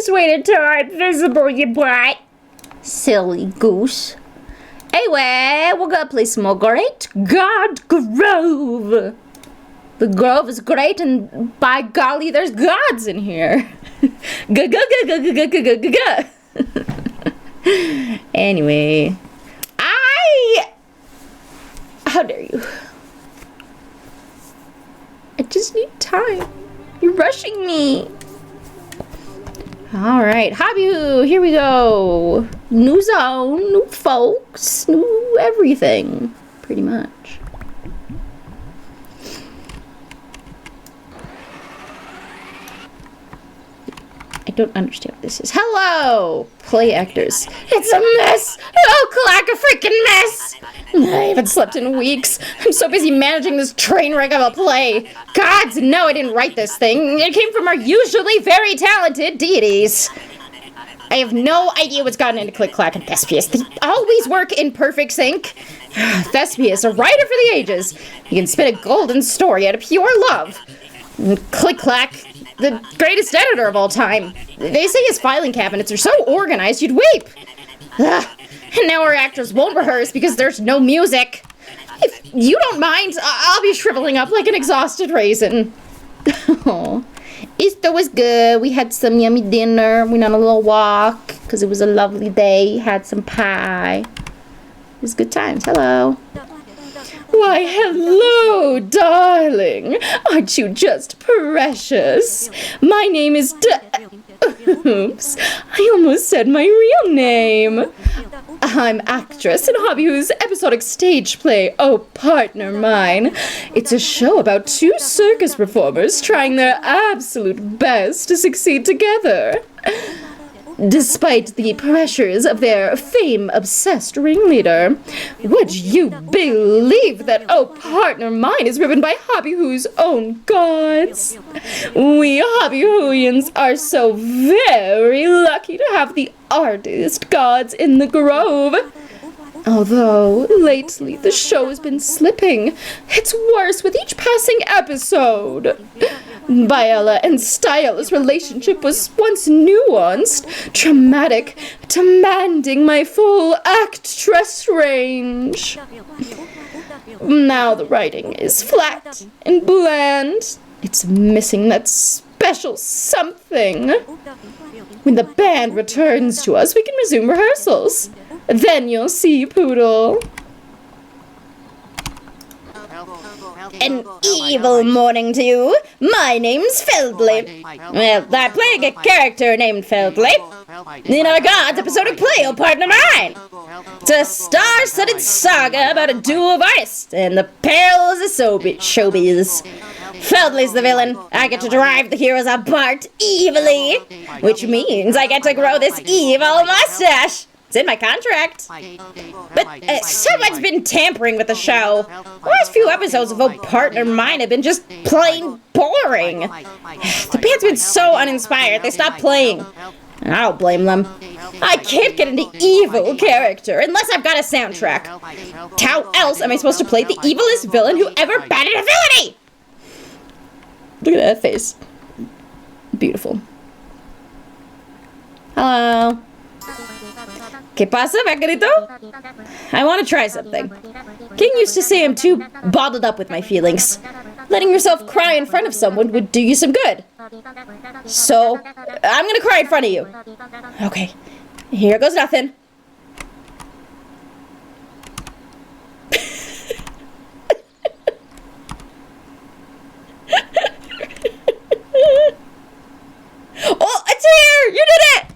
Please wait until I'm visible, you brat. Silly goose. Anyway, we're gonna play some more Great God Grove. The Grove is great, and by golly, there's gods in here. Anyway, how dare you? I just need time. You're rushing me. Alright, Hobby, here we go. New zone, new folks, new everything, pretty much. I don't understand what this is. Hello, play actors. It's a mess. Oh, clack, a freaking mess. I haven't slept in weeks. I'm so busy managing this train wreck of a play. Gods, no, I didn't write this thing. It came from our usually very talented deities. I have no idea what's gotten into Click Clack and Thespius. They always work in perfect sync. Thespius, a writer for the ages. He can spin a golden story out of pure love. Click Clack, the greatest editor of all time. They say his filing cabinets are so organized you'd weep. And now our actors won't rehearse because there's no music. If you don't mind, I'll be shriveling up like an exhausted raisin. Oh, Easter was good. We had some yummy dinner. We went on a little walk because it was a lovely day. Had some pie. It was good times. Hello. Why, hello, darling. Aren't you just precious? My name is Oops, I almost said my real name. I'm actress in Hobby Who's episodic stage play, Oh Partner Mine. It's a show about two circus performers trying their absolute best to succeed together. Despite the pressures of their fame-obsessed ringleader, would you believe that Oh Partner Mine is riven by Hobby Who's own gods? We Hobby Whoians are so very lucky to have the artist gods in the Grove. Although, lately, the show has been slipping. It's worse with each passing episode. Biella and Style's relationship was once nuanced, dramatic, demanding my full actress range. Now the writing is flat and bland. It's missing that special something. When the band returns to us, we can resume rehearsals. Then you'll see, Poodle. An evil morning to you. My name's Feldley. Well, I'm playing a character named Feldley in our God's episodic play, Oh Partner Mine. It's a star-studded saga about a duo of artists and the perils of showbiz. Feldley's the villain. I get to drive the heroes apart evilly, which means I get to grow this evil mustache. It's in my contract. But someone's been tampering with the show. The last few episodes of Oh Partner Mine have been just plain boring. The band's been so uninspired, they stopped playing. And I don't blame them. I can't get into evil character unless I've got a soundtrack. How else am I supposed to play the evilest villain who ever batted a villainy? Look at that face. Beautiful. Hello. ¿Qué pasa, vaquerito? I want to try something. King used to say I'm too bottled up with my feelings. Letting yourself cry in front of someone would do you some good. So, I'm gonna cry in front of you. Okay, here goes nothing. Oh, a tear! You did it!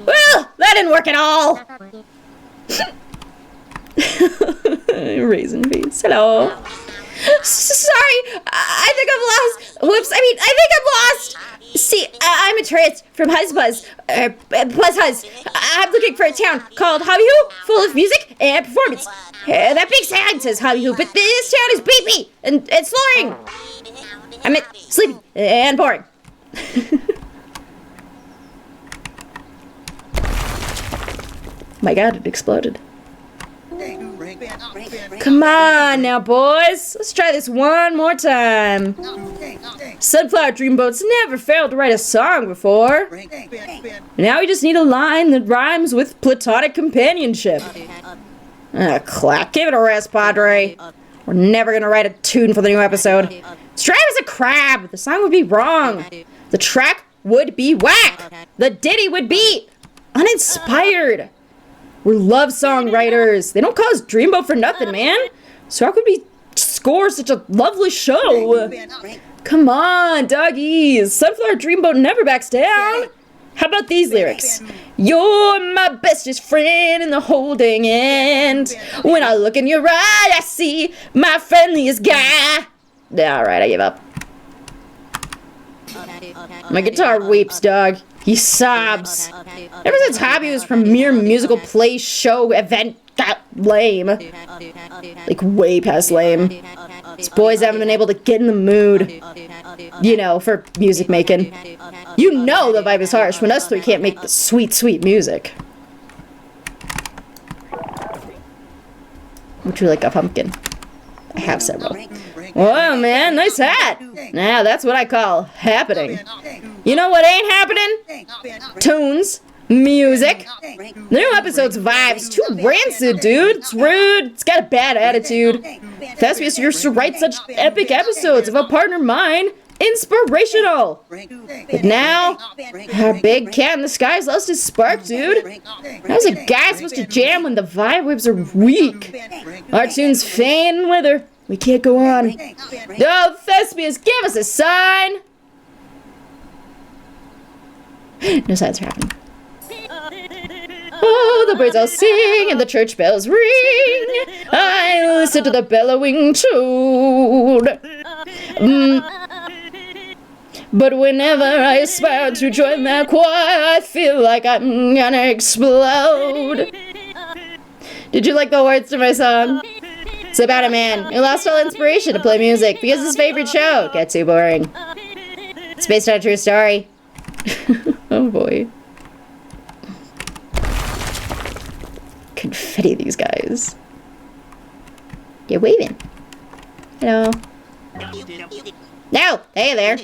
Well, that didn't work at all. Raisin face. Hello. Sorry, I think I'm lost. Whoops, I think I'm lost. See, I'm a tourist from Huzzbuzz, Buzz Huzz. I'm looking for a town called Hobby Hoo, full of music and performance. That big sign says Hobby Hoo, but this town is beepy and slurring. I meant sleepy and boring. My God, it exploded. Come on now, boys. Let's try this one more time. Sunflower Dreamboat's never failed to write a song before. Now we just need a line that rhymes with platonic companionship. Clack. Give it a rest, Padre. We're never gonna write a tune for the new episode. Strive as a crab. The song would be wrong. The track would be whack. The ditty would be uninspired. We're love songwriters. They don't call us Dreamboat for nothing, man. So how could we score such a lovely show? Come on, doggies. Sunflower Dreamboat never backs down. How about these lyrics? You're my bestest friend in the holding end. When I look in your eye, I see my friendliest guy. Alright, I give up. My guitar weeps, dog. He sobs. Ever since Hobby was premiere musical play show event got lame. Like, way past lame. These boys haven't been able to get in the mood. You know, for music making. You know the vibe is harsh when us three can't make the sweet, sweet music. Would you like a pumpkin? I have several. Whoa, man, nice hat. Now, that's what I call happening. You know what ain't happening? Tunes. Music. The new episode's vibe's too rancid, dude. It's rude. It's got a bad attitude. Thespius used to write such epic episodes of A Partner Mine. Inspirational. But now, our big cat in the sky's lost his spark, dude. How's a guy supposed to jam when the vibe waves are weak? Our tunes fade and wither. We can't go on. No, Thespius, give us a sign. No signs are happening. Oh, the birds all sing and the church bells ring. I listen to the bellowing tune. But whenever I aspire to join that choir, I feel like I'm gonna explode. Did you like the words to my song? It's about a man who lost all inspiration to play music because his favorite show got too boring. It's based on a true story. Oh boy. Confetti these guys. You're waving. Hello. No! Hey there.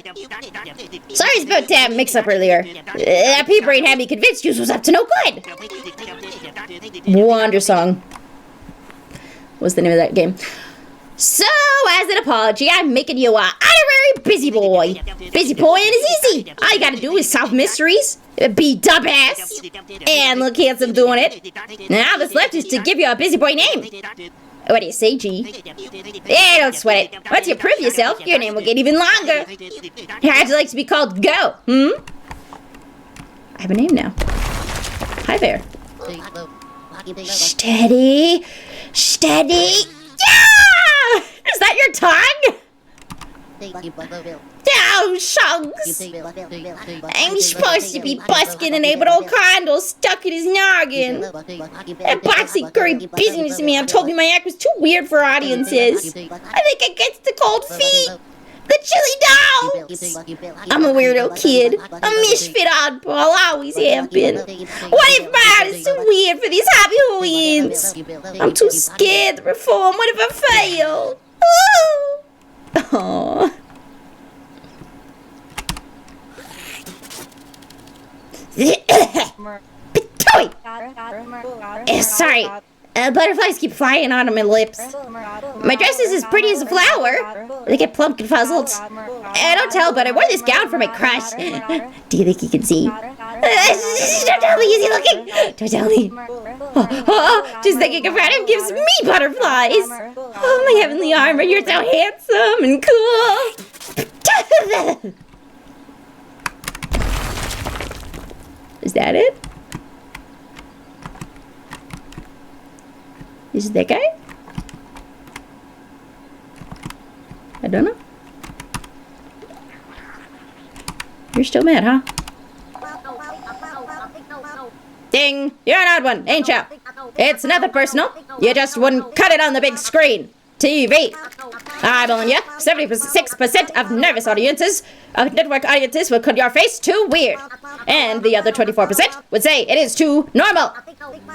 Sorry about that mix-up earlier. That pea brain had me convinced Juice was up to no good. Wonder Song was the name of that game. So, as an apology, I'm making you a honorary busy boy. Busy boy is easy. All you gotta do is solve mysteries, be dumbass, and look handsome doing it. Now, what's left is to give you a busy boy name. What do you say, G? Yeah, don't sweat it. Once you prove yourself, your name will get even longer. How'd you like to be called Go? I have a name now. Hi there. Steady. Steady. Yeah! Is that your tongue? No, Oh, shucks. I'm supposed to be busking an but old condom stuck in his noggin. That boxy curry businessman told me my act was too weird for audiences. I think I gets the cold feet. The chili dogs! I'm a weirdo kid. A misfit oddball, always have been. What if my art is too weird for these happy Halloween's? I'm too scared to perform. What if I fail? Aww. Sorry. Butterflies keep flying onto my lips. My dress is as pretty as a flower. They get plump and fuzzled. Don't tell, but I wore this gown for my crush. Do you think he can see? Don't tell me, is he looking? Don't tell me. Just thinking about him gives me butterflies. Oh, my heavenly armor, you're so handsome and cool. Is that it? Is it that guy? I don't know. You're still mad, huh? Ding! You're an odd one, ain't ya? It's nothing personal. You just wouldn't cut it on the big screen. TV. Eyeballing you. 76% of nervous audiences, network audiences would cut your face too weird. And the other 24% would say it is too normal.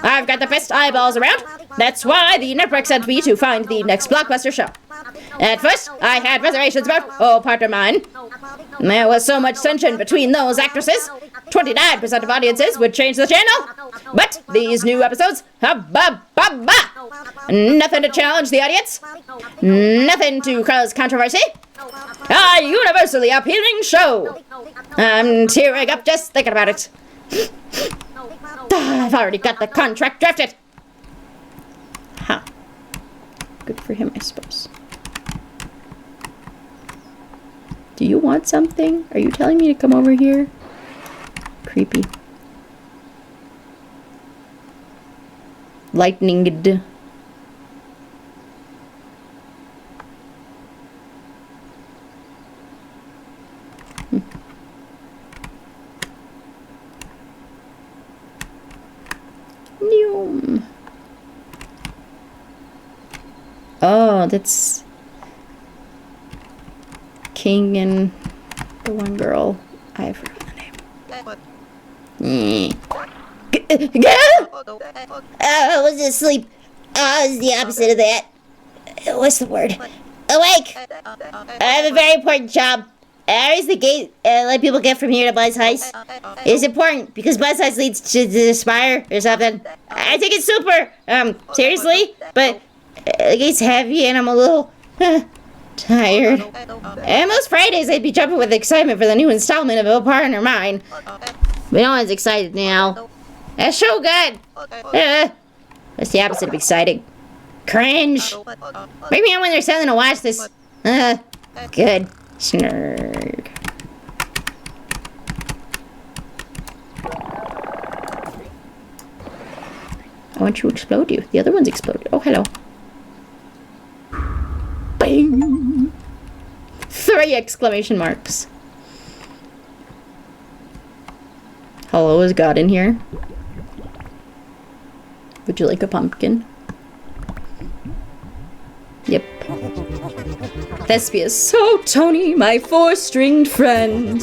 I've got the best eyeballs around. That's why the network sent me to find the next blockbuster show. At first, I had reservations about partner mine. There was so much tension between those actresses. 29% of audiences would change the channel. But these new episodes, nothing to challenge the audience. Nothing to cause controversy. A universally appealing show. I'm tearing up just thinking about it. I've already got the contract drafted. Huh. Good for him, I suppose. Do you want something? Are you telling me to come over here? Creepy. Lightninged. Oh, that's King and the one girl. I forgot the name. I was asleep. I was the opposite of that. What's the word? Awake! I have a very important job. I always the gate let people get from here to Buzz Heist. It's important because Buzz Heist leads to the Spire or something. I think it's super. Seriously, but the gate's heavy and I'm a little tired. And most Fridays I'd be jumping with excitement for the new installment of A Partner Mine. But no one's excited now. That's so good. That's the opposite of exciting. Cringe. Bring me on when they're selling to watch this. Good. Snurg. I want to explode you. The other one's exploded. Oh, hello. Bang! 3 exclamation marks. Hello, is God in here? Would you like a pumpkin? Yep. Thespia. So, Tony, my 4-stringed friend.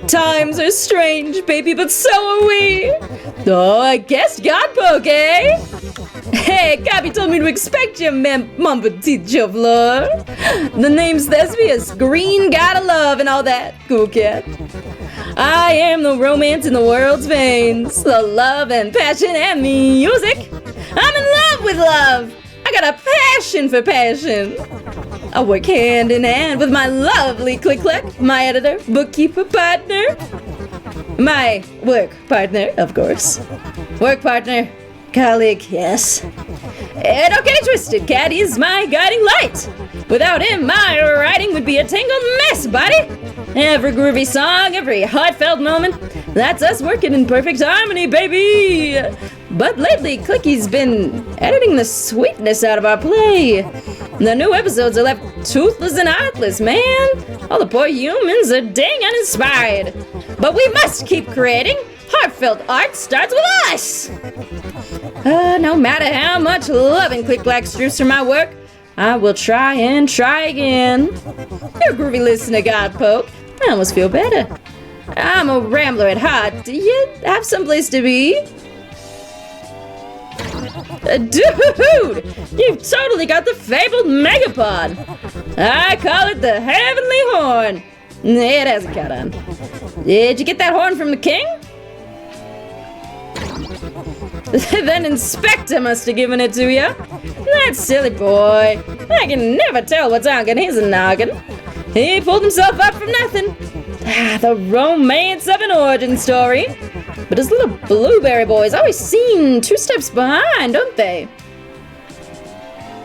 Times are strange, baby, but so are we. Oh, I guess cowpoke, eh? Hey, Gabby told me to expect you, mon petit chauffeur. The name's Thespius, green, gotta love, and all that. Cool cat. I am the romance in the world's veins, the love and passion and music. I'm in love with love. I got a passion for passion. I work hand in hand with my lovely Click-Click, my editor, bookkeeper partner. My work partner, of course. Work partner, colleague, yes. And don't get it twisted, Cat is my guiding light. Without him, my writing would be a tangled mess, buddy. Every groovy song, every heartfelt moment, that's us working in perfect harmony, baby. But lately, Clicky's been editing the sweetness out of our play. The new episodes are left toothless and artless, man. All the poor humans are dang uninspired. But we must keep creating. Heartfelt art starts with us. No matter how much love and click black strips from my work, I will try and try again. You're a groovy listener, Godpoke. I almost feel better. I'm a rambler at heart. Do you have someplace to be? Dude! You've totally got the fabled megapod! I call it the Heavenly Horn! It has a cut on. Did you get that horn from the king? Then Inspector must have given it to you. That silly boy. I can never tell what's on his noggin. He pulled himself up from nothing. The romance of an origin story. But his little blueberry boys always seem 2 steps behind, don't they?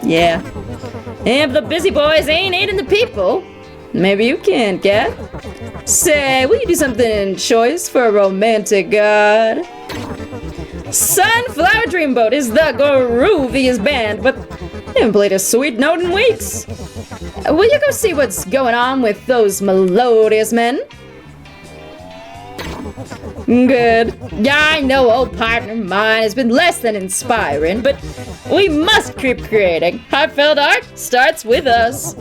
Yeah. If the busy boys ain't aiding the people, maybe you can, cat. Say, will you do something choice for a romantic god? Sunflower Dreamboat is the grooviest band, but they haven't played a sweet note in weeks. Will you go see what's going on with those melodious men? Good. Yeah, I know old partner of mine has been less than inspiring, but we must keep creating. Heartfelt art starts with us.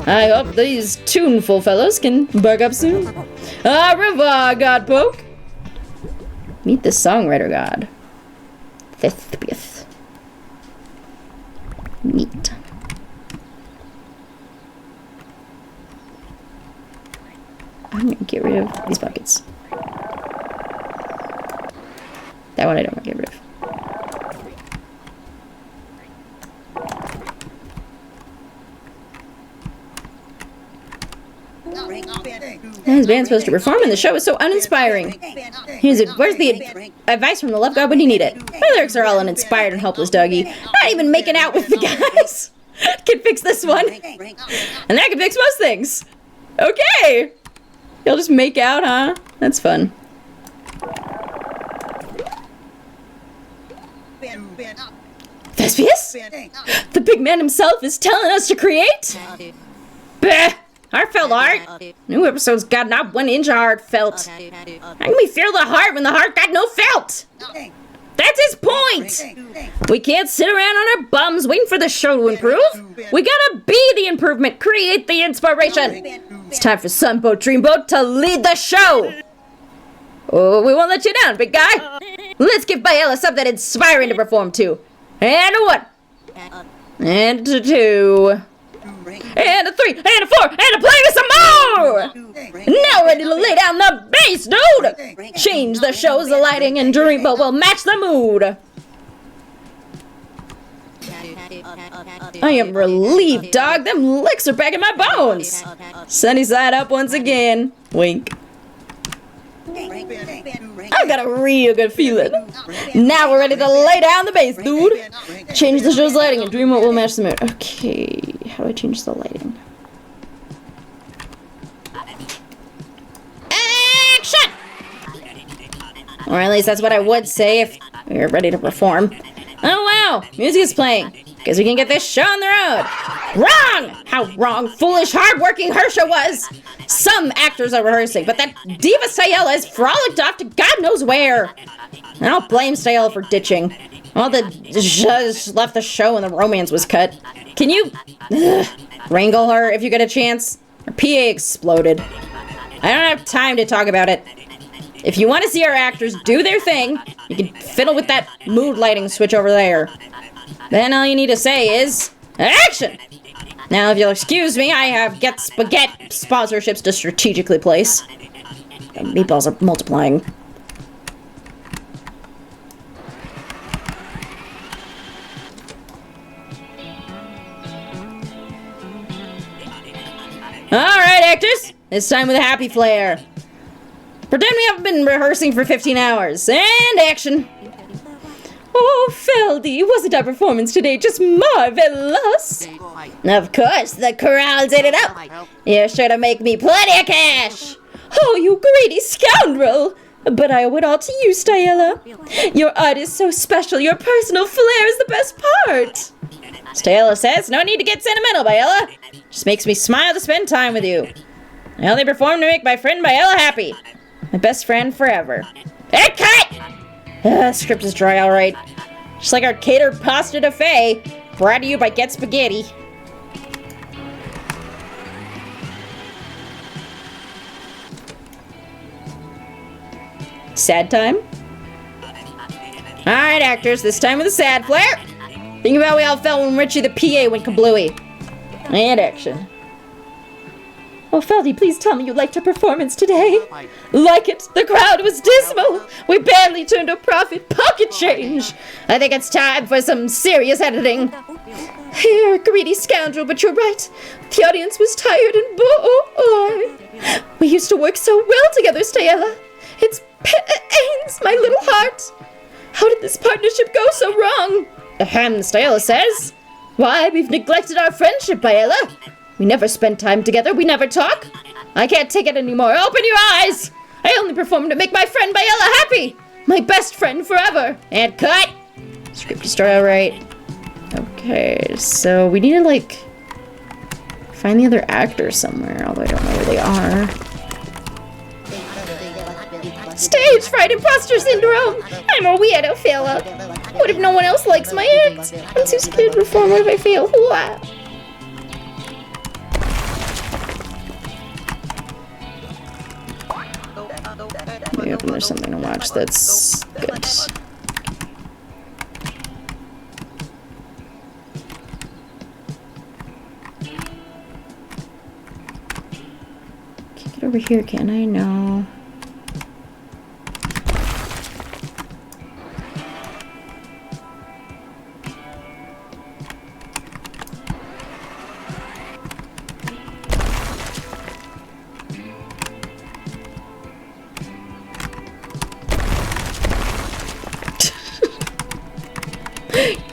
I hope these tuneful fellows can bug up soon. Au revoir, Godpoke. Meet the songwriter god. Thithbith. Neat. I'm gonna get rid of these buckets. That one I don't want to get rid of. His band's supposed to perform and the show is so uninspiring. Where's the advice from the love god when you need it? My lyrics are all uninspired and helpless, Dougie. Not even making out with the guys. Can fix this one. And that can fix most things. Okay. You'll just make out, huh? That's fun. Thespius? The big man himself is telling us to create? Bah! Heartfelt art? New episode's got not 1 inch of heartfelt. How can we feel the heart when the heart got no felt? That's his point! We can't sit around on our bums waiting for the show to improve. We gotta be the improvement, create the inspiration. It's time for Sunboat Dreamboat to lead the show. Oh, we won't let you down, big guy. Let's give Biella something inspiring to perform to. And a 1. And a 2. And a 3. And a 4. And a play with some more! Now ready to lay down the bass, dude! Change the show's lighting and Dreamboat will match the mood. I am relieved, dog. Them licks are back in my bones. Sunny side up once again. Wink. I've got a real good feeling. Now we're ready to lay down the bass, dude. Change the show's lighting and Dreamboat will match the mood. Okay, how do I change the lighting? Action! Or at least that's what I would say if we were ready to perform. Oh wow, music is playing. Guess we can get this show on the road. Wrong! How wrong, foolish, hard-working Hersha was. Some actors are rehearsing, but that diva Stayella has frolicked off to God knows where. I don't blame Stayella for ditching. All the zhuzh left the show when the romance was cut. Can you wrangle her if you get a chance? Her PA exploded. I don't have time to talk about it. If you want to see our actors do their thing, you can fiddle with that mood lighting switch over there. Then all you need to say is, action! Now, if you'll excuse me, I have Get Spaghetti sponsorships to strategically place. The meatballs are multiplying. Alright, actors, it's time with a happy flair. Pretend we haven't been rehearsing for 15 hours, and action! Oh, Feldy, wasn't our performance today just marvelous? Of course, the corrals ate it up. You're sure to make me plenty of cash. Oh, you greedy scoundrel. But I owe it all to you, Stayella. Your art is so special, your personal flair is the best part. Stayella says, no need to get sentimental, Biella. Just makes me smile to spend time with you. I only performed to make my friend Biella happy. My best friend forever. And cut! Script is dry, alright. Just like our catered pasta de fe, brought to you by Get Spaghetti. Sad time? Alright, actors, this time with a sad flair. Think about how we all felt when Richie the PA went kablooey. And action. Oh, Feldy, please tell me you liked our performance today. Like it. The crowd was dismal. We barely turned a profit. Pocket change. I think it's time for some serious editing. You're a greedy scoundrel, but you're right. The audience was tired and bored. We used to work so well together, Stella. It pains my little heart. How did this partnership go so wrong? Stella says. Why, we've neglected our friendship, Biella. We never spend time together. We never talk. I can't take it anymore. Open your eyes. I only performed to make my friend Biella happy. My best friend forever. And cut. Script to start out right. Okay, so we need to, like, find the other actors somewhere, although I don't know where they are. Stage fright, imposter syndrome. I'm a weirdo, Philip. What if no one else likes my act? I'm too scared to perform. What if I fail? What? Maybe hoping there's something to watch that's good. Can't get over here, can I? No.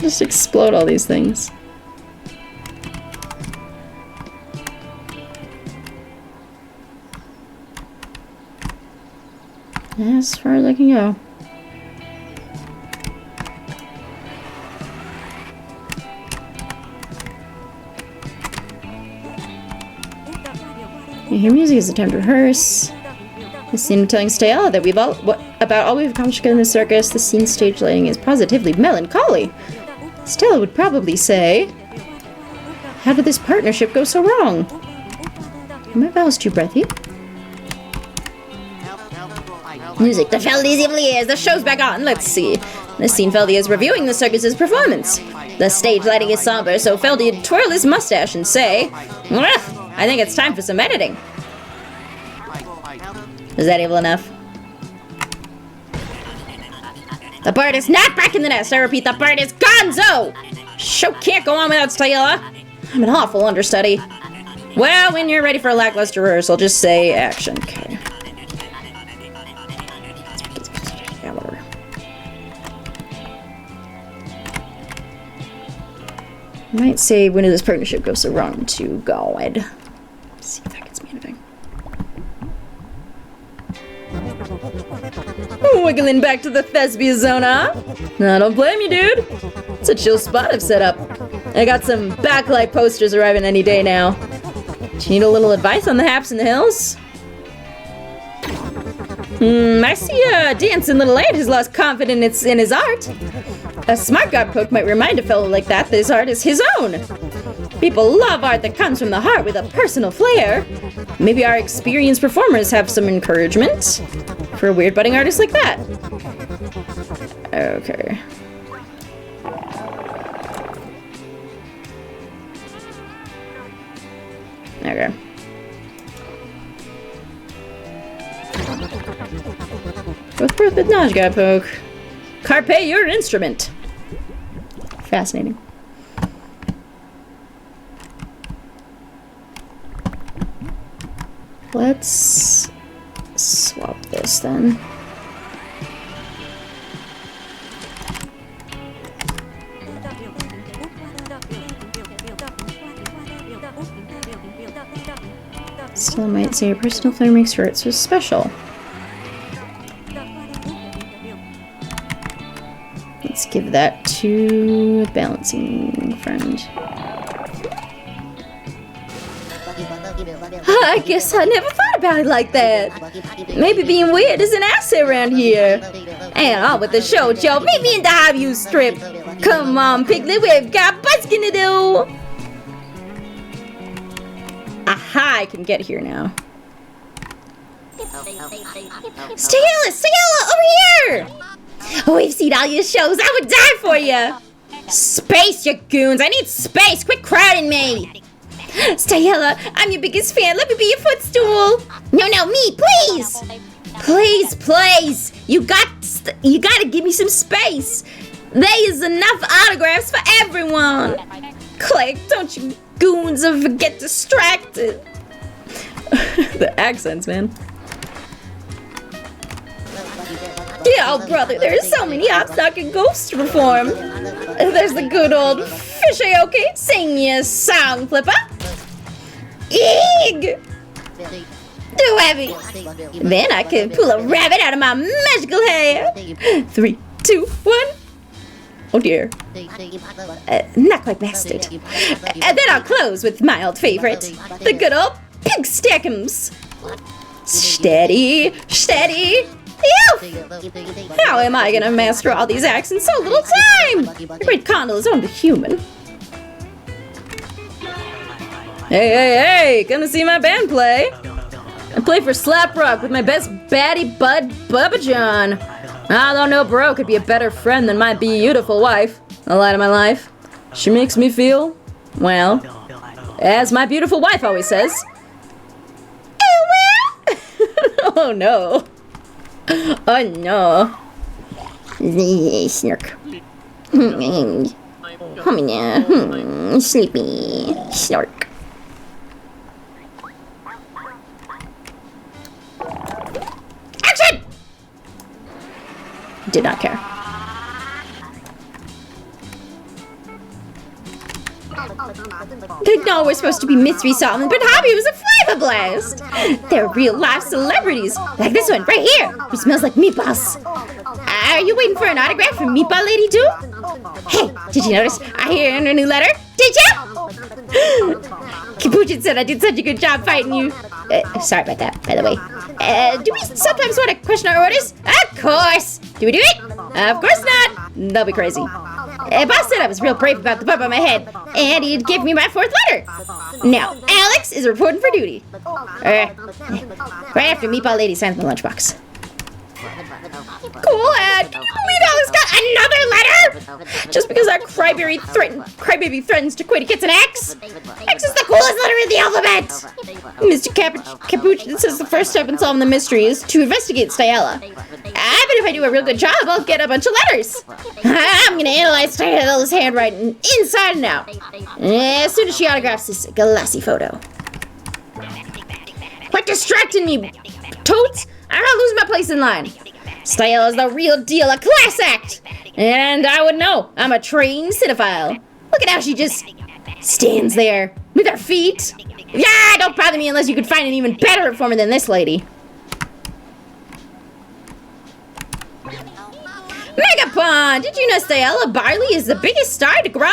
Just explode all these things. As far as I can go. You hear music, it's time to rehearse. The scene telling Stella that about all we've accomplished in the circus, the scene stage lighting is positively melancholy. Stella would probably say, how did this partnership go so wrong? Are my vowels too breathy? Music, the Feldy's evil ears, the show's back on, let's see. This scene Feldy is reviewing the circus's performance. The stage lighting is somber, so Feldy would twirl his mustache and say, I think it's time for some editing. Is that evil enough? The bird is not back in the nest. I repeat, the bird is gonzo! Show can't go on without Stella. I'm an awful understudy. Well, when you're ready for a lackluster rehearsal, just say action. Okay. Yeah, whatever. I might say, when did this partnership go so wrong to God? Let's see if that gets me anything. Wiggling back to the thespian zone, huh? I don't blame you, dude. It's a chill spot I've set up. I got some backlight posters arriving any day now. Do you need a little advice on the haps and the hills? I see a dancing little lad who's lost confidence in his art. A smart cowpoke might remind a fellow like that this art is his own. People love art that comes from the heart with a personal flair. Maybe our experienced performers have some encouragement for a weird budding artist like that. Okay. Okay. With birth with knowledge, cowpoke. Carpe your instrument. Fascinating. Let's swap this then. Still might say your personal flair makes your art so special. Let's give that to a balancing friend. I guess I never thought about it like that. Maybe being weird is an asset around here. And on with the show, Joe. Meet me in the Highview Strip. Come on, Piglet, we've got busking to do. Aha, I can get here now. Stayella, over here! Oh, we've seen all your shows. I would die for you. Space, you goons. I need space. Quit crowding me. Stayella, I'm your biggest fan. Let me be your footstool. No, me, please. Please. You gotta give me some space. There is enough autographs for everyone. Click, don't you goons ever get distracted. The accents, man. Yeah, oh brother, there's so many obstacles and ghosts to perform. There's the good old fishaoke, sing me a song, Flipper. Eeg! Too heavy. Then I can pull a rabbit out of my magical hair. 3, 2, 1. Oh dear. Not quite mastered. And then I'll close with my old favorite, the good old pig stackums. Steady. How am I gonna master all these acts in so little time? The great Condor is only human. Hey, come to see my band play. I play for Slap Rock with my best baddie bud, Bubba John. I don't know, bro, could be a better friend than my beautiful wife. The light of my life. She makes me feel, well, as my beautiful wife always says. Oh no. Oh no. Snark. Sleepy. Snark. Action! Did not care. Didn't know we're supposed to be mystery solving, but Hobby was a flavor blast. They're real life celebrities, like this one right here, who smells like meatballs. Are you waiting for an autograph from Meatball Lady too? Hey, did you notice I hear in her new letter? Did you? Capuchin said I did such a good job fighting you. Sorry about that, by the way. Do we sometimes want to question our orders? Of course. Do we do it? Of course not. They'll be crazy. Boss said I was real brave about the bump on my head, and he'd give me my 4th letter. Now, Alex is reporting for duty. Right after Meatball Lady signs my lunchbox. Cool, can you believe Alex got another letter? Just because our crybaby threatens to quit, he gets an X? X is the coolest letter in the alphabet! Mr. Capuchin says the first step in solving the mystery is to investigate Stayella. I bet if I do a real good job, I'll get a bunch of letters. I'm gonna analyze Stayella's handwriting inside and out. As soon as she autographs this glassy photo. Quit distracting me, totes! I'm not losing my place in line. Stayella's the real deal, a class act! And I would know. I'm a trained cinephile. Look at how she just stands there with her feet. Yeah, don't bother me unless you could find an even better performer than this lady. Megapon! Did you know Stayella Barley is the biggest star at the Grove?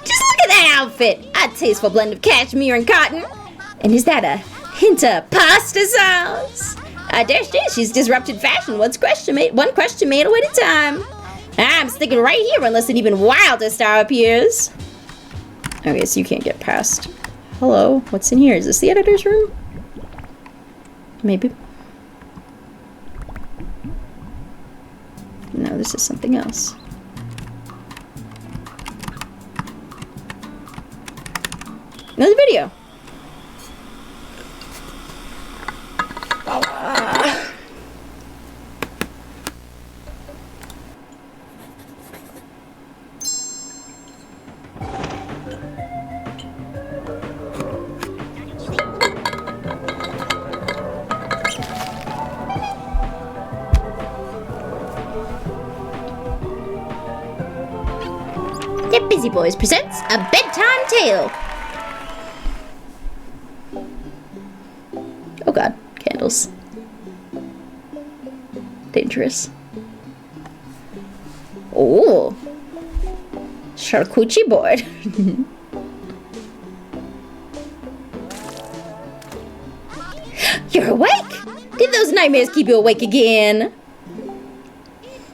Just look at that outfit! A tasteful blend of cashmere and cotton. And is that a hint of pasta sauce? I dare say she's disrupted fashion one question made at a time. I'm sticking right here unless an even wilder star appears. Okay, so you can't get past. Hello, what's in here? Is this the editor's room? Maybe. No, this is something else. Another video. The Busy Boys presents a bedtime tale. Oh god, candles. Dangerous. Oh, charcuterie board. You're awake? Did those nightmares keep you awake again?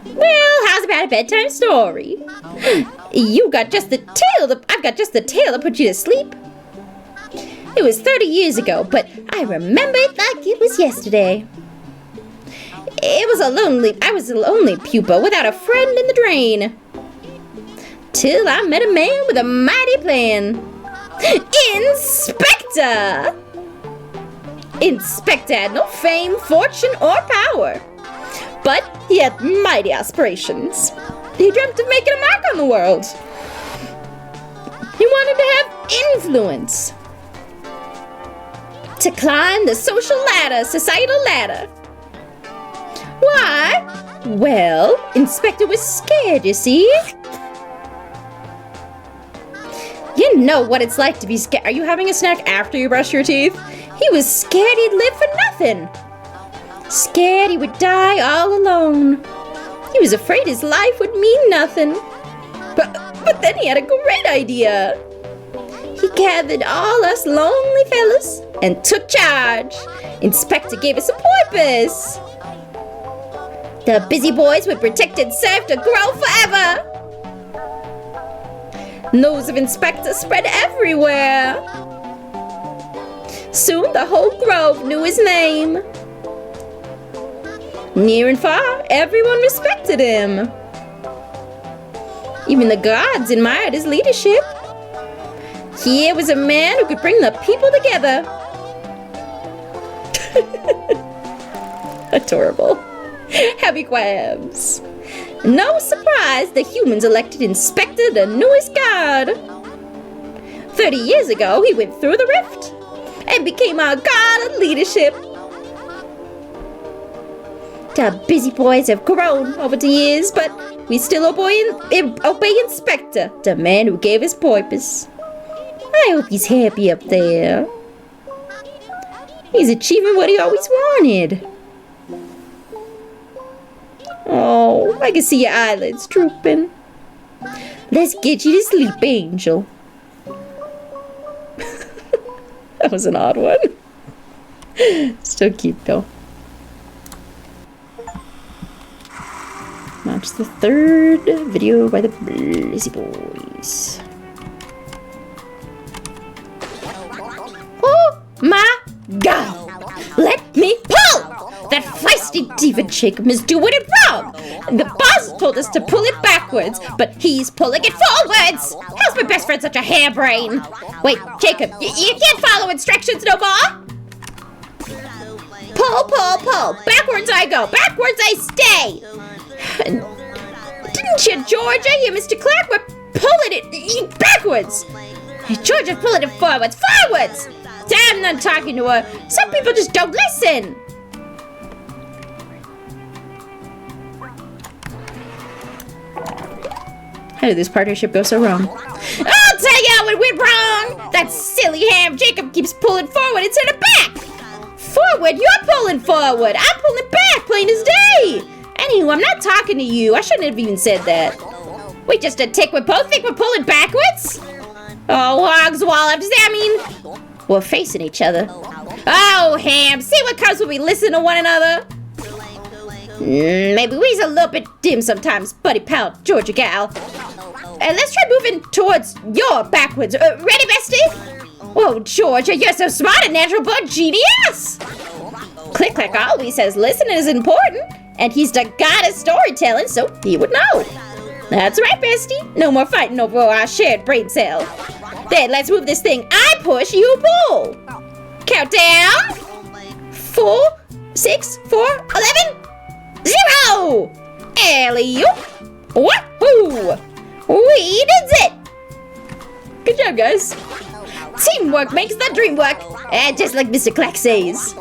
Well, how's about a bedtime story? I've got just the tale to put you to sleep. It was 30 years ago, but I remember it like it was yesterday. I was a lonely pupa without a friend in the drain. Till I met a man with a mighty plan. Inspector! Inspector had no fame, fortune, or power. But he had mighty aspirations. He dreamt of making a mark on the world. He wanted to have influence. To climb the social ladder, societal ladder. Why? Well, Inspector was scared, you see. You know what it's like to be scared. Are you having a snack after you brush your teeth? He was scared he'd live for nothing. Scared he would die all alone. He was afraid his life would mean nothing. But then he had a great idea. He gathered all us lonely fellas and took charge. Inspector gave us a purpose. The busy boys would protect and serve to grow forever. News of Inspector spread everywhere. Soon the whole grove knew his name. Near and far, everyone respected him. Even the gods admired his leadership. Here was a man who could bring the people together. Adorable. Happy crabs. No surprise the humans elected Inspector the newest god. 30 years ago, he went through the rift and became our god of leadership. The busy boys have grown over the years, but we still obey Inspector, the man who gave us purpose. I hope he's happy up there. He's achieving what he always wanted. Oh, I can see your eyelids drooping. Let's get you to sleep, Angel. That was an odd one. Still cute, though. Watch the third video by the Blizzy Boys. Oh my God! Let me pull! That feisty diva Jacob is doing it wrong! The boss told us to pull it backwards, but he's pulling it forwards! How's my best friend such a harebrain? Wait, Jacob, you can't follow instructions no more! Pull, pull, pull! Backwards I go! Backwards I stay! Didn't you, Georgia? You, Mr. Clark, were pulling it backwards! Georgia's pulling it forwards! Forwards! I'm not talking to her. Some people just don't listen. How did this partnership go so wrong? I'll tell you how it went wrong! That silly ham Jacob keeps pulling forward instead of back! Forward? You're pulling forward! I'm pulling back, plain as day! Anywho, I'm not talking to you. I shouldn't have even said that. Wait just a tick, we both think we're pulling backwards? Oh, Hogswallop, does that mean we're facing each other? Oh, ham, see what comes when we listen to one another? Maybe we's a little bit dim sometimes, buddy pal, Georgia gal. Let's try moving towards your backwards. Ready, bestie? Whoa, Georgia, you're so smart and natural born genius! Click Clack always says listening is important, and he's the god of storytelling, so he would know. That's right, bestie. No more fighting over our shared brain cell. Then let's move this thing. I push, you pull. Countdown. 4, 6, 4, 11, 0. Alley-oop. Wahoo! We did it. Good job, guys. Teamwork makes the dream work. Just like Mr. Clack says.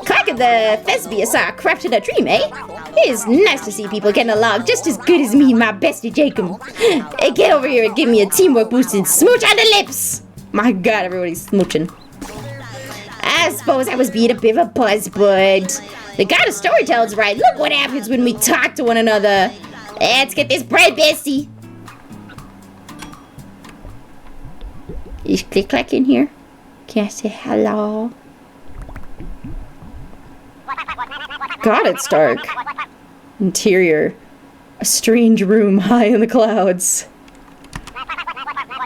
Clack and the Thespius are crafting a dream, eh? It is nice to see people getting along just as good as me and my bestie Jacob. Hey, get over here and give me a teamwork boost and smooch on the lips. My God, everybody's smooching. I suppose I was being a bit of a buzzbud. The god of storytelling's right. Look what happens when we talk to one another. Let's get this bread, bestie. Is Click Clack in here? Can I say hello? God, it's dark. Interior. A strange room high in the clouds.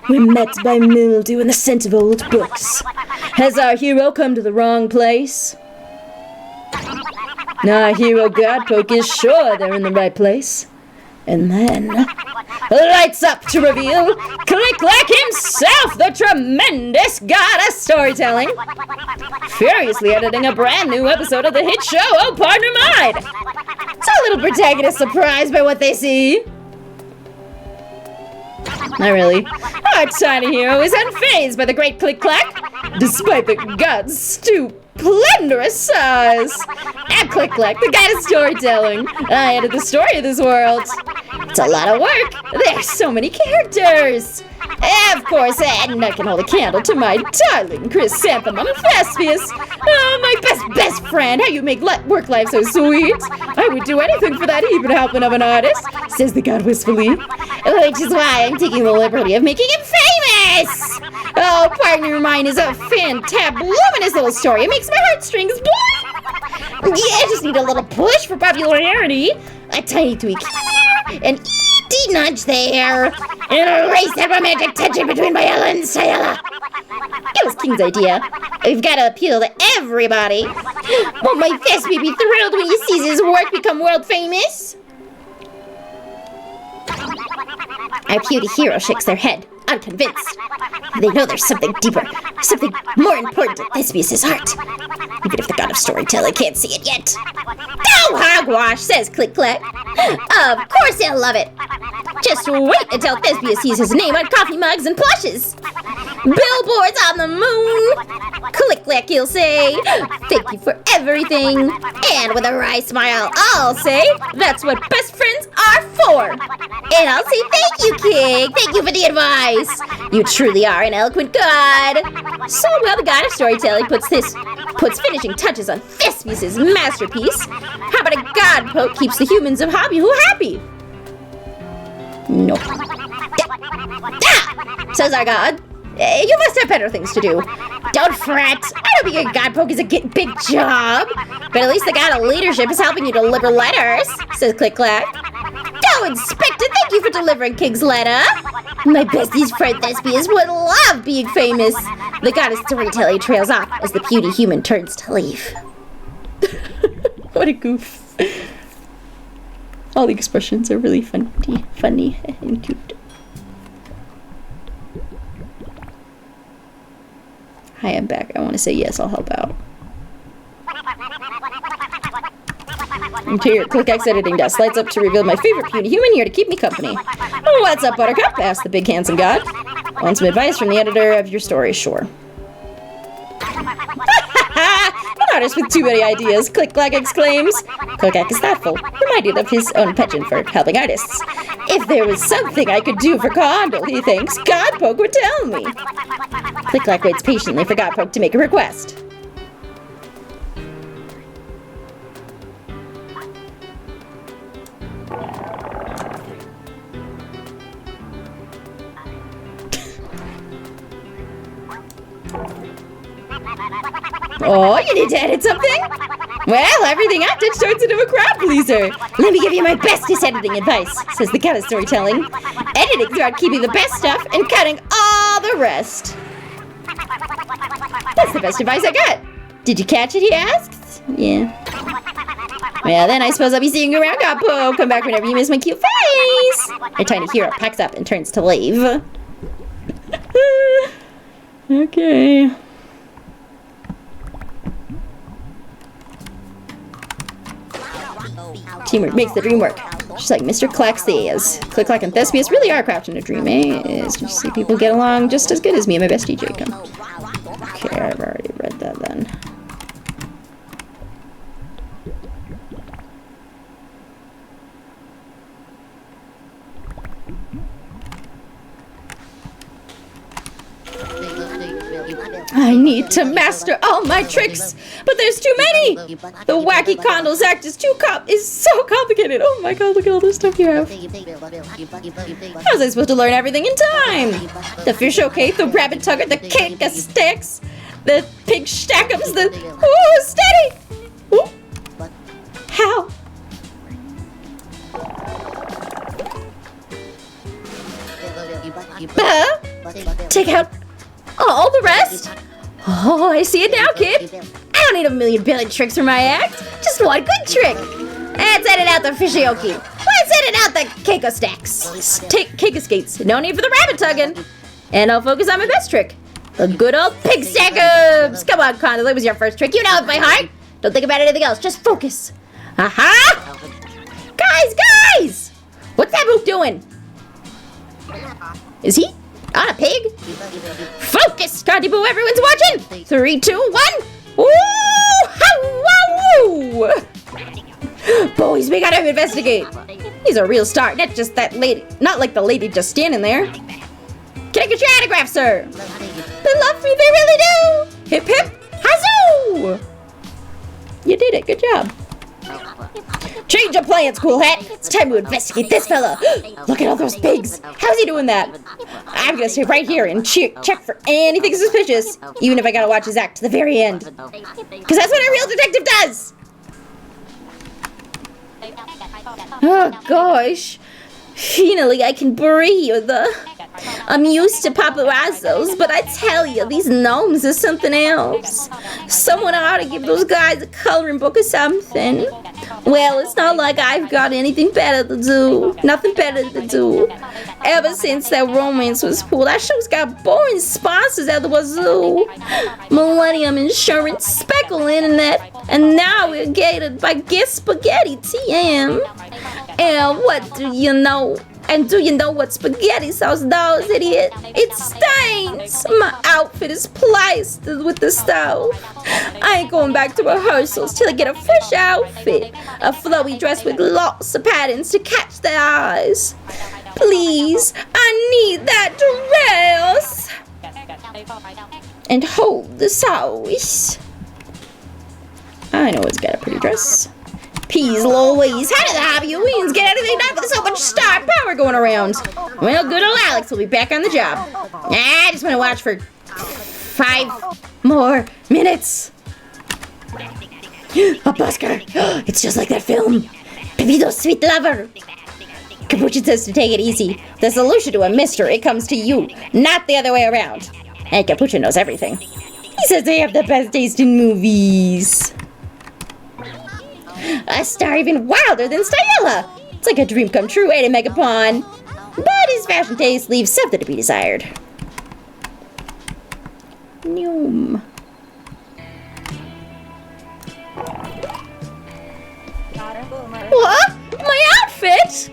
We're met by mildew and the scent of old books. Has our hero come to the wrong place? Our hero Godpoke is sure they're in the right place. And then, lights up to reveal Click-Clack himself, the tremendous god of storytelling. Furiously editing a brand new episode of the hit show, Oh Partner Mine. So a little protagonist surprised by what they see. Not really. Our tiny hero is unfazed by the great Click-Clack, despite the god's stupendous size. And Click-Clack, the god of storytelling. I added the story of this world. It's a lot of work. There's so many characters. Of course, and I can hold a candle to my darling chrysanthemum Thespius. Oh, my best friend. How you make work life so sweet. I would do anything for that even helping of an artist, says the god wistfully. Which is why I'm taking the liberty of making him famous. Oh, Partner Mine is a fantabulous little story. It makes my heartstrings blow. Yeah, I just need a little push for popularity. A tiny tweak here, an itty nudge there, and erase that romantic tension between Mayella and Sayella. It was King's idea. We've got to appeal to everybody. Won't my Thespian be thrilled when he sees his work become world famous? Our beauty hero shakes their head, unconvinced. They know there's something deeper, something more important to Thespius' heart. Even if the god of storytelling can't see it yet. No hogwash, says Click-Clack. Of course he'll love it. Just wait until Thespius sees his name on coffee mugs and plushes. Billboards on the moon. Click-Clack, he'll say. Thank you for everything. And with a wry smile, I'll say, that's what best friends are for. And I'll say, thank you, King. Thank you for the advice. You truly are an eloquent god. So well, the god of storytelling puts finishing touches on Thespius' masterpiece. How about a Godpoke keeps the humans of Hobby Who happy? Nope. Says our god. You must have better things to do. Don't fret. I don't think a Godpoke is a big job. But at least the god of leadership is helping you deliver letters, says Click-Clack. Oh, Inspector, thank you for delivering King's letter. My bestie's friend Thespius would love being famous. The god of storytelling trails off as the puny human turns to leave. What a goof. All the expressions are really funny and cute. Hi, I'm back. I want to say yes, I'll help out. Interior Click-X editing desk lights up to reveal my favorite puny human here to keep me company. What's up, Buttercup? Asked the big handsome god. Want some advice from the editor of your story? Sure. An artist with too many ideas, Click-Clack exclaims. Click-Clack is thoughtful, reminded of his own penchant for helping artists. If there was something I could do for Condal, he thinks, Godpoke would tell me. Click-Clack waits patiently for Godpoke to make a request. Oh, you need to edit something? Well, everything I touch turns into a crowd pleaser. Let me give you my bestest editing advice, says the god of storytelling. Editing's about keeping the best stuff and cutting all the rest. That's the best advice I got. Did you catch it, he asked? Yeah. Well, then I suppose I'll be seeing you around, Godpoke. Come back whenever you miss my cute face. Our tiny hero packs up and turns to leave. Okay. Teamwork makes the dream work. Just like Mr. Clack says. Click-Clack and Thespius really are crafting a dream, eh? Did you see people get along just as good as me and my bestie Jacob? Okay, I've already read that then. I need to master all my tricks, but there's too many. The wacky Condal's act is so complicated. Oh my god, look at all this stuff you have. How was I supposed to learn everything in time? The fish okay, the rabbit tugger, the cake, the sticks, the pig stackums, the... Ooh, steady! Ooh. Take out all the rest? Oh, I see it now, kid. I don't need a million billion tricks for my act. Just one good trick. Let's edit out the fishioki. Let's edit out the keiko stacks. Take keiko skates. No need for the rabbit tugging. And I'll focus on my best trick. The good old pig stack ups. Come on, Con. That was your first trick. You know it by heart. Don't think about anything else. Just focus. Aha! Guys! What's that boot doing? Is he on a pig? Focus, Scotty Boo. Everyone's watching. 3, 2, 1. Woo! Boys, we gotta investigate. He's a real star, not just that lady. Not like the lady just standing there. Can I get your autograph, sir? They love me, they really do. Hip hip, hazoo! You did it, good job. Change of plans, cool hat. It's time to investigate this fella. Look at all those pigs. How's he doing that? I'm gonna stay right here and check for anything suspicious, even if I gotta watch his act to the very end. Because that's what a real detective does. Oh gosh. Finally, I can breathe. I'm used to paparazzos, but I tell you, these gnomes are something else. Someone ought to give those guys a coloring book or something. Well, it's not like I've got anything better to do. Nothing better to do. Ever since that romance was pulled, that show's got boring sponsors out the wazoo. Millennium Insurance, Speckle Internet, and now we're gated by Get Spaghetti TM. And what do you know? And do you know what spaghetti sauce does, idiot? It stains! My outfit is plastered with the stuff. I ain't going back to rehearsals till I get a fresh outfit. A flowy dress with lots of patterns to catch their eyes. Please, I need that dress! And hold the sauce. I know it's got a pretty dress. Peas Louise, how did the Hobby get anything done with so much star power going around? Well, good old Alex will be back on the job. I just want to watch for 5 more minutes. A busker. It's just like that film. Pepito's sweet lover. Capuchin says to take it easy. The solution to a mystery, it comes to you, not the other way around. And Capuchin knows everything. He says they have the best taste in movies. A star even wilder than Styella. It's like a dream come true, ain't it, Megapon? But his fashion taste leaves something to be desired. Noom. What? My outfit?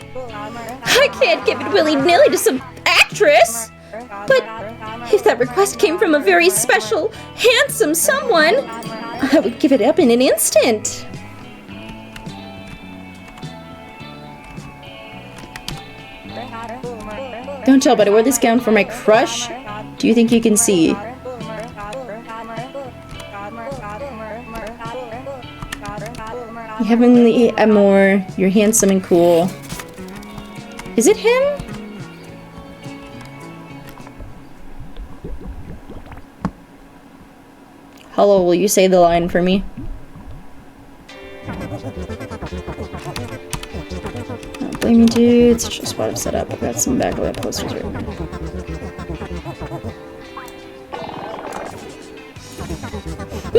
I can't give it willy-nilly to some actress. But if that request came from a very special, handsome someone, I would give it up in an instant. Don't tell, but I wore this gown for my crush. Do you think you can see? You heavenly Amor, you're handsome and cool. Is it him? Hello, will you say the line for me? Don't blame me, dude. It's just what I've set up. I've got some backlit posters right now.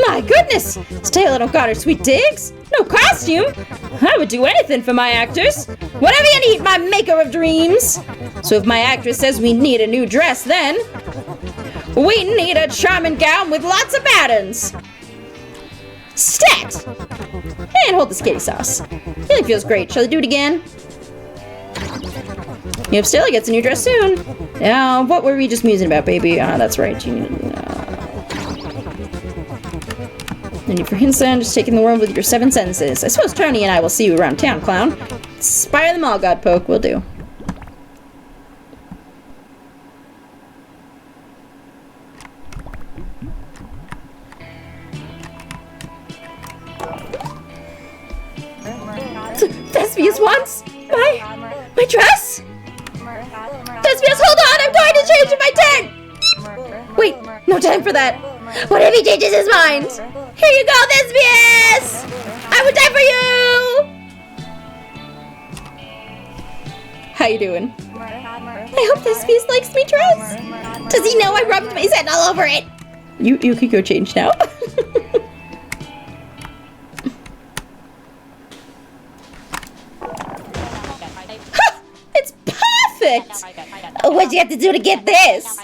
My goodness! Stella don't got her sweet digs. No costume. I would do anything for my actors. Whatever you need, my maker of dreams. So if my actress says we need a new dress, then we need a charming gown with lots of patterns. Stat! And hold the skitty sauce. Really feels great. Shall I do it again? Yep, Stella gets a new dress soon. Now, what were we just musing about, baby? Ah, that's right. You need, Then for Hinson, just taking the world with your 7 sentences. I suppose Tony and I will see you around town, clown. Inspire them all, Godpoke. Will do. Thespius wants my dress? Thespius, hold on! I'm going to change my tent! Wait, no time for that. What if he changes his mind? Here you go, Thespius! I would die for you! How you doing? I hope this piece likes me dress. Does he know I rubbed my scent all over it? You could go change now. It's perfect! What'd you have to do to get this?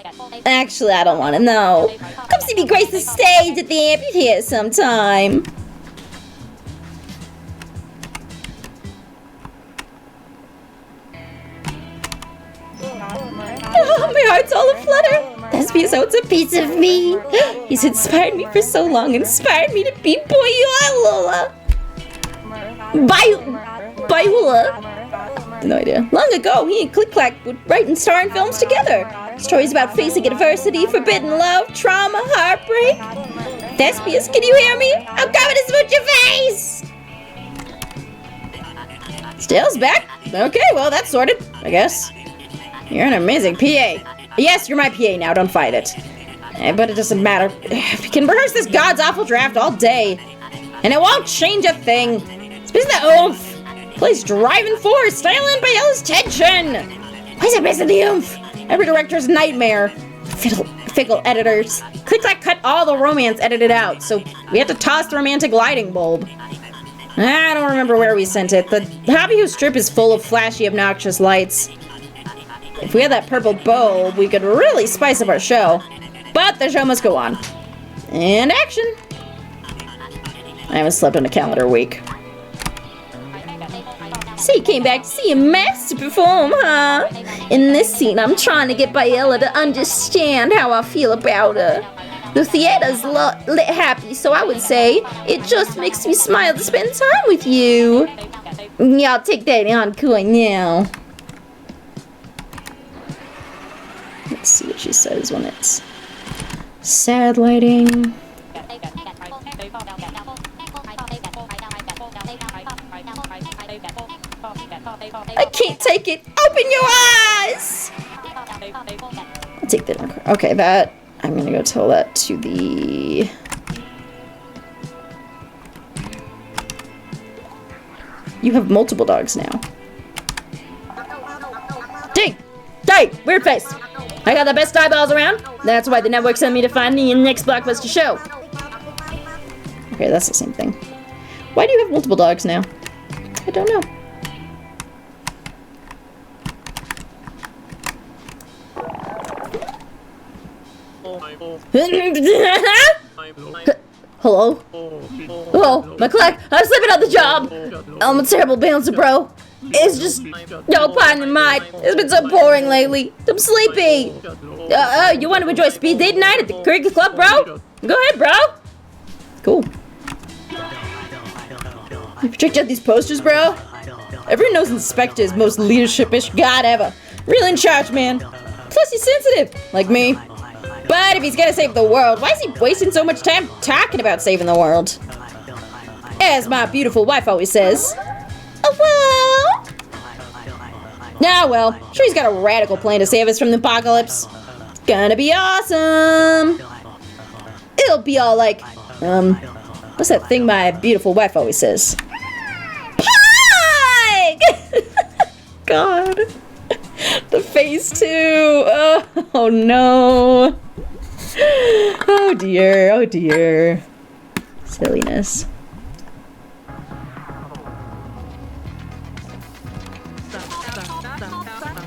Actually, I don't want to know. Come see me grace the stage at the amphitheater sometime. Oh, my heart's all aflutter. Thespius owns a piece of me. He's inspired me for so long, inspired me to be Boyula. Biola. No idea. Long ago, he and Click Clack would write and star in films together. Stories about facing adversity, forbidden love, trauma, heartbreak. Thespius, can you hear me? I'm coming to smooch your face! Stale's back? Okay, well, that's sorted, I guess. You're an amazing PA. Yes, you're my PA now, don't fight it. But it doesn't matter. We can rehearse this god's awful draft all day. And it won't change a thing. It's missing the oomph. Place driving force, styling by Ella's tension. Why is it missing the oomph? Every director's nightmare. Fickle editors. Click-clack cut all the romance edited out, so we had to toss the romantic lighting bulb. I don't remember where we sent it. The Hobby Who strip is full of flashy, obnoxious lights. If we had that purple bulb, we could really spice up our show. But the show must go on. And action! I haven't slept in a calendar week. So you came back to see a master perform, huh? In this scene, I'm trying to get Biella to understand how I feel about her. The theater's lit happy, so I would say it just makes me smile to spend time with you. Yeah, I'll take that on coin now. Let's see what she says when it's sad lighting. I can't take it. Open your eyes. I'll take that. Okay, that I'm gonna go tell that to the. You have multiple dogs now. Ding! Hey, weird face. I got the best eyeballs around. That's why the network sent me to find the next blockbuster show. Okay, that's the same thing. Why do you have multiple dogs now? I don't know. Hello? Oh, my clack, I'm slipping on the job. I'm a terrible bouncer, bro. It's just, no pardon the mind. It's been so boring lately. I'm sleepy. You want to enjoy speed date night at the cricket club, bro? Go ahead, bro. Cool. You checked out these posters, bro? Everyone knows Inspector is the most leadership-ish god ever. Real in charge, man. Plus he's sensitive, like me. But if he's gonna save the world, why is he wasting so much time talking about saving the world? As my beautiful wife always says. Oh, well. Nah, well, sure he's got a radical plan to save us from the apocalypse. It's gonna be awesome. It'll be all like, what's that thing my beautiful wife always says? Pie! God. The face too. Oh no. Oh dear, oh dear. Silliness.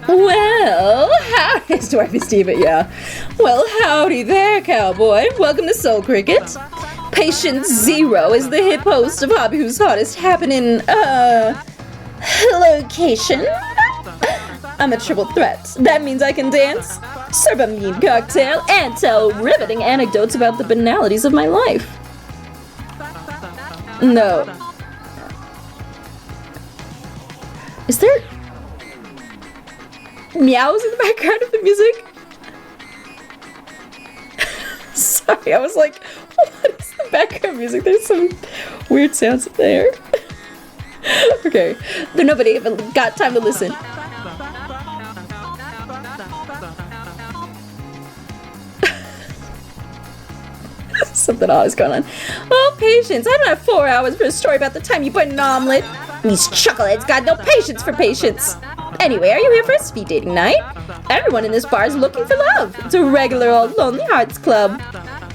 Well, howdy, Dwarfy Steve, yeah. Well, howdy there, cowboy. Welcome to Soul Cricket. Patient Zero is the hip host of Hobby Who's Hottest happening, location. I'm a triple threat. That means I can dance, serve a mean cocktail, and tell riveting anecdotes about the banalities of my life. No. Is there meows in the background of the music? Sorry, I was like, what is the background music? There's some weird sounds there. Okay, nobody even got time to listen. Something odd is going on. Oh, patience. I don't have 4 hours for a story about the time you put an omelet. These chuckleheads got no patience for patience. Anyway, are you here for a speed dating night? Everyone in this bar is looking for love. It's a regular old Lonely Hearts Club.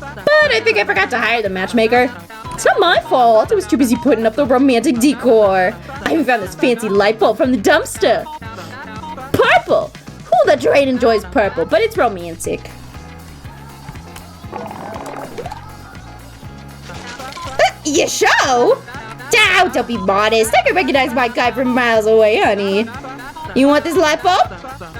But I think I forgot to hire the matchmaker. It's not my fault. I was too busy putting up the romantic decor. I even found this fancy light bulb from the dumpster. Purple! Who the drain enjoys purple, but it's romantic. You show? Oh, don't be modest. I can recognize my guy from miles away, honey. You want this light bulb?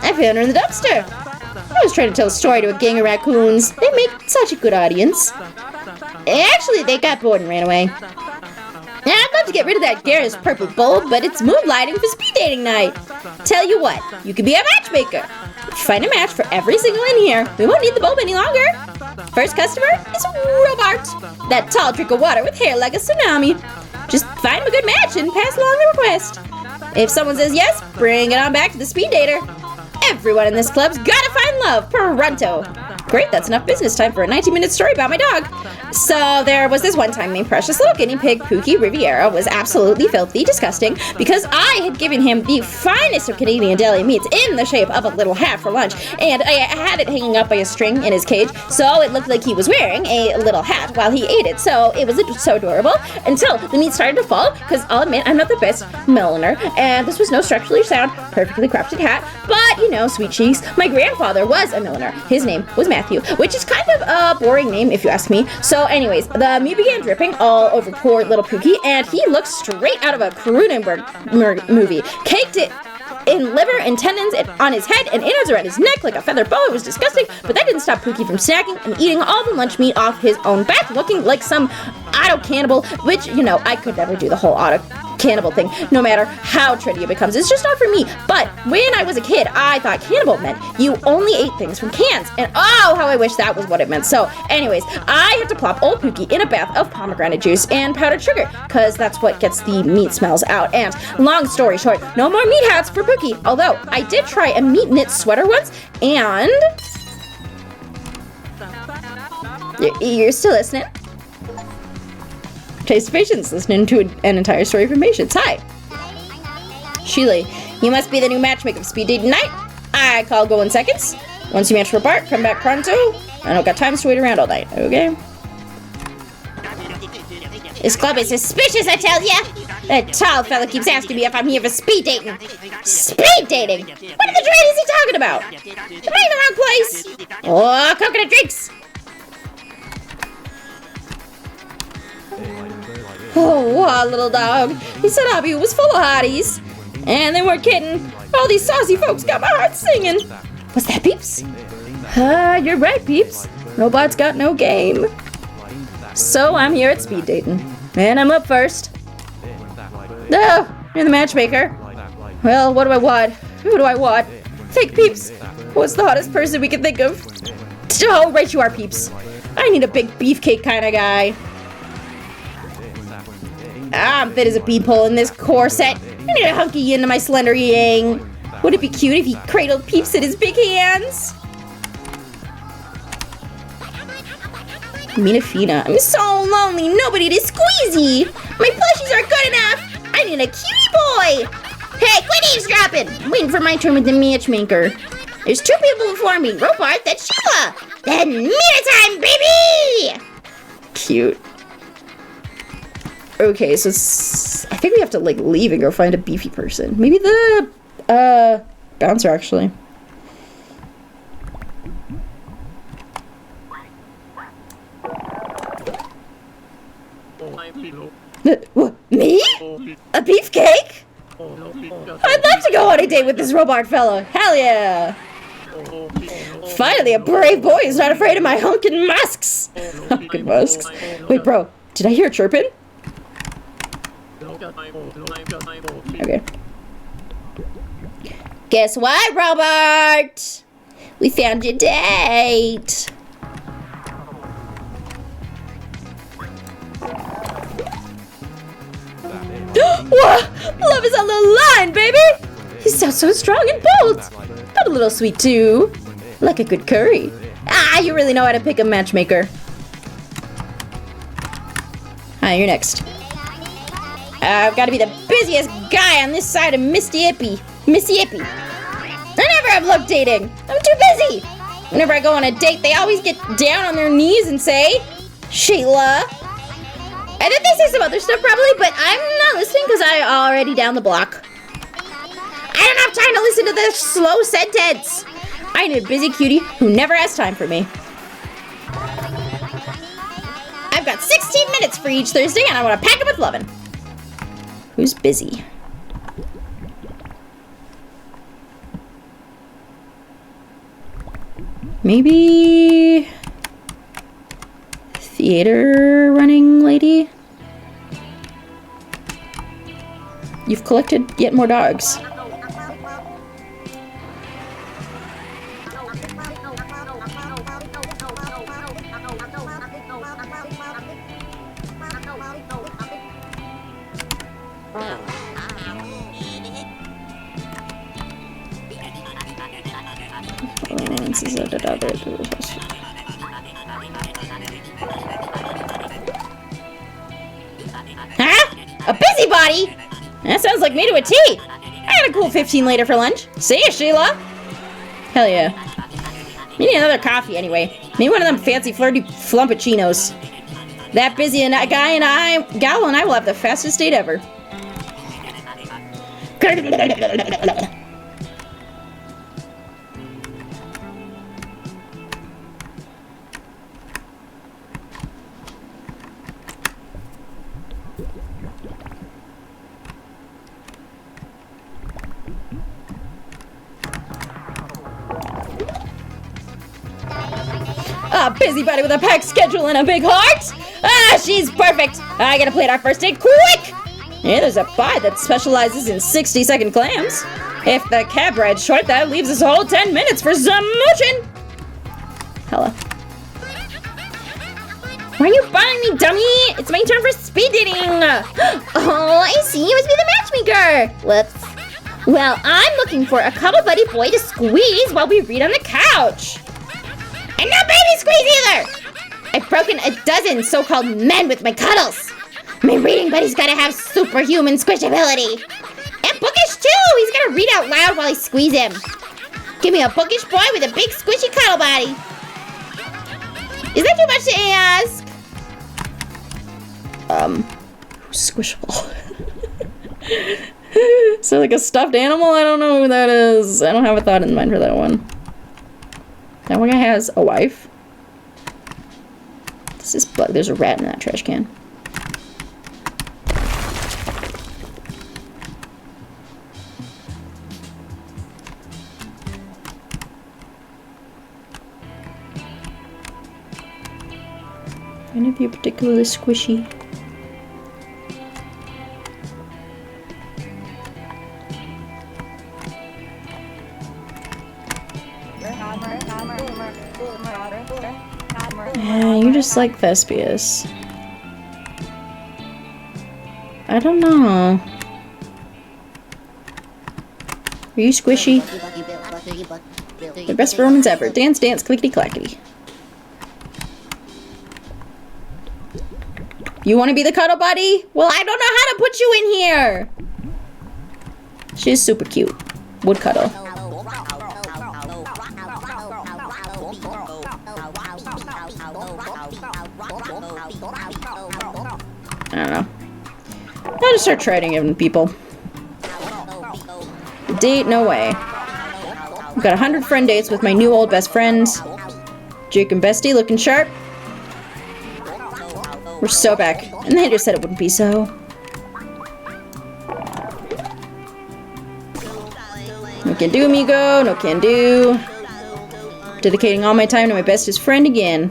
I found her in the dumpster. I was trying to tell a story to a gang of raccoons. They make such a good audience. Actually, they got bored and ran away. Now, I'd love to get rid of that garish purple bulb, but it's mood lighting for speed dating night. Tell you what, you can be a matchmaker. Find a match for every single in here. We won't need the bulb any longer. First customer is Robart. That tall drink of water with hair like a tsunami. Just find a good match and pass along the request. If someone says yes, bring it on back to the speed dater. Everyone in this club's gotta find love, pronto. Great, that's enough business time for a 19-minute story about my dog. So there was this one time my precious little guinea pig, Pookie Riviera, was absolutely filthy disgusting because I had given him the finest of Canadian deli meats in the shape of a little hat for lunch, and I had it hanging up by a string in his cage, so it looked like he was wearing a little hat while he ate it. So it was so adorable until the meat started to fall, because I'll admit I'm not the best milliner, and this was no structurally sound, perfectly crafted hat, but you know, sweet cheeks, my grandfather was a milliner. His name was Matthew, which is kind of a boring name if you ask me. So anyways, the meat began dripping all over poor little Pookie, and he looked straight out of a Cronenberg movie. Caked it in liver and tendons on his head and innards around his neck like a feather boa. It was disgusting, but that didn't stop Pookie from snacking and eating all the lunch meat off his own back, looking like some auto cannibal, which, you know, I could never do the whole auto cannibal thing, no matter how trendy it becomes. It's just not for me. But when I was a kid, I thought cannibal meant you only ate things from cans, and oh, how I wish that was what it meant. So anyways, I had to plop old Pookie in a bath of pomegranate juice and powdered sugar, because that's what gets the meat smells out. And long story short, no more meat hats for Pookie, although I did try a meat knit sweater once, and you're still listening? Taste Patience, listening to an entire story from Patience. Hi. Sheila, you must be the new matchmaker of speed date night. I call go in seconds. Once you match for Bart, come back pronto. I don't got time to wait around all night, okay? This club is suspicious, I tell ya. That tall fella keeps asking me if I'm here for speed dating. Speed dating? What in the drain is he talking about? Am I in the wrong place? Oh, coconut drinks. Oh, wow, little dog. He said Abby was full of hotties. And they weren't kidding. All these saucy folks got my heart singing. What's that, Peeps? You're right, Peeps. Robot's got no game. So I'm here at speed dating. And I'm up first. Oh, you're the matchmaker. Well, what do I want? Who do I want? Think, Peeps. What's the hottest person we can think of? Oh, right you are, Peeps. I need a big beefcake kind of guy. I'm fit as a peephole in this corset. I need a hunky into my slender yang. Would it be cute if he cradled Peeps in his big hands? Minafina, I'm so lonely, nobody to squeezy. My plushies aren't good enough. I need a cutie boy. Hey, quit eavesdropping. I'm waiting for my turn with the matchmaker. There's two people before me, Robart, that's Sheila. Then Mina time, baby. Cute. Okay, so I think we have to, like, leave and go find a beefy person. Maybe the, bouncer, actually. What, me? A beefcake? I'd love to go on a date with this Robart fella. Hell yeah! Finally, a brave boy who's not afraid of my hunkin' musks. Hunkin' musks. Wait, bro, did I hear chirping? Okay. Guess what, Robart? We found your date. Whoa! Love is on the line, baby! He sounds so strong and bold, but a little sweet too. Like a good curry. Ah, you really know how to pick a matchmaker. Hi, you're next. I've got to be the busiest guy on this side of Missy Hippie. I never have luck dating. I'm too busy. Whenever I go on a date, they always get down on their knees and say, Sheila. I think they say some other stuff probably, but I'm not listening because I already down the block. I don't have time to listen to this slow sentence. I need a busy cutie who never has time for me. I've got 16 minutes for each Thursday and I want to pack it with lovin'. Who's busy? Maybe theater running lady? You've collected yet more dogs. Huh? A busybody? That sounds like me to a T. I got a cool 15 later for lunch. See ya, Sheila. Hell yeah. You need another coffee anyway. Maybe one of them fancy flirty flumpuccinos. That busy and gal and I will have the fastest date ever. A busybody with a packed schedule and a big heart? Ah, she's perfect. I gotta play our first date quick. Yeah, there's a bar that specializes in 60-second clams. If the cab ride's short, that leaves us a whole 10 minutes for some motion. Hello. Why are you bothering me, dummy? It's my turn for speed dating. Oh, I see. You must be the matchmaker. Whoops. Well, I'm looking for a cuddle buddy boy to squeeze while we read on the couch. And no baby squeeze either! I've broken a dozen so-called men with my cuddles. My reading buddy's gotta have superhuman squishability. And bookish too! He's gonna read out loud while I squeeze him. Give me a bookish boy with a big squishy cuddle body. Is that too much to ask? Squishable. So like a stuffed animal? I don't know who that is. I don't have a thought in mind for that one. That one guy has a wife. This is bug. There's a rat in that trash can. Any of you particularly squishy? Yeah, you're just like Thespius. I don't know. Are you squishy? The best romance ever. Dance, dance, clickety clackety. You want to be the cuddle buddy? Well, I don't know how to put you in here. She's super cute. Would cuddle. I don't know. I'll just start trading in people. Date? No way. I've got 100 friend dates with my new old best friends. Jake and Bestie looking sharp. We're so back. And they just said it wouldn't be so. No can do, amigo. No can do. Dedicating all my time to my bestest friend again.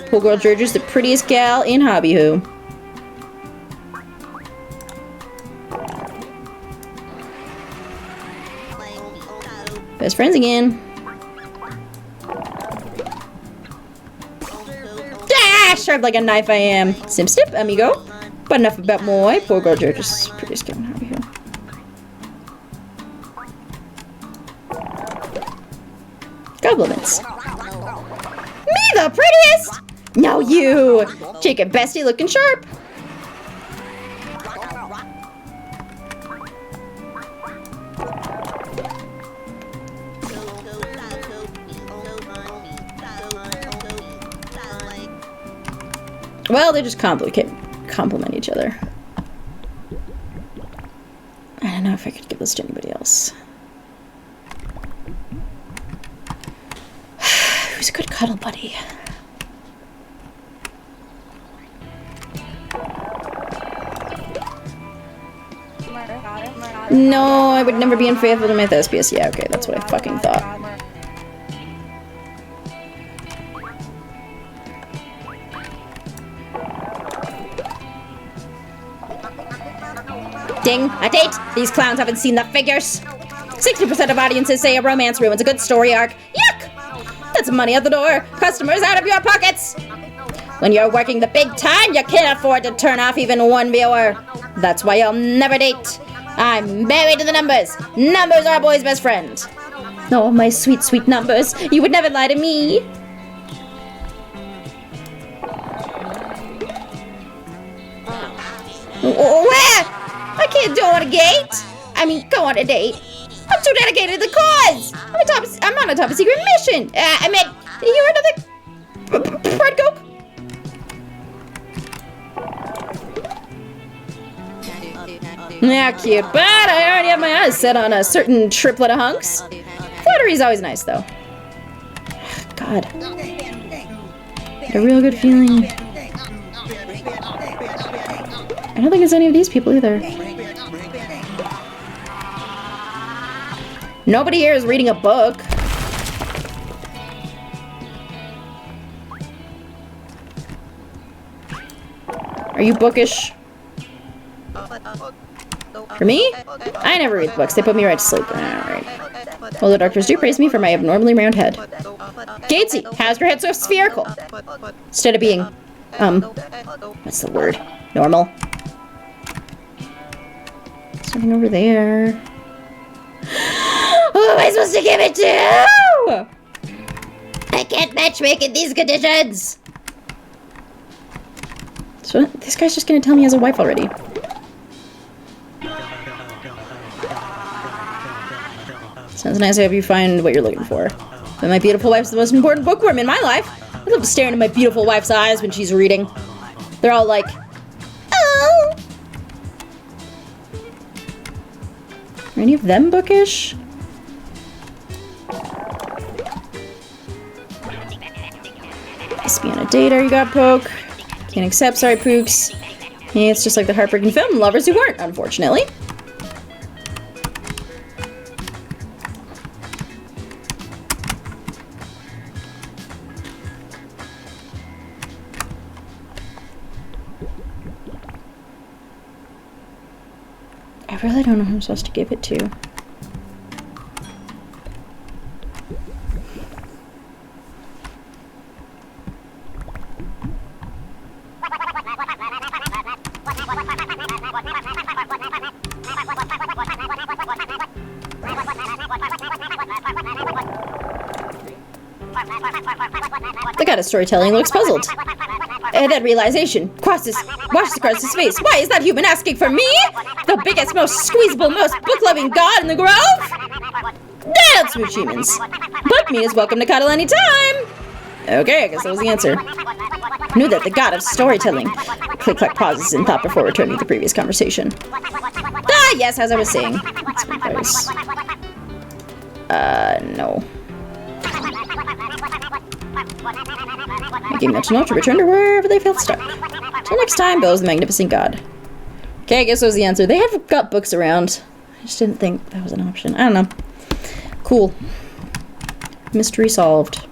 Pool Girl Georgia's the prettiest gal in Hobby Who. Best friends again. Ah, sharp like a knife I am. Sim stip, amigo. But enough about Moy. Poor Girl Georgia's prettiest gal in Hobby Who. Compliments. Me the prettiest? No, you! Jake and Bestie looking sharp. Well, they just compliment each other. I don't know if I could give this to anybody else. Who's a good cuddle buddy? No, I would never be unfaithful to my thespius. Yeah, okay, that's what I fucking thought. Ding, a date! These clowns haven't seen the figures. 60% of audiences say a romance ruins a good story arc. Yuck! That's money out the door. Customers out of your pockets. When you're working the big time, you can't afford to turn off even one viewer. That's why you'll never date. I'm married to the numbers. Numbers are a boy's best friend. Oh, my sweet, sweet numbers. You would never lie to me. Where? I can't go on a date. Go on a date. I'm too dedicated to the cause. I'm on a top secret mission. You're another Fred Coke? Yeah, cute, but I already have my eyes set on a certain triplet of hunks. Flattery's always nice, though. God. Got a real good feeling. I don't think it's any of these people either. Nobody here is reading a book. Are you bookish? For me? I never read books. They put me right to sleep. Alright. Well, the doctors do praise me for my abnormally round head. Gatesy, how's your head so spherical? Instead of being, what's the word? Normal. Something over there. Who am I supposed to give it to? I can't matchmake in these conditions. So this guy's just gonna tell me he has a wife already. Sounds nice. I hope you find what you're looking for. But my beautiful wife's the most important bookworm in my life. I love to stare into my beautiful wife's eyes when she's reading. They're all like, oh. Are any of them bookish? Must be on a date. Are you got poke? Can't accept. Sorry, Pooks. Yeah, it's just like the heartbreaking film Lovers Who Weren't, unfortunately. I really don't know who I'm supposed to give it to. The god of storytelling looks puzzled. And then realization washes across his face. Why is that human asking for me? The biggest, most squeezable, most book-loving god in the grove? That's what she means. But me is welcome to cuddle anytime. Okay, I guess that was the answer. Knew that the god of storytelling. Click-clack pauses in thought before returning to the previous conversation. Ah, yes, as I was saying. No. Making mental note to return to wherever they felt stuck. Till next time, Bill's the magnificent god. Okay, I guess that was the answer. They have got books around. I just didn't think that was an option. I don't know. Cool. Mystery solved.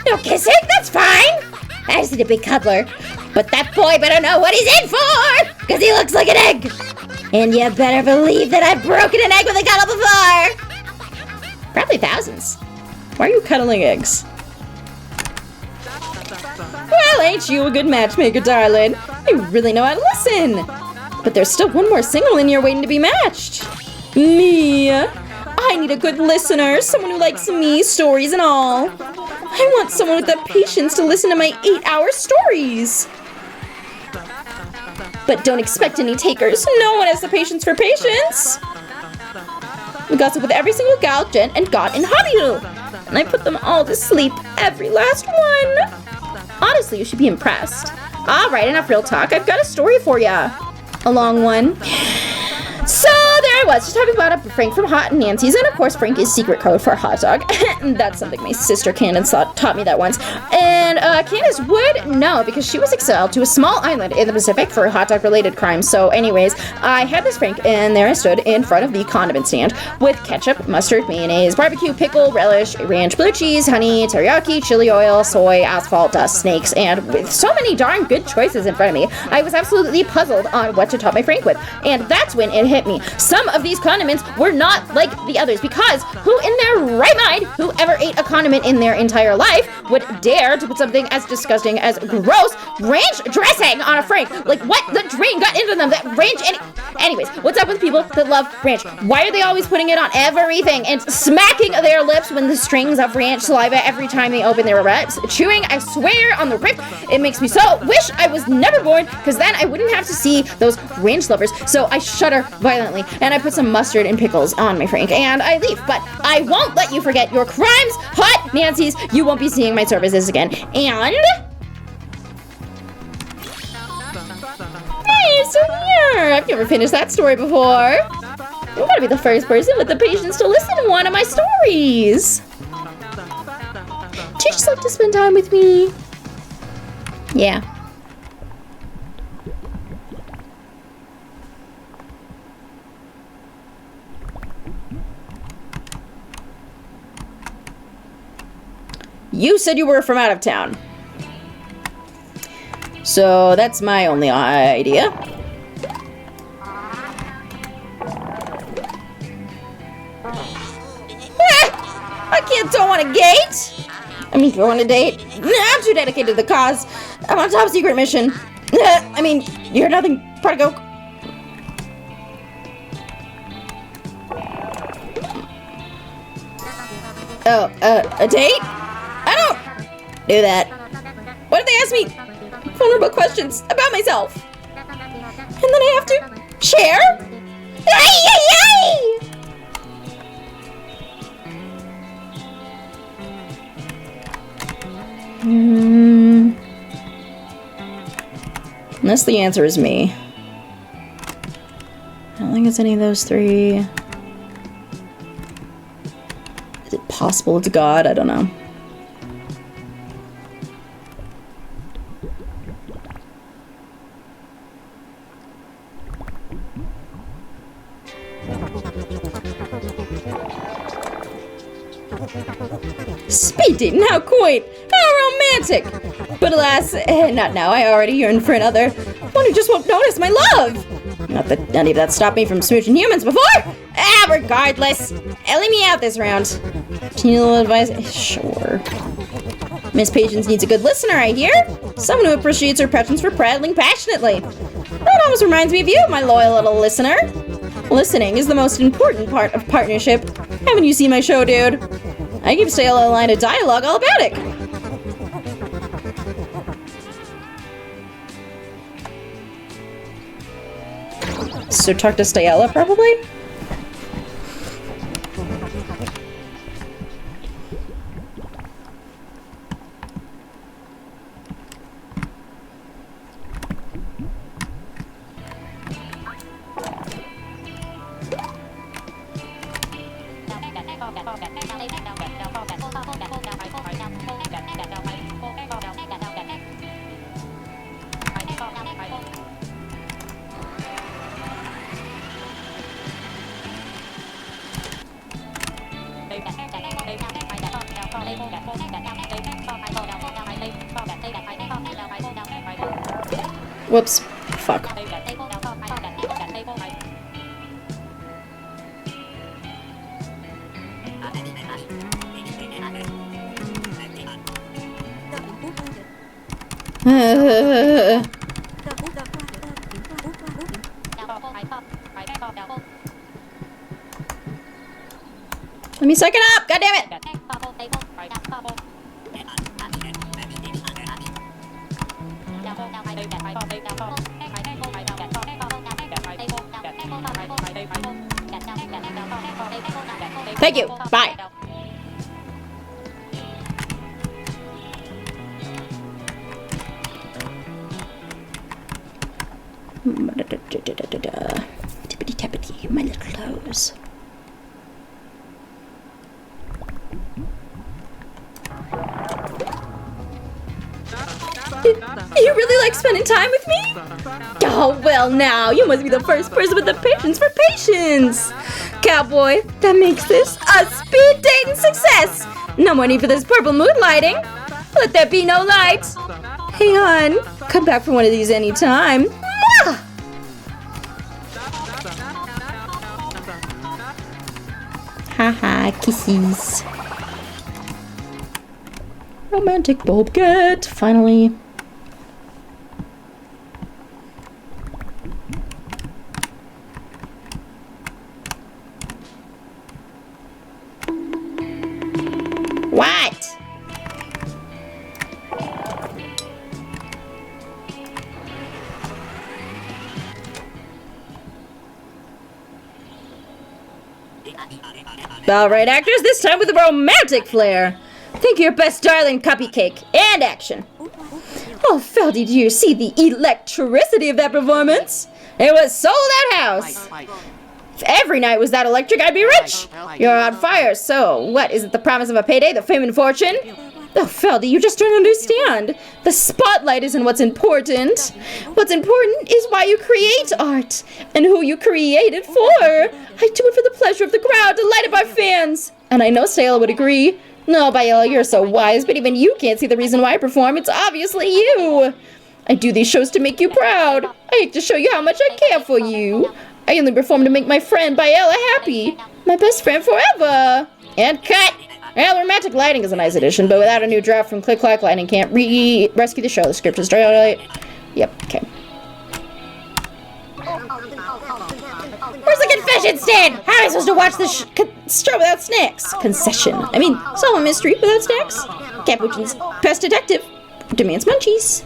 No kissing? That's fine! I just need a big cuddler. But that boy better know what he's in for! Because he looks like an egg! And you better believe that I've broken an egg with a cuddle before! Probably thousands. Why are you cuddling eggs? Well, ain't you a good matchmaker, darling? You really know how to listen! But there's still one more single in here waiting to be matched. Me. I need a good listener, someone who likes me, stories and all. I want someone with the patience to listen to my 8-hour stories. But don't expect any takers. No one has the patience for patience. We gossip with every single gal, gent, and god in Hobbyville. And I put them all to sleep, every last one. Honestly, you should be impressed. Alright, enough real talk. I've got a story for ya. A long one. So there I was, just talking about Frank from Hot and Nancy's, and of course Frank is secret code for hot dog. That's something my sister Candace taught me that once. And Candace would know because she was exiled to a small island in the Pacific for hot dog related crimes. So anyways, I had this Frank, and there I stood in front of the condiment stand with ketchup, mustard, mayonnaise, barbecue, pickle, relish, ranch, blue cheese, honey, teriyaki, chili oil, soy, asphalt, dust, snakes, and with so many darn good choices in front of me, I was absolutely puzzled on what to top my Frank with. And that's when it hit me. Some of these condiments were not like the others, because who in their right mind, who ever ate a condiment in their entire life, would dare to put something as disgusting as gross ranch dressing on a Frank? Like, what the drain got into them that ranch anyways, what's up with people that love ranch? Why are they always putting it on everything and smacking their lips when the strings of ranch saliva every time they open their lips? Chewing, I swear on the rip, it makes me so wish I was never born, because then I wouldn't have to see those ranch lovers. So I shudder violently, and I put some mustard and pickles on my Frank, and I leave. But I won't let you forget your crimes, Hot Nancy's. You won't be seeing my services again. And hey, so here, I've never finished that story before. You gotta be the first person with the patience to listen to one of my stories. Do you just like to spend time with me? Yeah. You said you were from out of town. So that's my only idea. Don't want a gate. I mean, go on a date. I'm too dedicated to the cause. I'm on a top secret mission. I mean, you're nothing but a go. Oh, a date? I don't do that. What if they ask me vulnerable questions about myself? And then I have to share? Ay! Unless the answer is me. I don't think it's any of those three. Is it possible it's God? I don't know. Speed dating, how quaint! How romantic! But alas, not now. I already yearn for another. One who just won't notice my love! Not that any of that stopped me from smooching humans before! Regardless. Leave me out this round. Do you need a little advice? Sure. Miss Patience needs a good listener, I hear. Someone who appreciates her preference for prattling passionately. That almost reminds me of you, my loyal little listener. Listening is the most important part of partnership. Haven't you seen my show, dude? I give Stella a line of dialogue all about it. So talk to Stella, probably? Whoops. Fuck. Let me second up. God damn it. Thank you. Bye. Tippity tappity, my little toes. You really like spending time with me? Oh, well now, you must be the first person with the patience for patience. Cowboy, that makes this a speed dating success. No more need for this purple mood lighting. Let there be no light. Hey, hon, come back for one of these anytime. Mwah! Haha, kisses. Romantic bulb get, finally. What? All right, actors, this time with a romantic flair. Think your best darling cupcake and action. Oh, Fel, did you see the electricity of that performance? It was sold out house. If every night was that electric, I'd be rich. You're on fire, so what? Is it the promise of a payday, the fame and fortune? Oh, Feldy, you just don't understand. The spotlight isn't what's important. What's important is why you create art and who you create it for. I do it for the pleasure of the crowd, delighted by fans. And I know Stella would agree. No, Biella, you're so wise, but even you can't see the reason why I perform. It's obviously you. I do these shows to make you proud. I hate to show you how much I care for you. I only perform to make my friend Biella happy. My best friend forever. And cut. Well, romantic lighting is a nice addition, but without a new draft from Click Clack, Lighting can't rescue the show. The script is dry. Yep, okay. Where's the confession stand? How am I supposed to watch this show without snacks? Concession. I mean, solve a mystery without snacks. Capuchin's best detective demands munchies.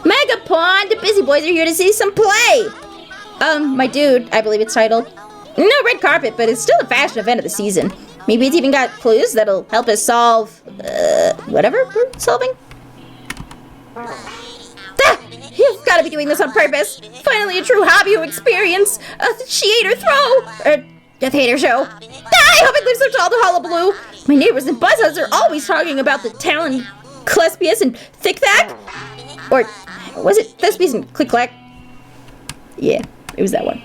Mega Pond, the busy boys are here to see some play. My dude, I believe it's titled. No red carpet, but it's still a fashion event of the season. Maybe it's even got clues that'll help us solve, whatever we're solving. Ah! You've got to be doing this on purpose. Finally a true hobby you experience. A she-hater throw. Death Hater show. Ah, I hope it lives up to all the hullabaloo. My neighbors and buzzers are always talking about the talent Clespius and Thick Thack. Or was it Thespius and Click Clack? Yeah, it was that one.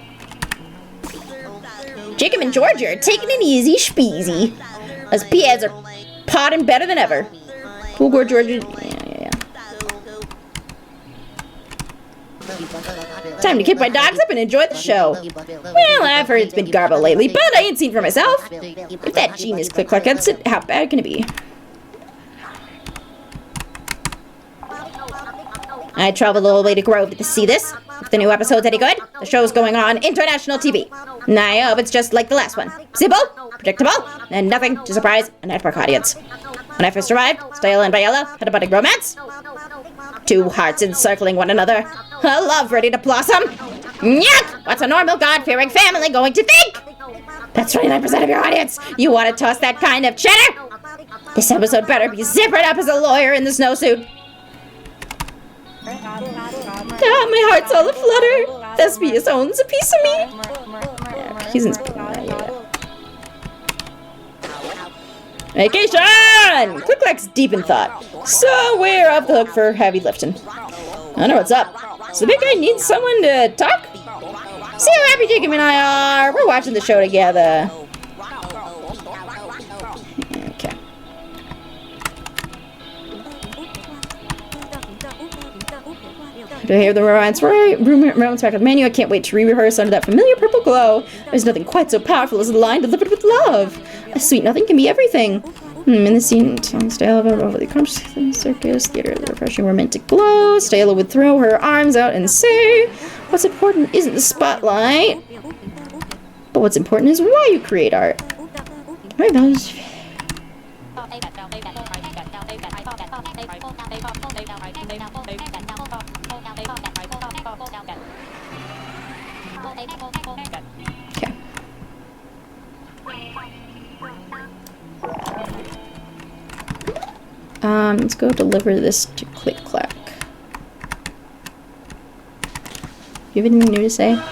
Jacob and Georgia are taking it easy speezy. Us P-heads are potting better than ever. Poor Georgia. Yeah. Time to kick my dogs up and enjoy the show. Well, I've heard it's been garble lately, but I ain't seen for myself. If that genius Click Clack gets it, how bad can it be? I traveled all the way to Grove to see this. If the new episode's any good, the show's going on international TV. And I hope it's just like the last one. Simple, predictable, and nothing to surprise a network audience. When I first arrived, Stella and Biella had a budding romance. Two hearts encircling one another. A love ready to blossom. Yuck! What's a normal God-fearing family going to think? That's 29% of your audience. You want to toss that kind of cheddar? This episode better be zippered up as a lawyer in the snowsuit. Ah, my heart's all aflutter. Thespius owns a piece of me. Yeah, he's in. Vacation! Click Clack's deep in thought, so we're off the hook for heavy lifting. I know what's up. So the big guy needs someone to talk? See how happy Jacob and I are. We're watching the show together. Okay. Do I hear the romance back of the menu? I can't wait to re-rehearse under that familiar purple glow. There's nothing quite so powerful as a line delivered with love. A sweet nothing can be everything. In the scene, Stella over the circus theater, the refreshing romantic glow. Stella would throw her arms out and say, "What's important isn't the spotlight, but But what's important is why you create art. Right, values. Okay. Let's go deliver this to Click Clack. You have anything new to say?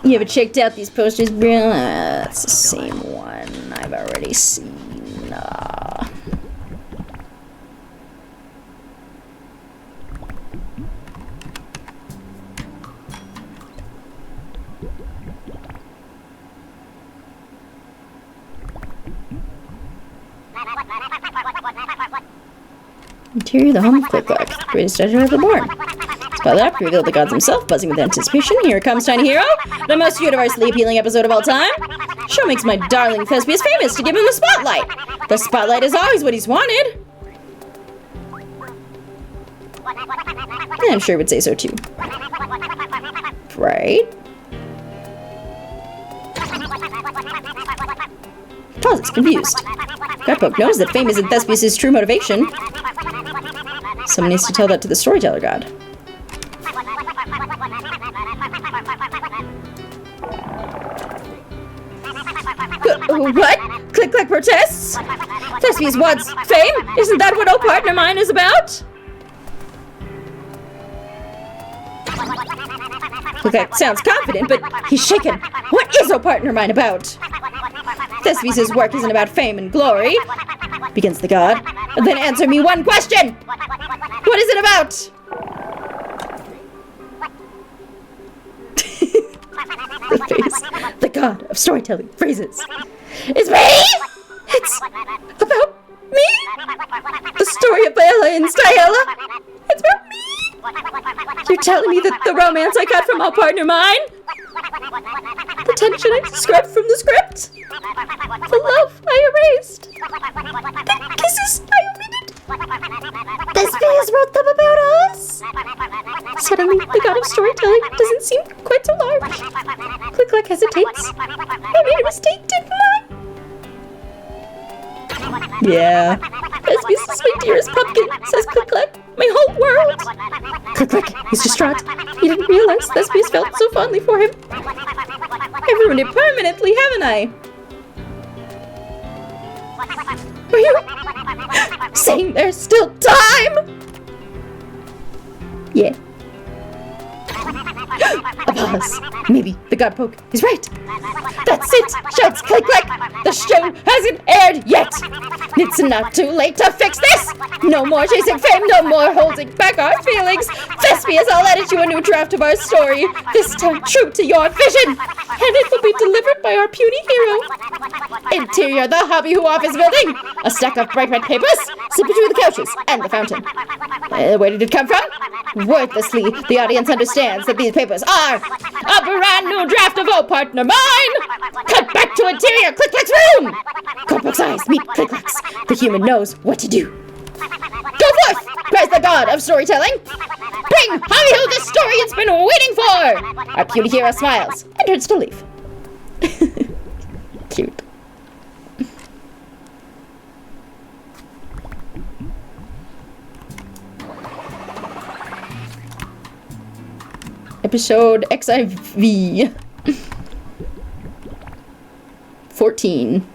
You haven't checked out these posters, bro? That's the same one I've already seen. Interior of the home of Click Clack, greatest treasure ever born. Spell that up, reveal the gods himself, buzzing with anticipation. Here comes Tiny Hero, the most universally appealing episode of all time. Show makes my darling Thespius famous to give him the spotlight. The spotlight is always what he's wanted. Yeah, I'm sure he would say so too. Right? Pauses, confused. Cowpoke knows that fame isn't Thespius' true motivation. Someone needs to tell that to the storyteller god. What? Click Clack protests? Thespius wants fame? Isn't that what Oh Partner Mine is about? Click Clack sounds confident, but he's shaken. What is Oh Partner Mine about? Thespius' work isn't about fame and glory, begins the god. Then answer me one question! What is it about? The face. The god of storytelling phrases. It's me! It's about me? The story of Bella and Styella? It's about me? You're telling me that the romance I got from Oh Partner Mine? The tension I scrubbed from the script? The love I erased? The kisses I omitted? Thespius wrote them about us? Suddenly, the god of storytelling doesn't seem quite so large. Click Clack hesitates. I made a mistake, didn't I? Yeah. Thespius is my dearest pumpkin, says Click Clack. My whole world. Click Clack is distraught. He didn't realize Thespius felt so fondly for him. I've ruined it permanently, haven't I? Are you saying there's still time? Yeah. A pause. Maybe the cowpoke is right. That's it, shouts Click Clack. The show hasn't aired yet. It's not too late to fix this. No more chasing fame, no more holding back our feelings. Thespius, I'll edit you a new draft of our story. This time true to your vision. And it will be delivered by our puny hero. Interior, the hobby office building. A stack of bright red papers, slip between the couches and the fountain. Where did it come from? Wordlessly, the audience understands that these papers are a brand new draft of Oh Partner Mine! Cut back to interior Click Clack's room! Cowpoke's eyes meet Click Clack's. The human knows what to do. Go forth! Cries the god of storytelling! Bring Hobby the story it's been waiting for! Our puny hero smiles and turns to leave. Cute. Episode XIV 14.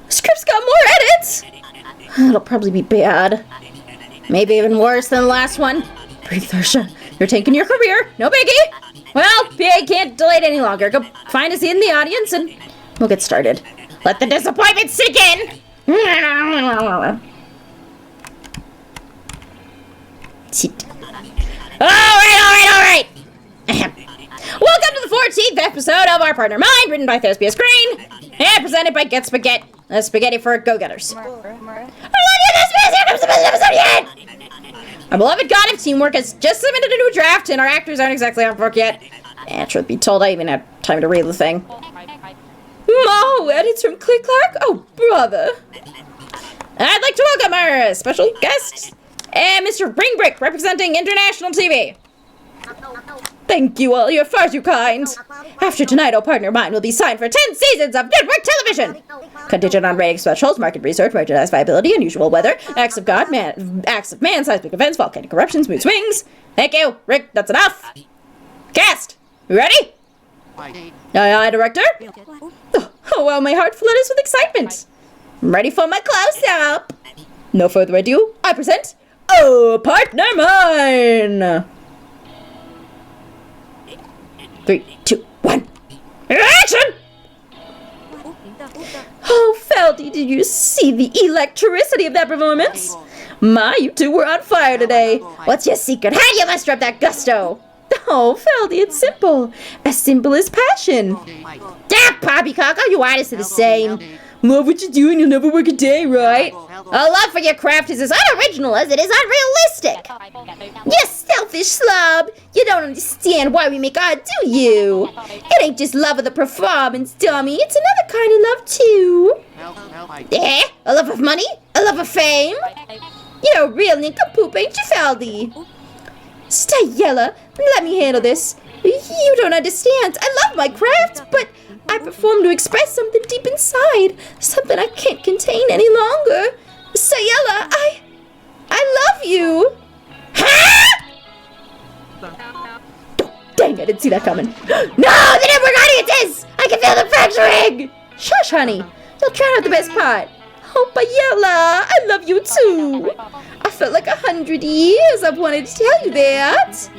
Script's got more edits! That'll probably be bad. Maybe even worse than the last one. Breathe, Tharsha. You're taking your career. No biggie. Well, PA can't delay it any longer. Go find us in the audience and we'll get started. Let the disappointment sink in! Sit. Alright! Welcome to the 14th episode of Our Partner Mind, written by Thespius Green, and presented by Get Spaghetti, spaghetti for go-getters. I love you, Thespius! Here comes the best episode yet! Our beloved god of teamwork has just submitted a new draft, and our actors aren't exactly on book yet. And truth be told, I even had time to read the thing. Mo, edits from Click Clack? Oh, brother. I'd like to welcome our special guest, Mr. Ringbrick, representing International TV. Thank you all, you're far too kind. After tonight, our partner mine will be signed for 10 seasons of network television. Contingent on rating specials, market research, merchandise viability, unusual weather, acts of God, acts of man, seismic events, volcanic eruptions, mood swings. Thank you, Rick, that's enough. Cast, you ready? Aye, aye, director. Oh, well, my heart flutters with excitement. I'm ready for my close-up. No further ado, I present, partner mine. 3, 2, 1. Action! Oh, Feldy, did you see the electricity of that performance? My, you two were on fire today. What's your secret? How do you muster up that gusto? Oh, Feldy, it's simple. As simple as passion. Ah, poppycock, all you artists are the same. Love what you do and you'll never work a day, right? A love for your craft is as unoriginal as it is unrealistic. You selfish slob. You don't understand why we make art, do you? It ain't just love of the performance, dummy. It's another kind of love, too. Eh? A love of money? A love of fame? You're a real nincompoop, ain't you, Feldy? Stayella, let me handle this. You don't understand. I love my craft, but I perform to express something deep inside. Something I can't contain any longer. Stayella, I love you. Ha! Oh, dang, I didn't see that coming. No, the network audiences! I can feel them fracturing! Shush, honey. You'll drown out the best part. Oh, Bayella, I love you too. I felt like 100 years I've wanted to tell you that.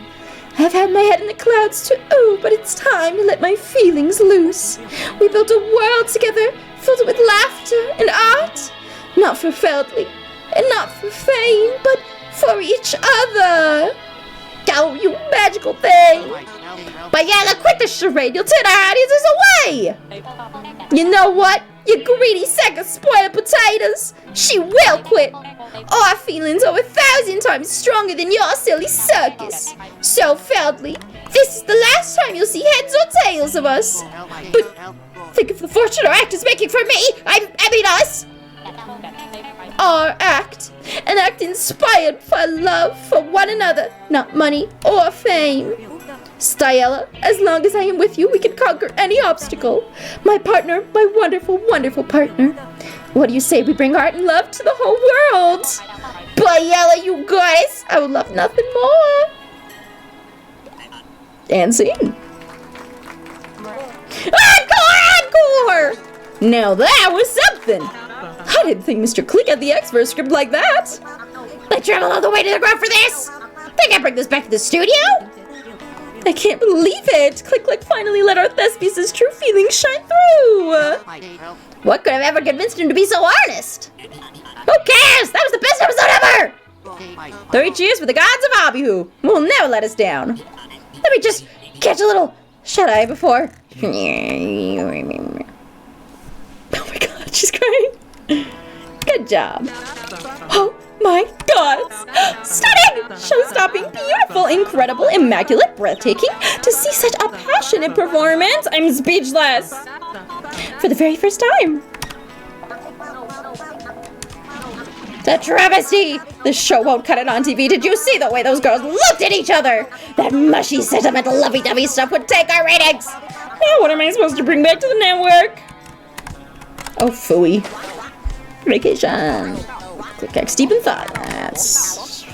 I've had my head in the clouds too, but it's time to let my feelings loose. We built a world together, filled it with laughter and art. Not for Feldley, and not for fame, but for each other. Oh, you magical thing. Bayella, quit the charade. You'll turn our audiences away. You know what? You greedy sack of spoiled potatoes. She will quit. Our feelings are 1,000 times stronger than your silly circus. So, Feldley, this is the last time you'll see heads or tails of us. But think of the fortune our act is making for me. I mean us. Our act. An act inspired by love for one another, not money or fame. Stayella, as long as I am with you, we can conquer any obstacle. My partner, my wonderful, wonderful partner. What do you say we bring art and love to the whole world? Bayella, you guys, I would love nothing more. And scene. Encore! Now that was something. I didn't think Mr. Click had the X for a script like that. I traveled all the way to the Grove for this. Think I bring this back to the studio? I can't believe it! Click Click finally let our Thespius' true feelings shine through! What could have ever convinced him to be so honest? Who cares? That was the best episode ever! 3 cheers for the gods of Abihu! Will never let us down. Let me just catch a little shut-eye before... Oh my god, she's crying. Good job. Oh my god! Stunning! Show-stopping, beautiful, incredible, immaculate, breathtaking. To see such a passionate performance, I'm speechless. For the very first time. The travesty! The show won't cut it on TV. Did you see the way those girls looked at each other? That mushy, sentimental, lovey-dovey stuff would take our ratings. Now what am I supposed to bring back to the network? Oh, phooey. Vacation. Click X deep in thought. That's...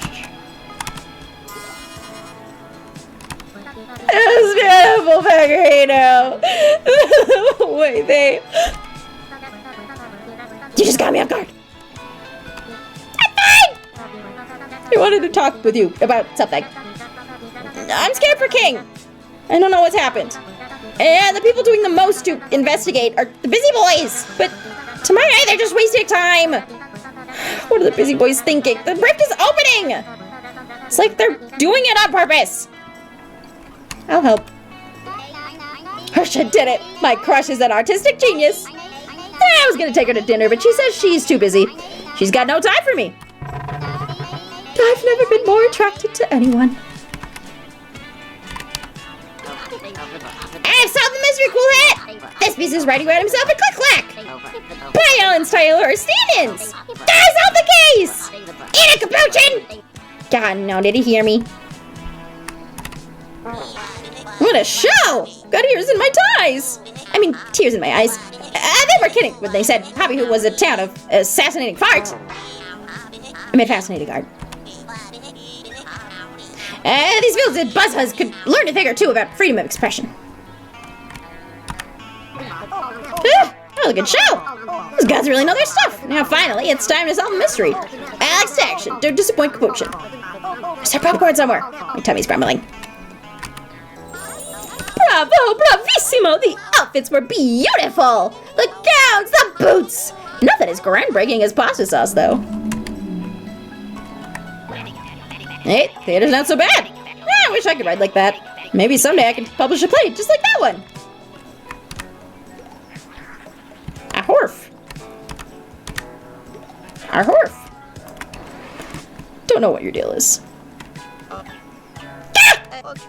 It's beautiful, Pecorino. Wait, babe. You just got me off guard. I'm fine! I wanted to talk with you about something. I'm scared for King. I don't know what's happened. And the people doing the most to investigate are the busy boys. But to my eye, they're just wasting time. What are the busy boys thinking? The rift is opening! It's like they're doing it on purpose. I'll help. Hersha did it. My crush is an artistic genius. I was gonna take her to dinner, but she says she's too busy. She's got no time for me. I've never been more attracted to anyone. I've solved the very cool hat. This piece is writing about himself and click-clack. Bye, Ellen's Tyler or stand-ins. Guys, out the case. Eat it, capuchin. God, no, did he hear me? What a show! Got ears in my ties! I mean, tears in my eyes. They were kidding when they said Hobbyhood was a town of assassinating farts. I meant fascinating art. These fields at Buzzhuzz could learn a thing or two about freedom of expression. What a good show! These guys really know their stuff. Now finally, it's time to solve the mystery. Alex to action. Don't disappoint Capuchin. Is there popcorn somewhere? My tummy's grumbling. Bravo, bravissimo! The outfits were beautiful! The gowns, the boots! Nothing as groundbreaking as pasta sauce, though. Hey, theater's not so bad. I wish I could write like that. Maybe someday I can publish a play just like that one. A horf. A horf. Don't know what your deal is.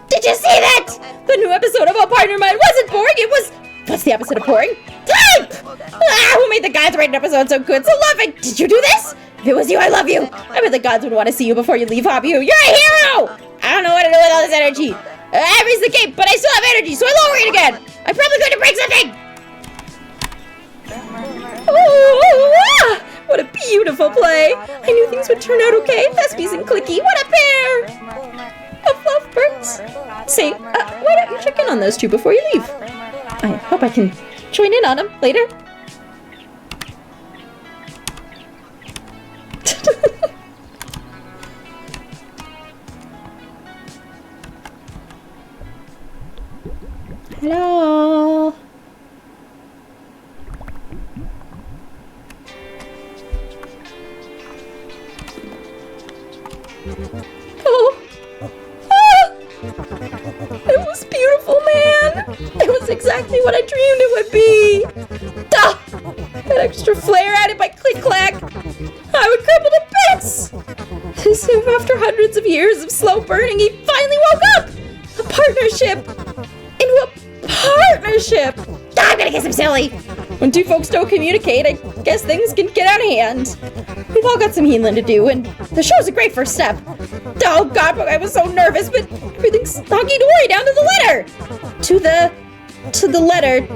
Did you see that? The new episode of A Partner Mine wasn't boring, it was... What's the opposite of boring? Type! Who made the gods write an episode so good, so loving? Did you do this? If it was you, I love you. I bet the gods would want to see you before you leave Hobby. You're a hero! I don't know what to do with all this energy. I raised the cape, but I still have energy, so I lower it again. I'm probably going to break something. Oh, what a beautiful play. I knew things would turn out okay. Thespies and Clicky, what a pair! Of lovebirds. Say, why don't you check in on those two before you leave? I hope I can join in on them later. Hello. Oh. It was beautiful, man. It was exactly what I dreamed it would be. Duh. That extra flair added by click-clack. I would crumble to bits. As if after hundreds of years of slow burning, he finally woke up. A partnership. Into a partnership. I'm gonna get some silly. When two folks don't communicate, I guess things can get out of hand. We've all got some healing to do, and the show's a great first step. Oh God, I was so nervous, but everything's hunky-dory down to the letter. To the letter?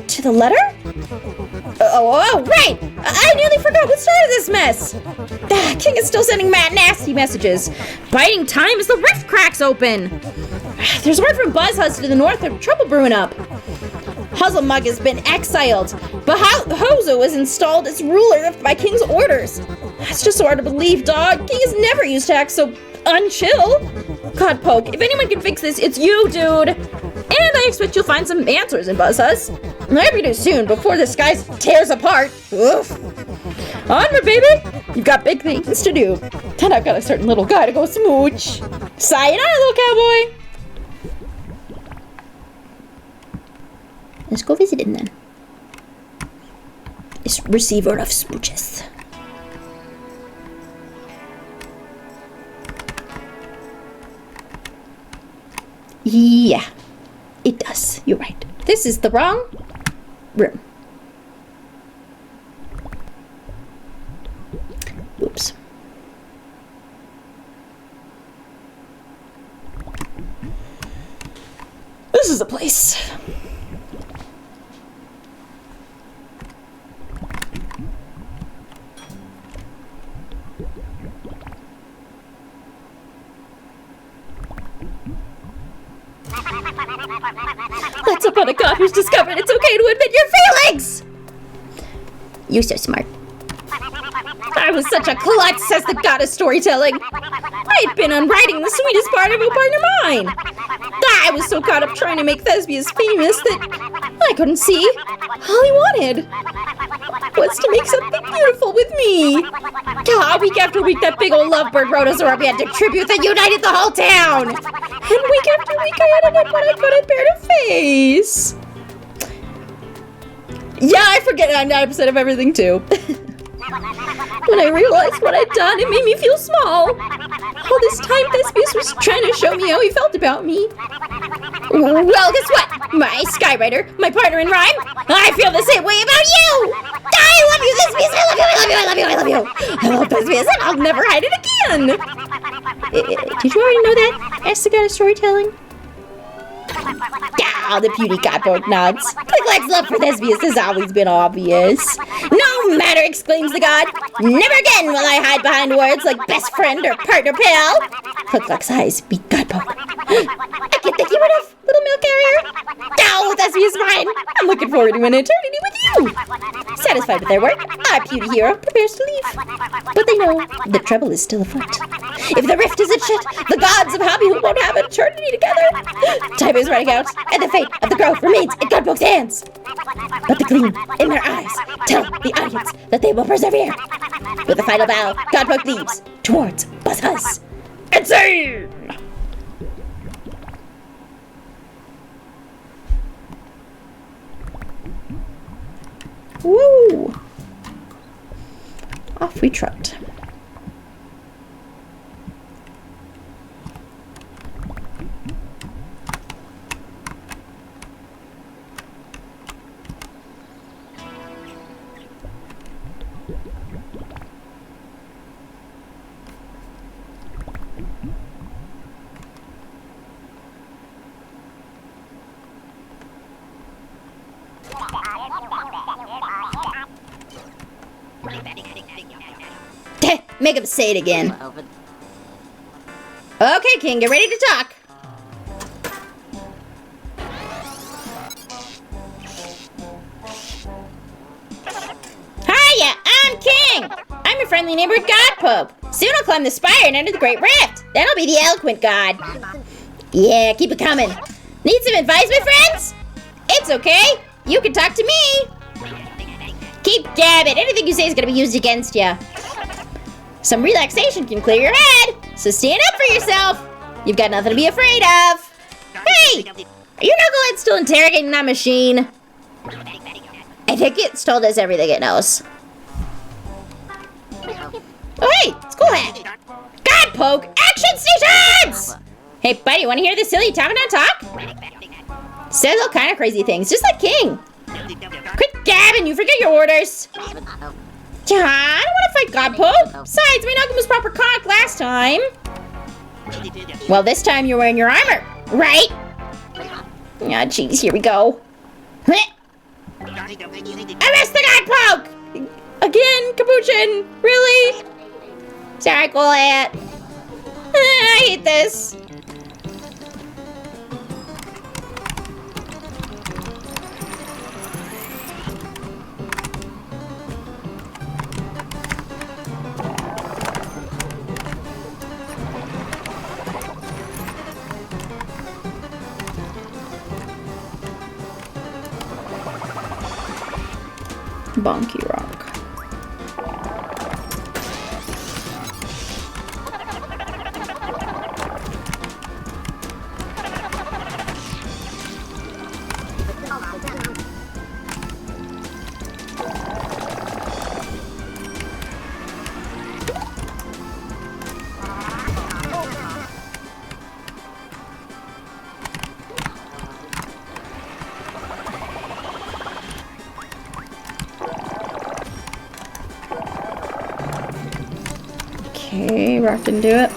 Oh, right! I nearly forgot what started this mess. King is still sending mad nasty messages. Biding time as the rift cracks open. There's word from Buzzhuzz to the north of trouble brewing up. Huzzlemug has been exiled, but Hozo was installed as ruler by King's orders. That's just so hard to believe, dog. King has never used to act so unchill. God, Poke, if anyone can fix this, it's you, dude. And I expect you'll find some answers in Buzzhuzz. Maybe too soon, before the sky tears apart. Oof. Onward, baby. You've got big things to do. And I've got a certain little guy to go smooch. Sayonara, little cowboy. Let's go visit him then. This receiver of smooches. Yeah, it does. You're right. This is the wrong room. Oops. This is the place. That's upon a god who's discovered it's okay to admit your feelings! You're so smart. I was such a klutz, says the god of storytelling. I had been on writing the sweetest part of A Partner Mine. I was so caught up trying to make Thespius famous that I couldn't see. All he wanted was to make something beautiful with me. Week after week, that big old lovebird wrote us a romantic tribute that united the whole town. And week after week, I ended up when I couldn't bear to face. Yeah, I forget 99% of everything, too. When I realized what I'd done, it made me feel small. All this time, Thespius was trying to show me how he felt about me. Well, guess what? My Skywriter, my partner in rhyme, I feel the same way about you! I love you, Thespius! I love you, I love you, I love you, I love you! I love Thespius, and I'll never hide it again! Did you already know that? Ask the god of storytelling. Ah, the beauty cowpoke nods. Click-Clack's love for Thespius has always been obvious. No matter, exclaims the god. Never again will I hide behind words like best friend or partner pal. Click-Clack's eyes beat cowpoke. I can't thank you enough, little milk carrier. Now, Thespius mine. I'm looking forward to an eternity with you. Satisfied with their work, our beauty hero prepares to leave. But they know the trouble is still afoot. If the rift isn't shut, the gods of Hobbyhood won't have an eternity together. Time is running out, and the fate of the grove remains in Cowpoke's hands. But the gleam in their eyes tell the audience that they will persevere. With a final bow, Cowpoke leaves towards Buzzhuzz. Insane! Woo! Off we trot. Make him say it again. Okay, King, get ready to talk. Hiya, I'm King. I'm your friendly neighbor, Godpoke. Soon I'll climb the spire and enter the Great Rift. Then I'll be the eloquent god. Yeah, keep it coming. Need some advice, my friends? It's okay. You can talk to me. Keep gabbing. Anything you say is going to be used against you. Some relaxation can clear your head, so stand up for yourself. You've got nothing to be afraid of. Hey! Are your knuckleheads still interrogating that machine? I think it's told us everything it knows. Oh, hey! It's cool hat. Godpoke! Action stations! Hey, buddy, want to hear this silly automaton talk? Says all kind of crazy things, just like King. Quit gabbing, you forget your orders. Yeah, I don't want to fight Godpoke. Besides, my knuckle was proper cocked last time. Well, this time you're wearing your armor, right? Ah, jeez, here we go. Arrest the Godpoke! Again, Capuchin? Really? Sorry, cool hat. I hate this. Bonky Rock. Okay, Rock didn't do it.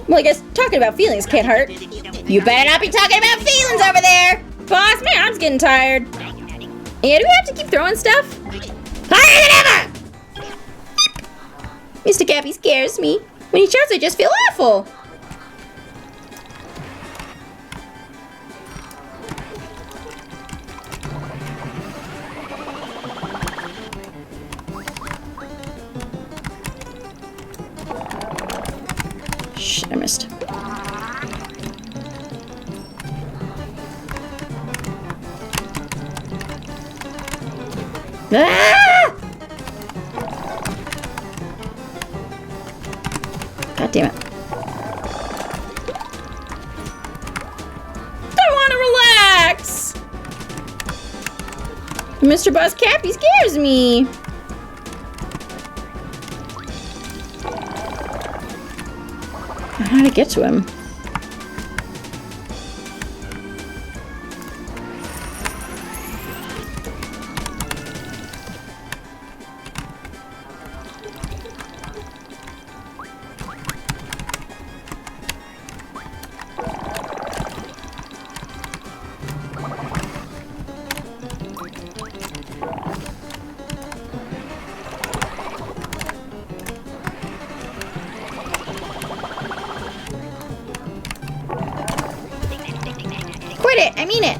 Well, I guess talking about feelings can't hurt. You better not be talking about feelings over there! Boss, my arm's getting tired. And do we have to keep throwing stuff? Higher than ever! Mr. Cappy scares me. When he shouts, I just feel awful. Shit, I missed missed. Ah! God damn it. I want to relax! Mr. Buzz Cappy scares me. I don't know how to get to him. Quit it! I mean it!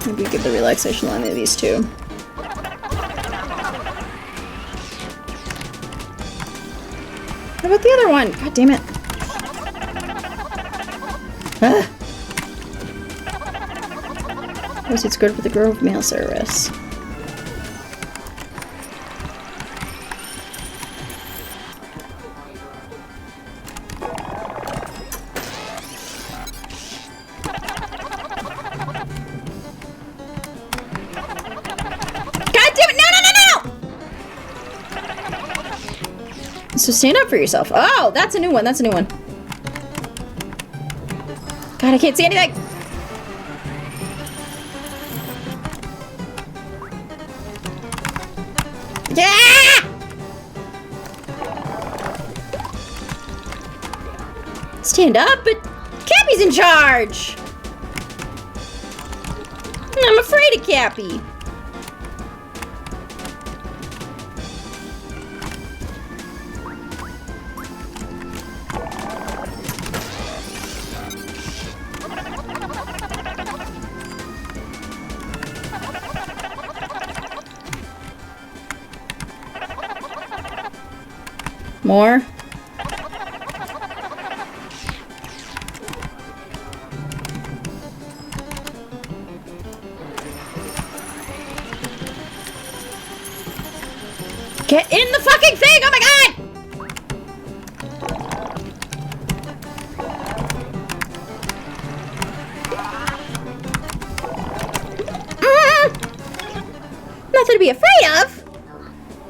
Maybe give the relaxation line to these two. What about the other one? God damn it. Ah. Guess it's good for the Grove mail service. God damn it! No! So stand up for yourself. Oh, that's a new one. That's a new one. God, I can't see anything. Yeah! Stand up, but Cappy's in charge. I'm afraid of Cappy. More? Get in the fucking thing! Oh my god! Nothing to be afraid of?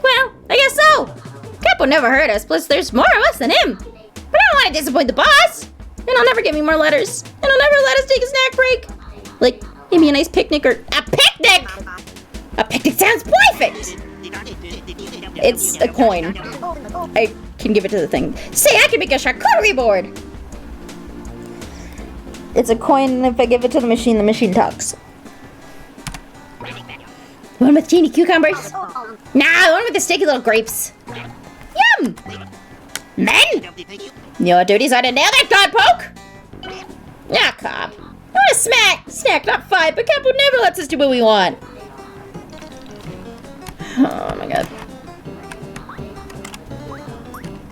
Well, I guess so. Cap will never hurt us, plus there's more of us than him. But I don't want to disappoint the boss. And he'll never give me more letters. And he'll never let us take a snack break. Like, maybe a nice picnic or a picnic! A picnic sounds perfect! It's a coin. I can give it to the thing. Say, I can make a charcuterie board! It's a coin, and if I give it to the machine talks. One with teeny cucumbers? Nah, the one with the sticky little grapes. Yum! Men! Your duties are to nail that cowpoke! Ah, Cobb. I want a snack, not fight, but Capo never lets us do what we want. Oh my god.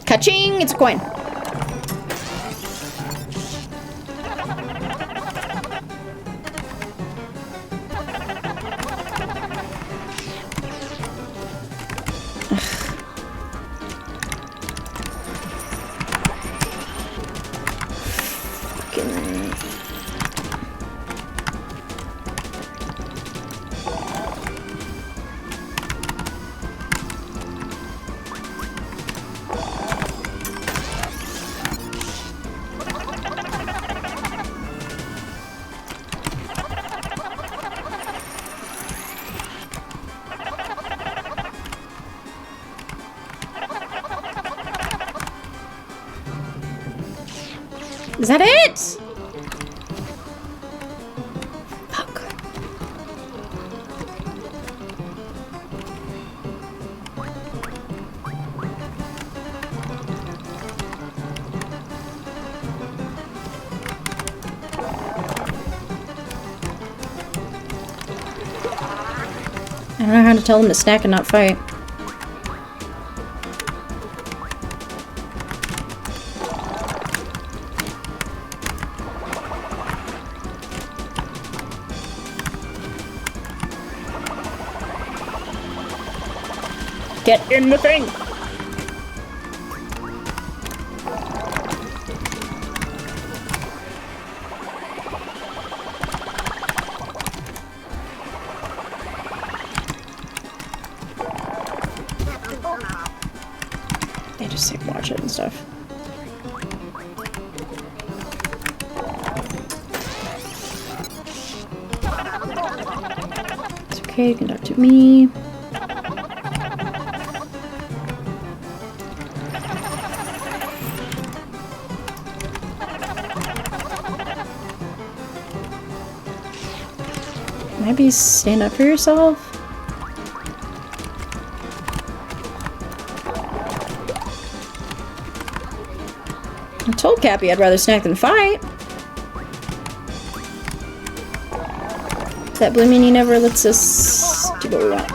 Ka-ching! It's a coin. Is that it? Fuck. don't know how to tell them to snack and not fight. Get in the thing! They just like watch it and stuff. It's okay, you can talk to me. Maybe stand up for yourself. I told Cappy I'd rather snack than fight. That blue mini never lets us do what we want.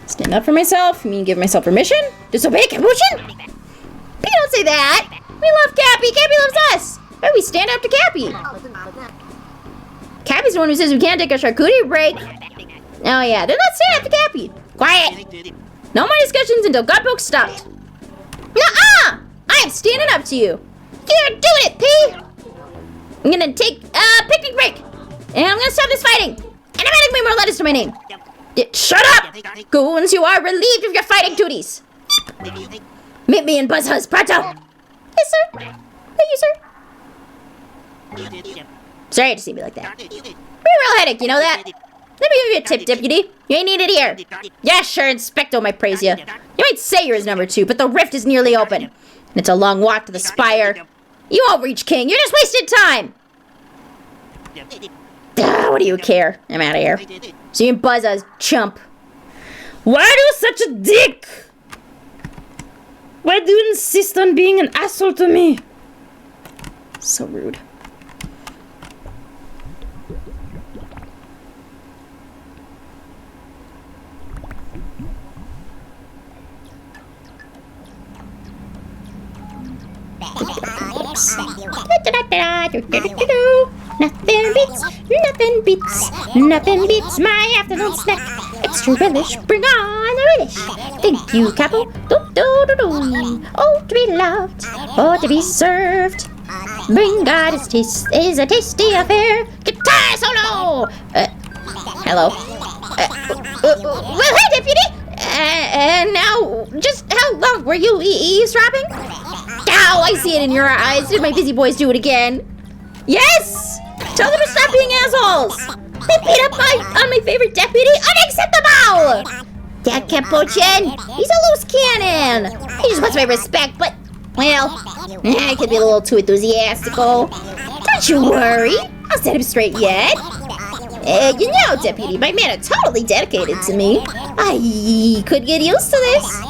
Stand up for myself? You mean give myself permission? Disobey Capuchin? But you don't say that! We love Cappy! Cappy loves us! Why do we stand up to Cappy? Cappy's the one who says we can't take a charcuterie break. Oh yeah, then let's stand up to Cappy. Quiet! No more discussions until Godpoke stopped. Nuh-uh! I am standing up to you. You're doing it, P! I'm gonna take a picnic break. And I'm gonna stop this fighting. And I'm adding way more letters to my name. Shut up! Goons, you are relieved of your fighting duties. Meet me in Buzzhuzz, pronto! Yes, sir. Thank you, sir. Sorry to see me like that. You're a real headache, you know that? Let me give you a tip, deputy. You ain't needed here. Yeah, sure, Inspecto might praise you. You might say you're his number 2, but the rift is nearly open. And it's a long walk to the spire. You won't reach King. You're just wasting time. What do you care? I'm out of here. See you in Buzzhuzz, chump. Why are you such a dick? Why do you insist on being an asshole to me? So rude. Nothing beats my afternoon snack. Extra relish, bring on the relish. Thank you, Capo. Oh, to be loved, oh, to be served. Bring God is a tasty affair. Guitar solo. Hello. Well, hey, deputy. And now, just how long were you eavesdropping? Ow, I see it in your eyes. Did my busy boys do it again? Yes! Tell them to stop being assholes! They beat up on my favorite deputy? Unacceptable! That Capuchin, he's a loose cannon. He just wants my respect, but, well, I could be a little too enthusiastical. Don't you worry. I'll set him straight yet. You know, deputy, my men are totally dedicated to me. I could get used to this.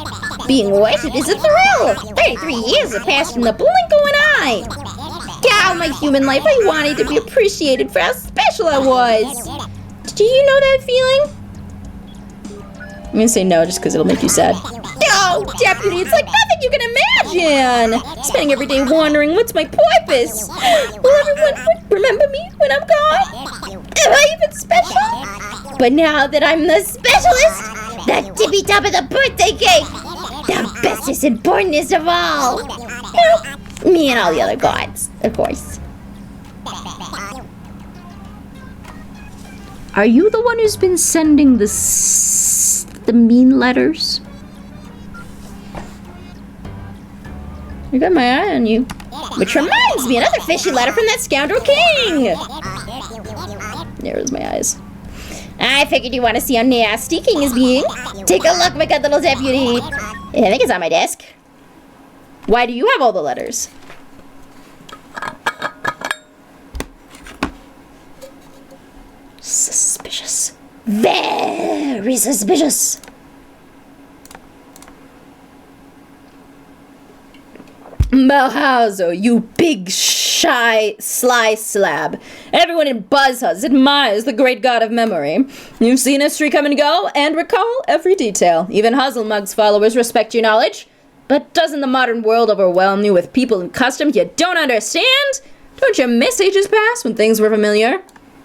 Being worshipped is a thrill. 33 years have passed in the blink of an eye. Down my human life, I wanted to be appreciated for how special I was. Do you know that feeling? I'm gonna say no just because it'll make you sad. No, deputy, it's like nothing you can imagine. Spending every day wondering what's my purpose. Will everyone remember me when I'm gone? Am I even special? But now that I'm the specialist, the tippy top of the birthday cake, the bestest and importantest of all. Me and all the other gods, of course. Are you the one who's been sending the mean letters? I got my eye on you. Which reminds me, another fishy letter from that scoundrel king. There's my eyes. I figured you want to see how nasty King is being. Take a look, my good little deputy. I think it's on my desk. Why do you have all the letters? Suspicious. Very suspicious. Malhazzo, you big, shy, sly slab. Everyone in Buzzhuzz admires the great god of memory. You've seen history come and go, and recall every detail. Even Huzzlemug's followers respect your knowledge. But doesn't the modern world overwhelm you with people and customs you don't understand? Don't you miss ages past when things were familiar?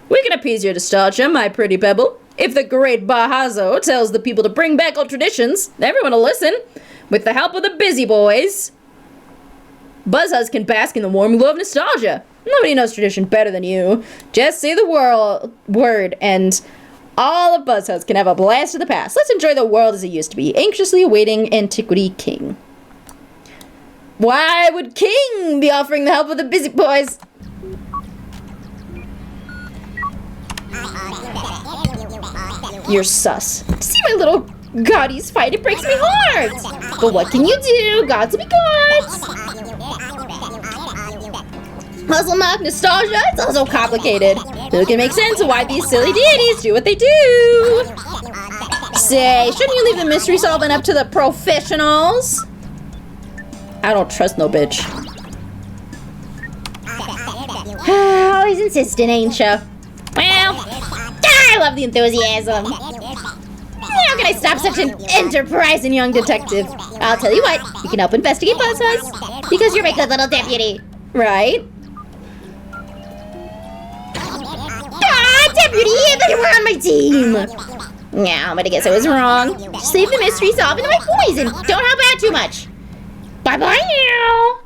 We can appease your nostalgia, my pretty pebble. If the great Bahazzo tells the people to bring back old traditions, everyone will listen. With the help of the busy boys. Buzzhuzz can bask in the warm glow of nostalgia. Nobody knows tradition better than you. Just say the word and all of Buzzhuzz can have a blast of the past. Let's enjoy the world as it used to be, anxiously awaiting Antiquity King. Why would King be offering the help of the busy boys? You're sus. To see my little goddies fight, it breaks my heart. But what can you do? Gods will be gods. Huzzlemug, nostalgia, it's also complicated. Who can make sense of why these silly deities do what they do? Say, shouldn't you leave the mystery solving up to the professionals? I don't trust no bitch. Always insistent, ain't ya? Well, I love the enthusiasm. How can I stop such an enterprising young detective? I'll tell you what, you can help investigate Buzzhuzz, because you're my good little deputy, right? Ah, deputy, I thought you were on my team. Yeah, but I guess I was wrong. Just leave the mystery solving to my boys and don't help out too much. Bye-bye now.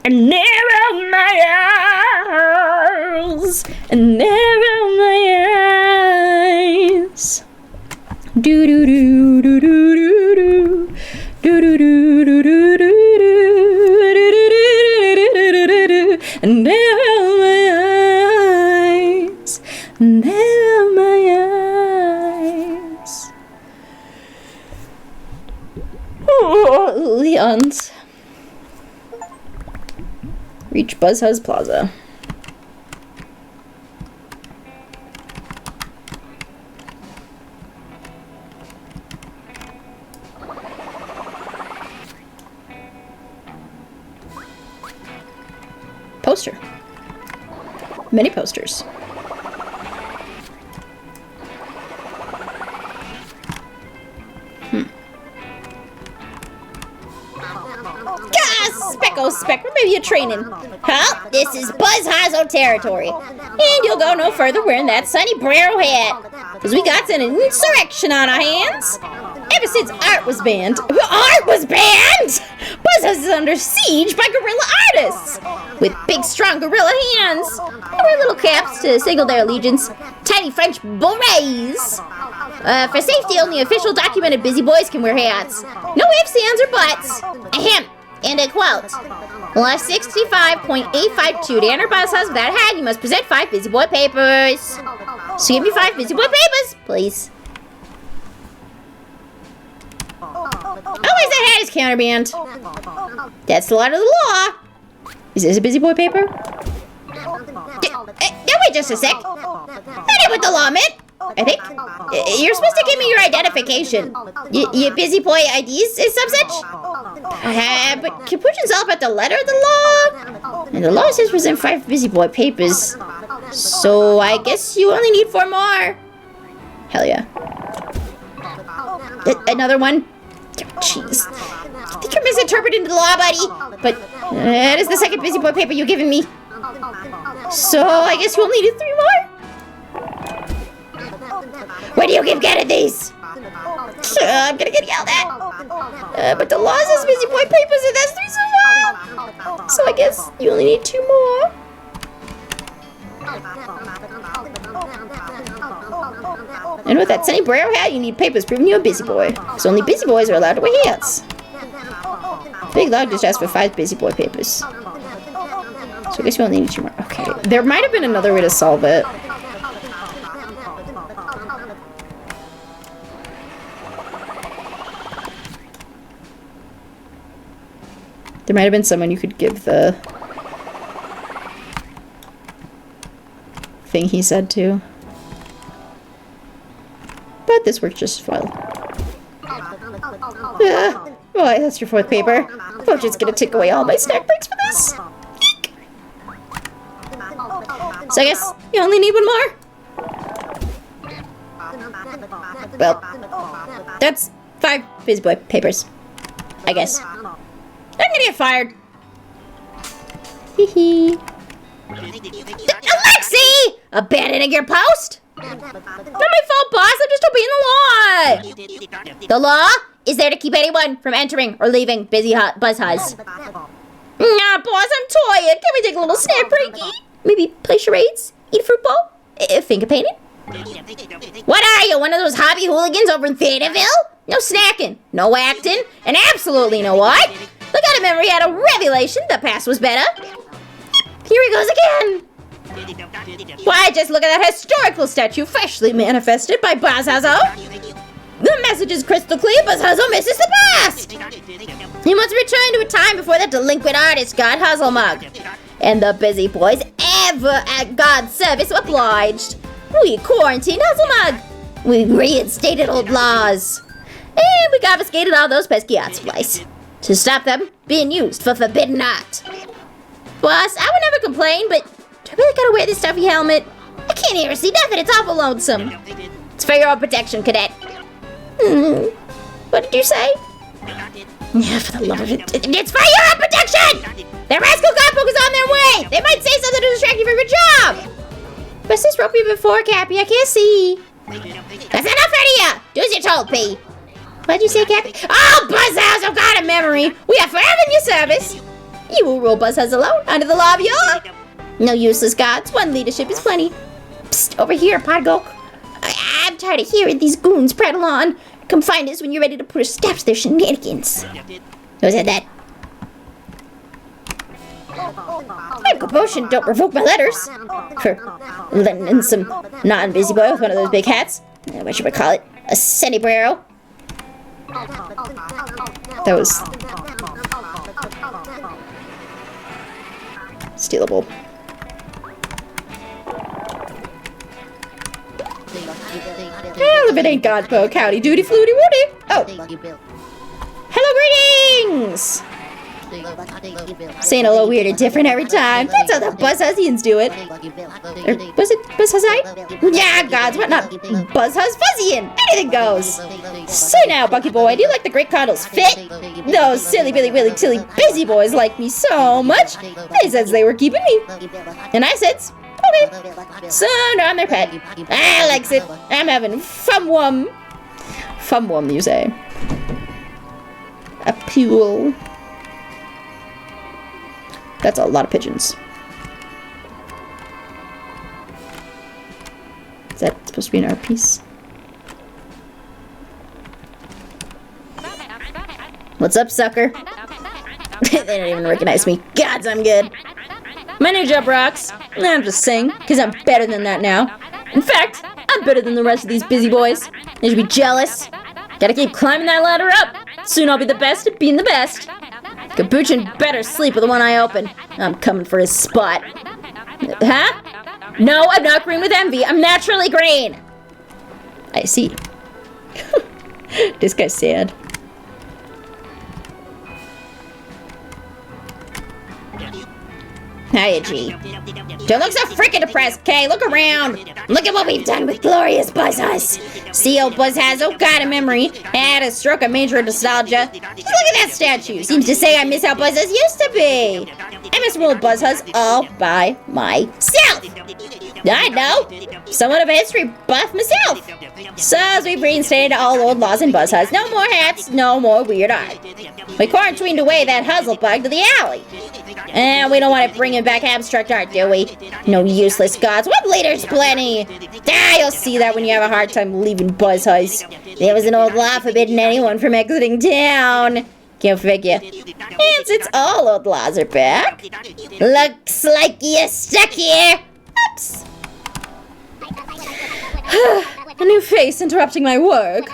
And narrow my eyes, and narrow my eyes. Do do do do do do do do do do do do do. And narrow my eyes, narrow my eyes. Oh, Leon's. Reach Buzzhuzz Plaza. Poster. Many posters. Spec, where maybe you're training. Huh? This is Buzzhuzz territory. And you'll go no further wearing that sunny brer hat. Because we got an insurrection on our hands. Ever since art was banned. Art was banned? Buzzhuzz is under siege by guerrilla artists. With big, strong gorilla hands. They wear little caps to signal their allegiance. Tiny French berets. For safety, only official documented busy boys can wear hats. No ifs, ands, or buts. Ahem. And a quote. Law 65.852 to enter Buzzhuzz without a hat, you must present 5 busy boy papers. So give me 5 busy boy papers, please. Always that hat is counterband. That's the letter of the law. Is this a busy boy paper? Wait just a sec. That ain't what the law meant. I think. You're supposed to give me your identification. Your busy boy IDs is some such? But Capuchin's all about the letter of the law. And the law says present 5 busy boy papers. So I guess you only need 4 more. Hell yeah. Another one? Jeez. I think you're misinterpreting the law, buddy. But that is the second busy boy paper you've given me. So I guess you only need 3 more? Where do you keep getting these? I'm gonna get yelled at. But the law says busy boy papers and that's 3 so far. So I guess you only need 2 more. And with that sunny brer hat, you need papers proving you're a busy boy. So only busy boys are allowed to wear hats. Big Log just asked for 5 busy boy papers. So I guess you only need 2 more. Okay. There might have been another way to solve it. There might have been someone you could give the thing he said to. this works just as well. Boy, that's your 4th paper. Poachin's gonna take away all my snack breaks for this. Eek. So I guess you only need one more? Well, that's 5 Busy Boy papers. I guess. I'm gonna get fired. Hee. Alexi! Abandoning your post? Not my fault, boss. I'm just obeying the law. The law is there to keep anyone from entering or leaving Busy Buzz Huzz. Nah, boss, I'm tired. Can we take a little snack breaky? Maybe play charades? Eat a fruit bowl? Finger painting? What are you, one of those hobby hooligans over in Theaterville? No snacking, no acting, and absolutely no what? Look at him, and we had a revelation. The past was better. Here he goes again. Why, just look at that historical statue freshly manifested by Buzz Huzzo. The message is crystal clear. Buzz Huzzo misses the past. He must return to a time before that delinquent artist got Huzzlemug. And the busy boys ever at God's service obliged. We quarantined Huzzlemug. We reinstated old laws. And we confiscated all those pesky art supplies to stop them being used for forbidden art. Boss, I would never complain, but do I really gotta wear this stuffy helmet? I can't even see nothing. It's awful lonesome. It's for your own protection, cadet. What did you say? Yeah, for the love of it. It's for your own protection! That rascal cowpoke is on their way! They might say something to distract you from your job! Press this rope before, Cappy. I can't see. That's enough out of you! Do as you're told, P. What'd you say, Cappy? Oh, Buzzhouse! I've got a memory! We are forever in your service! You will rule Buzzhouse alone, under the law of your... No useless gods. One leadership is plenty. Psst, over here, Podgok. I'm tired of hearing these goons prattle on. Come find us when you're ready to put a stop to their shenanigans. Who said that? Uncle Potion, don't revoke my letters. For letting in some non-busy boy with one of those big hats. What should we call it? A Senibrero? That was... stealable. Well, if it ain't God's bow, howdy doody fluty woody. Oh. Hello, greetings! Saying a little weird and different every time. That's how the Buzzhuzzians do it. Or was it Buzzhuzzi? Yeah, gods, what not? Buzzhuzz Fuzzian. Anything goes. Say now, Bucky boy, do you like the Great Condors fit? Those silly Billy Willy Tilly busy boys like me so much. They said they were keeping me. And I said, okay. So now I'm their pet. I likes it. I'm having fumwum. Fumwum, you say. A pool. That's a lot of pigeons. Is that supposed to be an art piece? What's up, sucker? They don't even recognize me. Gods, I'm good. My new job rocks. I'm just saying, because I'm better than that now. In fact, I'm better than the rest of these busy boys. They should be jealous. Gotta keep climbing that ladder up. Soon I'll be the best at being the best. Capuchin better sleep with one eye open. I'm coming for his spot. Huh? No, I'm not green with envy. I'm naturally green. I see. This guy's sad. Hiya, G. Don't look so freaking depressed, Kay. Look around. Look at what we've done with glorious Buzzhuzz. See, old Buzzhuzz got a memory. Had a stroke of major nostalgia. Just look at that statue. Seems to say I miss how Buzzhuzz used to be. I miss old Buzzhuzz all by myself. I know. Somewhat of a history buff myself. So as we've reinstated all old laws in Buzzhuzz, no more hats, no more weird art. We quarantined away that Huzzlebug to the alley. And we don't want to bring him back abstract art, do we? No useless gods. What leaders plenty? Ah, you'll see that when you have a hard time leaving Buzzhuzz. There was an old law forbidding anyone from exiting town. Can't figure. And since all old laws are back, looks like you're stuck here. Oops. A new face interrupting my work.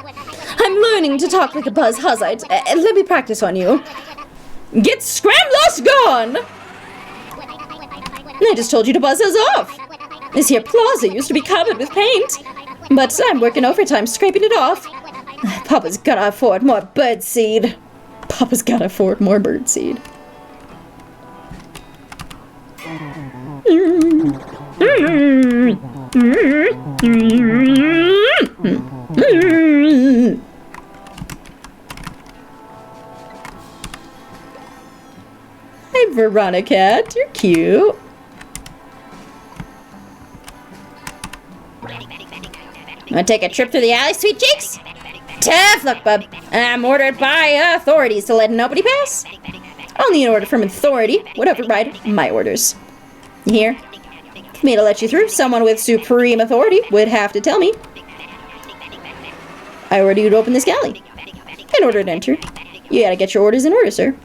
I'm learning to talk like a Buzzhuzzite. Let me practice on you. Get Scramlost gone! I just told you to buzz us off. This here plaza used to be covered with paint. But I'm working overtime, scraping it off. Papa's gotta afford more birdseed. Papa's gotta afford more birdseed. Hey, Veronica, you're cute. Wanna take a trip through the alley, sweet cheeks? Tough luck, bub. I'm ordered by authorities to let nobody pass. I'll need an order from authority would override my orders. You hear? For me to let you through, someone with supreme authority would have to tell me. I order you to open this galley. In order to enter, you gotta get your orders in order, sir.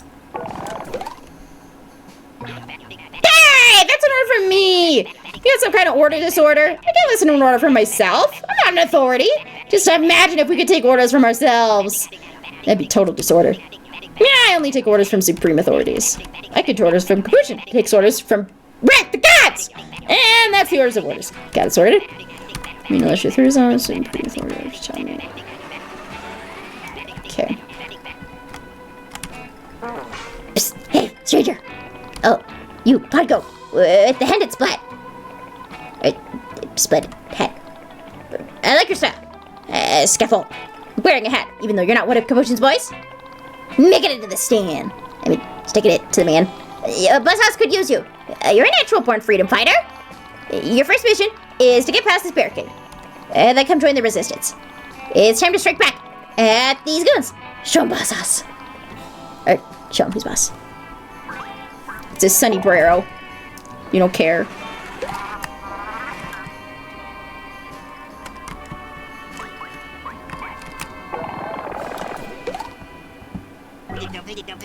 Hey! That's an order from me! You got some kind of order disorder? I can't listen to an order from myself. I'm not an authority. Just imagine if we could take orders from ourselves. That'd be total disorder. Yeah, I only take orders from supreme authorities. I get orders from Capuchin. He takes orders from Brett the Gods! And that's the orders of orders. Got it sorted? I mean, unless you're through zones, supreme authority, just tell me. Okay. Psst, hey, stranger. Oh, you, Podgo, with the handed splat. Split hat. I like your style. Scaffold. Wearing a hat, even though you're not one of Capuchin's boys. Make it into the stand. I mean, sticking it to the man. Buzzhouse could use you. You're a natural-born freedom fighter. Your first mission is to get past this barricade. Then come join the resistance. It's time to strike back at these goons. Show 'em Buzzhouse. Or, show 'em who's boss. It's a Sunny Brero. You don't care.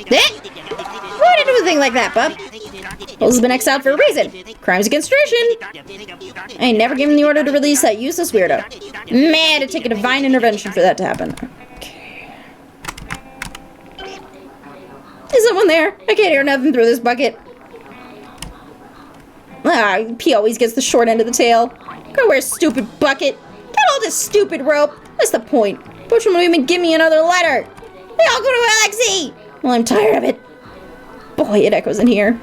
Why did you do a thing like that, bub? Bulls has been exiled for a reason. Crimes against tradition. I ain't never given the order to release that useless weirdo. Man, it'd take a divine intervention for that to happen. Okay. Is someone there? I can't hear nothing through this bucket. Ah, P always gets the short end of the tail. Go wear a stupid bucket. Get all this stupid rope. That's the point. Push won't even give me another letter. They all go to Alexei! Well, I'm tired of it. Boy, it echoes in here.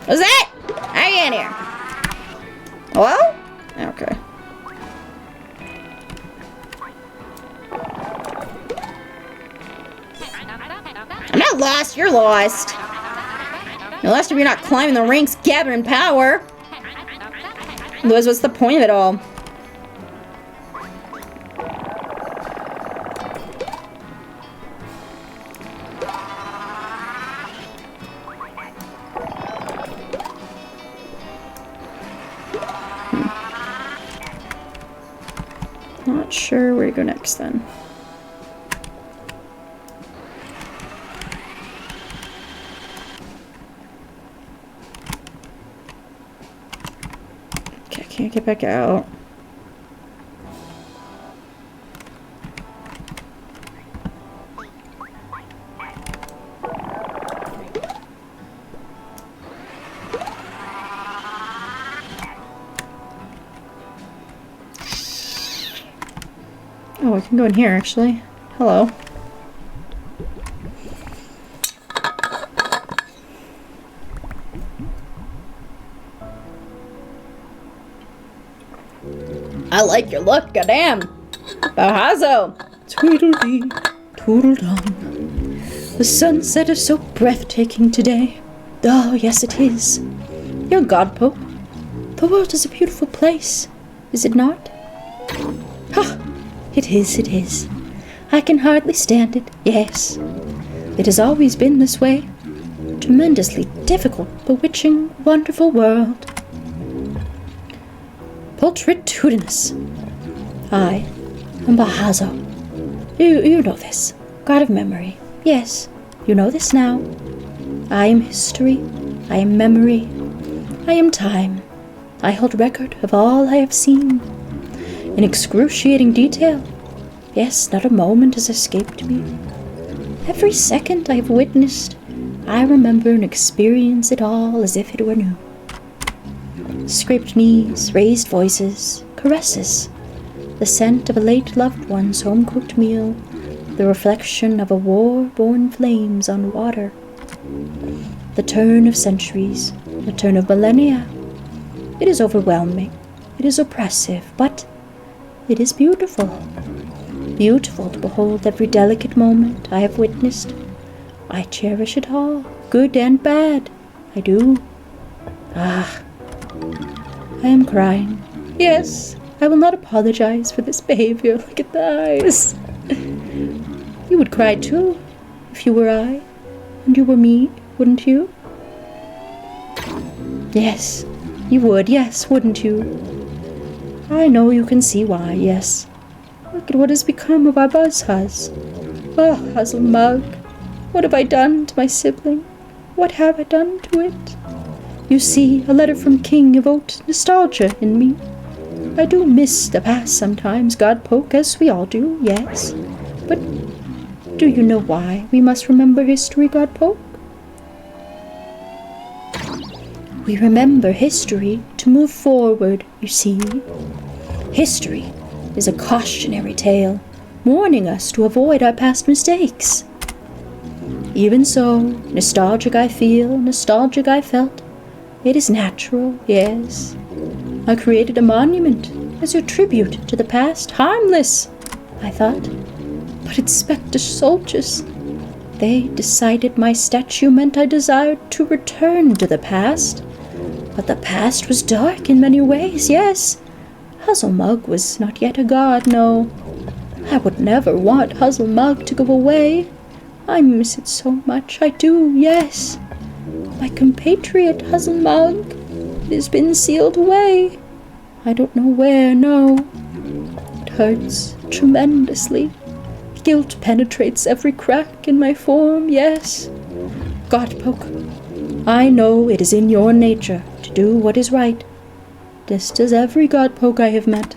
What's that? How you in here? Hello? Okay. I'm not lost, you're lost. You're lost if you're not climbing the ranks, gathering power. Otherwise, what's the point of it all? Not sure where to go next then. Okay, I can't get back out. Oh, I can go in here, actually. Hello. I like your look, goddamn. Bahazo. Tweedledee, tweedledum. The sunset is so breathtaking today. Oh, yes it is. Your godpoke. The world is a beautiful place, is it not? Ha! It is, it is. I can hardly stand it, yes. It has always been this way. Tremendously difficult, bewitching, wonderful world. Pulchritudinous. I am Bahazo. You know this. God of memory. Yes, you know this now. I am history. I am memory. I am time. I hold record of all I have seen. In excruciating detail. Yes, not a moment has escaped me. Every second I have witnessed, I remember and experience it all as if it were new. Scraped knees, raised voices, caresses. The scent of a late loved one's home-cooked meal. The reflection of a war-born flames on water. The turn of centuries, the turn of millennia. It is overwhelming, it is oppressive, but it is beautiful. Beautiful to behold every delicate moment I have witnessed. I cherish it all, good and bad. I do. Ah, I am crying. Yes, I will not apologize for this behavior. Look at the eyes. You would cry too, if you were I, and you were me, wouldn't you? Yes, you would, yes, wouldn't you? I know you can see why, yes. Look at what has become of our Buzzhuzz. Oh, Huzzle Mug, what have I done to my sibling? What have I done to it? You see, a letter from King evoked nostalgia in me. I do miss the past sometimes, Godpoke, as we all do, yes. But do you know why we must remember history, Godpoke? We remember history to move forward, you see. History is a cautionary tale, warning us to avoid our past mistakes. Even so, nostalgic I feel, nostalgic I felt. It is natural, yes. I created a monument as your tribute to the past, harmless, I thought. But its spectre soldiers, they decided my statue meant I desired to return to the past. But the past was dark in many ways, yes. Huzzlemug was not yet a god, no. I would never want Huzzlemug to go away. I miss it so much, I do, yes. My compatriot Huzzlemug, it has been sealed away. I don't know where, no. It hurts tremendously. Guilt penetrates every crack in my form, yes. Godpoke, I know it is in your nature to do what is right. Just as every Godpoke I have met.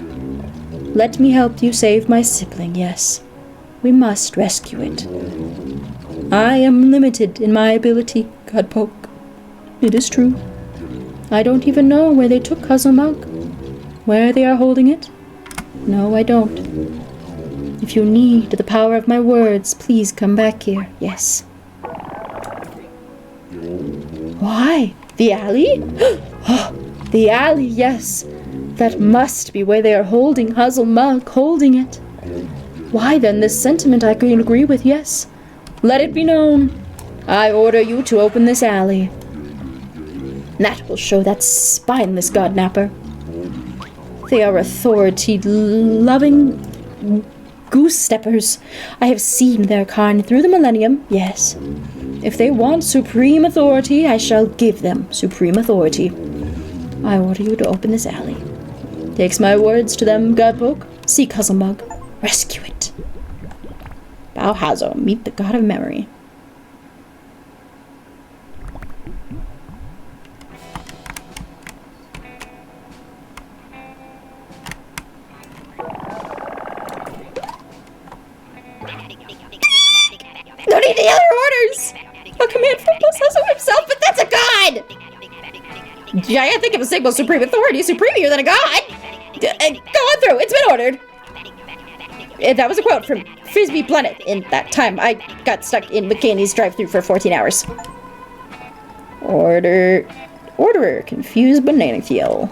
Let me help you save my sibling, yes. We must rescue it. I am limited in my ability, Godpoke. It is true. I don't even know where they took Huzzlemug. Where they are holding it? No, I don't. If you need the power of my words, please come back here, yes. Why? The alley? Oh, the alley, yes. That must be where they are holding Huzzlemug, holding it. Why then this sentiment I can agree with, yes. Let it be known. I order you to open this alley. That will show that spineless godnapper. They are authority-loving goose-steppers. I have seen their kind through the millennium, yes. If they want supreme authority, I shall give them supreme authority. I order you to open this alley. Takes my words to them, Godpoke. Seek Huzzlemug. Rescue it. Bowhazo, meet the god of memory. No need any other orders! A command from Bowhazo himself, but that's a god! Yeah, I think of a single supreme authority supremier than a god! Go on through, it's been ordered! That was a quote from Frisbee Planet in that time I got stuck in McCaney's drive-thru for 14 hours. Orderer, confused banana peel.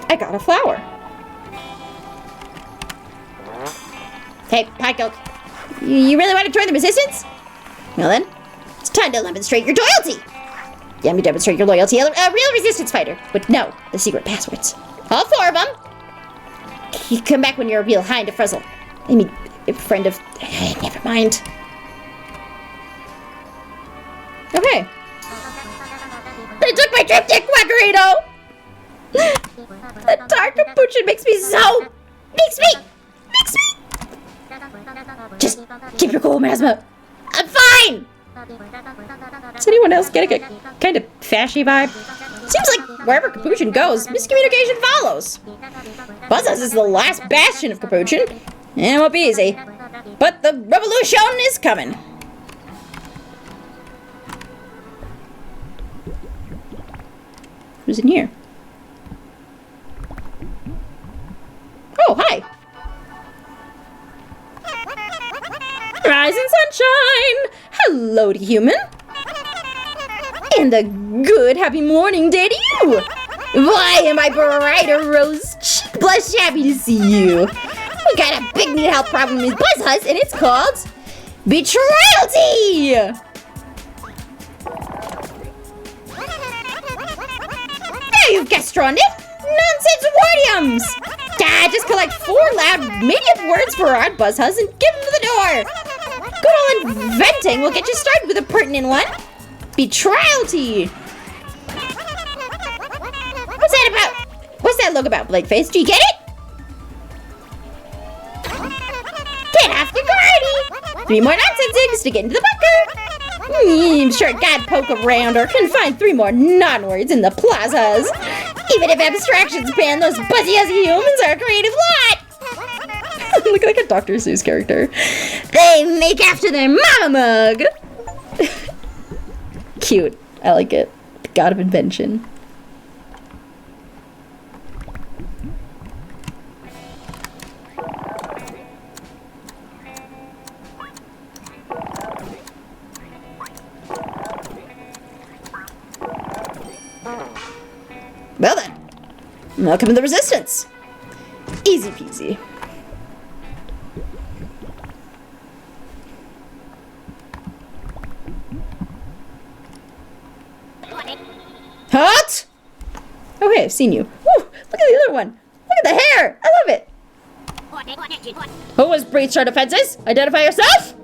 I got a flower. Hey, Piecoke, you really want to join the resistance? Well then, it's time to demonstrate your loyalty. Yeah, me demonstrate your loyalty. A real resistance fighter would know the secret passwords. All 4 of them. You come back when you're a real hind of Frizzle. I mean, a friend of... never mind. Okay. They took my triptych, Quackerito! That dark capuchin makes me so... Makes me... Just keep your cool, Masma. I'm fine! Is anyone else getting a kind of fashy vibe? Seems like wherever Capuchin goes, miscommunication follows. Buzzhuzz is the last bastion of Capuchin, and it won't be easy. But the revolution is coming. Who's in here? Oh, hi. Rise and sunshine. Hello to human. And a good happy morning day to you. Why am I brighter rose cheek blush happy to see you? We got a big need help problem with BuzzHuzz, and it's called Betrayalty! Now you've gastronomed nonsense wardiums! Just collect 4 loud made-up words for our BuzzHuzz and give them to the door! Good old inventing will get you started with a pertinent one. Betrayalty! What's that about? What's that look about, Blakeface? Do you get it? Get off the guardy! 3 more nonsense eggs to get into the bunker! I'm sure God poke around or can find 3 more non-words in the plazas. Even if abstractions ban, those buzzy huzzy humans are a creative lot! Look like a Dr. Seuss character. They make after their mama mug! Cute. I like it. The god of invention. Well then, welcome to the Resistance. Easy peasy. Hot! Oh hey, I've seen you. Woo, look at the other one. Look at the hair. I love it. Who has breached our defenses? Identify yourself!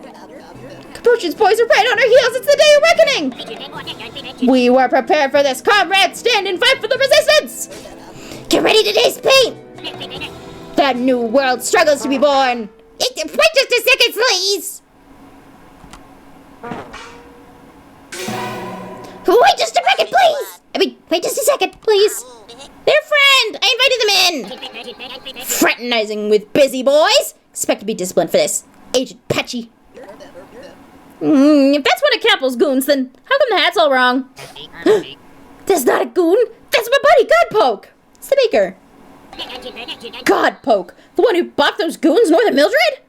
Capuchin's boys are right on our heels. It's the day of reckoning. We were prepared for this. Comrades, stand and fight for the Resistance. Get ready to taste pain. That new world struggles to be born. Wait just a second, please. Wait just a second, please. Wait just a second, please. Their friend. I invited them in. Fraternizing with busy boys. Expect to be disciplined for this. Agent Patchy. If that's one of Campbell's goons, then how come the hat's all wrong? That's not a goon. That's my buddy, Godpoke. It's the baker. Godpoke? The one who bought those goons north of Mildred?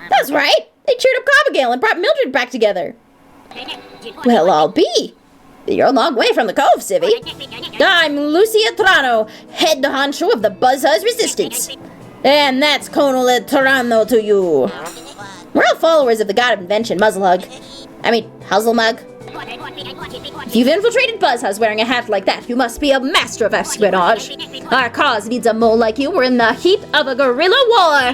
That's right. They cheered up Cobbigail and brought Mildred back together. Well, I'll be. You're a long way from the cove, Civvy. I'm Lucia Trano, head honcho of the BuzzHuzz Resistance. And that's Colonel Trano to you. We're all followers of the god of invention, Muzzlemug. If you've infiltrated BuzzHuzz wearing a hat like that, you must be a master of espionage. Our cause needs a mole like you. We're in the heat of a guerrilla war.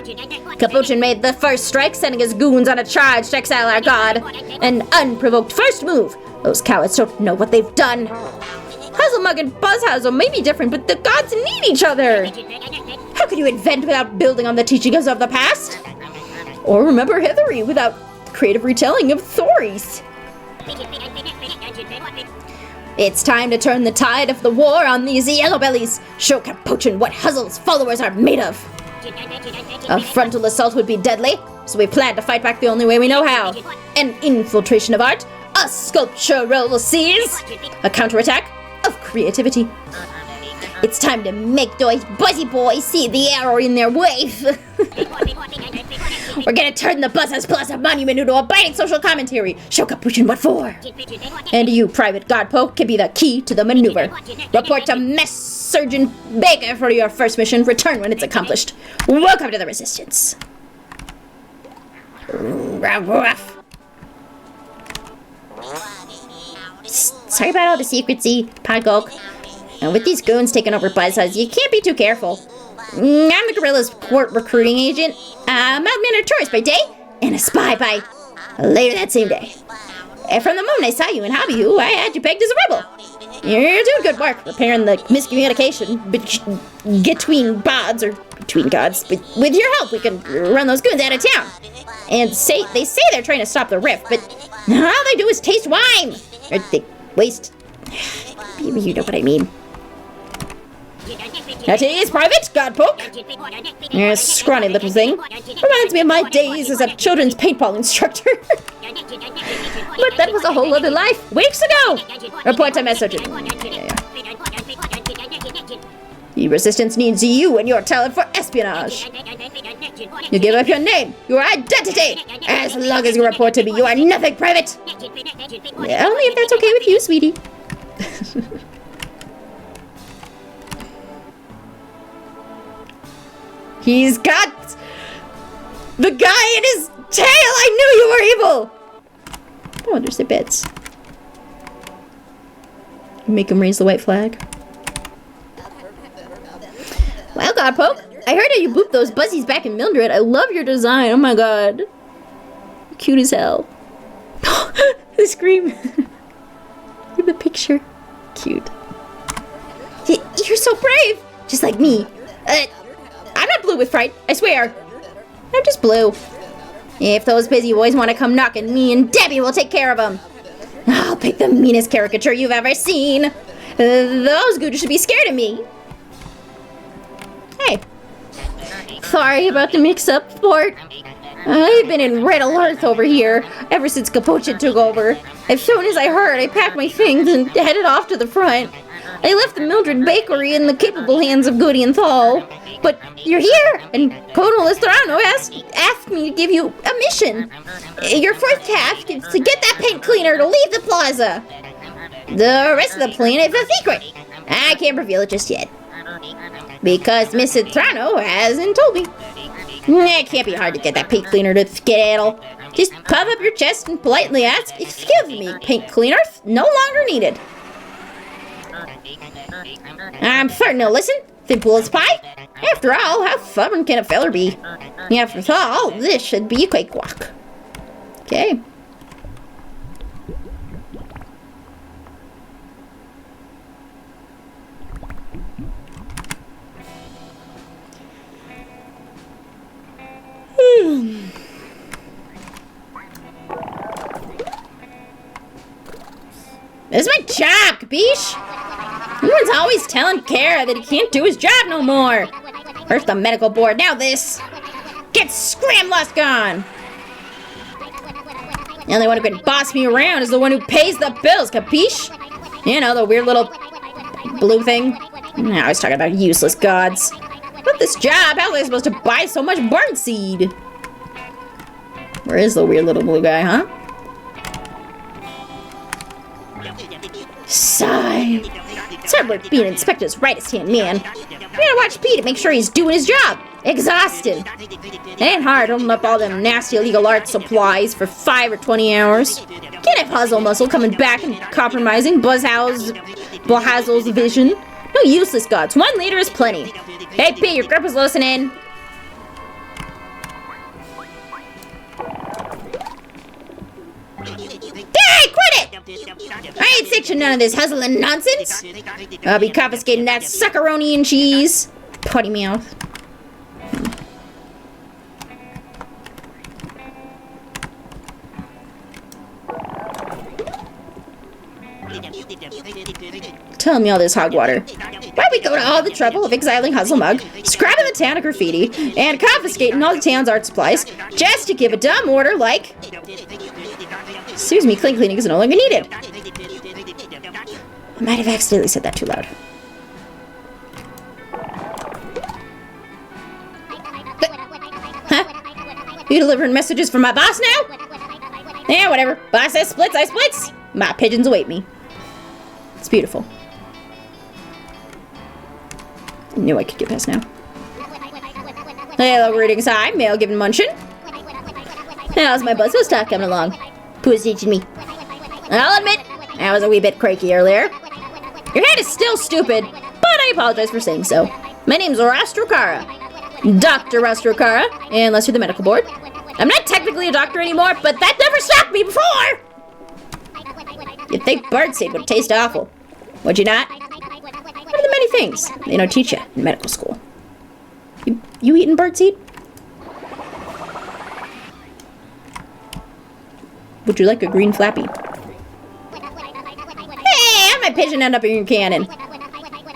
Capuchin made the first strike, sending his goons on a charge to exile our god. An unprovoked first move. Those cowards don't know what they've done. Huzzlemug and BuzzHuzz may be different, but the gods need each other. How could you invent without building on the teachings of the past? Or remember Hithery without creative retelling of stories. It's time to turn the tide of the war on these yellow bellies. Show Capuchin what Huzzle's followers are made of. A frontal assault would be deadly, so we plan to fight back the only way we know how. An infiltration of art, a sculptural seize, a counterattack of creativity. It's time to make those buzzy boys see the error in their ways. We're gonna turn the BuzzHuzz Plaza monument into a biting social commentary. Show Capuchin what for. And you, Private Godpoke, can be the key to the maneuver. Report to Mess Surgeon Baker for your first mission. Return when it's accomplished. Welcome to the Resistance. Sorry about all the secrecy, Podgulk. And with these goons taking over BuzzHuzz, you can't be too careful. I'm the Gorilla's court recruiting agent, a mild-mannered tourist by day, and a spy by later that same day. From the moment I saw you in Hobby, I had you pegged as a rebel. You're doing good work repairing the miscommunication between bods, or between gods. But with your help, we can run those goons out of town. And they say they're trying to stop the rift, but all they do is taste wine. Or they waste... You know what I mean. That is Private Godpoke. You're a scrawny little thing. Reminds me of my days as a children's paintball instructor. But that was a whole other life. Weeks ago! Report to Messenger. Yeah. The Resistance needs you and your talent for espionage. You give up your name, your identity. As long as you report to me, you are nothing private. Yeah, only if that's okay with you, sweetie. He's got the guy in his tail. I knew you were evil. Oh, there's the bits. Make him raise the white flag. Well, Godpoke, I heard how you booped those buzzies back in Mildred. I love your design. Oh my god. Cute as hell. The scream. Look at the picture. Cute. You're so brave. Just like me. I'm not blue with fright. I swear. I'm just blue. If those busy boys want to come knocking, me and Debbie will take care of them. I'll pick the meanest caricature you've ever seen. Those gooters should be scared of me. Hey. Sorry about the mix-up, sport. I've been in red alert over here ever since Capuchin took over. As soon as I heard, I packed my things and headed off to the front. I left the Mildred Bakery in the capable hands of Goody and Thal. But you're here, and Colonel Estrano asked me to give you a mission. Your first task is to get that paint cleaner to leave the plaza. The rest of the plan is a secret. I can't reveal it just yet. Because Miss Estrano hasn't told me. It can't be hard to get that paint cleaner to skedaddle. Just puff up your chest and politely ask, "Excuse me, paint cleaner, no longer needed." I'm certain he'll listen. Simple as pie. After all, how stubborn can a feller be? After all, this should be a cakewalk. Okay. This is my job, capiche? Everyone's always telling Kara that he can't do his job no more. First the medical board, now this. Get Scramlost gone! The only one who can boss me around is the one who pays the bills, capiche? You know, the weird little blue thing. I was talking about useless gods. With this job, how am I supposed to buy so much burnt seed? Where is the weird little blue guy, huh? Sigh. It's hard work being Inspector's right-hand man. We gotta watch Pete to make sure he's doing his job. Exhausted. It ain't hard holding up all them nasty illegal art supplies for 5 or 20 hours. Can't have Puzzle Muscle coming back and compromising Blahazel's vision. No useless gods. 1 liter is plenty. Hey, Pete, your grandpa's listening. Hey, quit it! I ain't section none of this hustling nonsense. I'll be confiscating that suckeroni and cheese. Potty mouth. Tell me all this hog water. Why we go to all the trouble of exiling Huzzlemug, scrapping the town of graffiti, and confiscating all the town's art supplies, just to give a dumb order like... Excuse me, clean cleaning is no longer needed. I might have accidentally said that too loud. Huh? You delivering messages from my boss now? Yeah, whatever. Boss says splits, I splits. My pigeons await me. It's beautiful. Knew I could get past now. Hello, greetings. I'm Mail Given Munchin. How's my buzzsaw stock coming along? Who's teaching me? I'll admit, I was a wee bit cranky earlier. Your head is still stupid, but I apologize for saying so. My name's Rastrokara. Dr. Rastrokara, unless you're the medical board. I'm not technically a doctor anymore, but that never stopped me before! You'd think birdseed would taste awful. Would you not? What are the many things they don't teach you in medical school? You eating birdseed? Would you like a green flappy? Hey, how'd my pigeon end up in your cannon?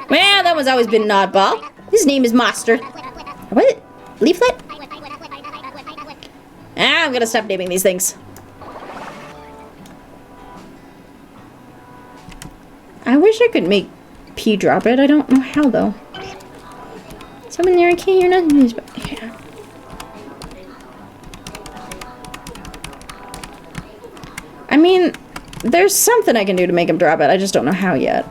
Well, that one's always been an oddball. His name is Monster. What is it? Leaflet? I'm gonna stop naming these things. I wish I could make P drop it. I don't know how, though. Someone there, I can't hear nothing. Yeah. I mean, there's something I can do to make him drop it. I just don't know how yet.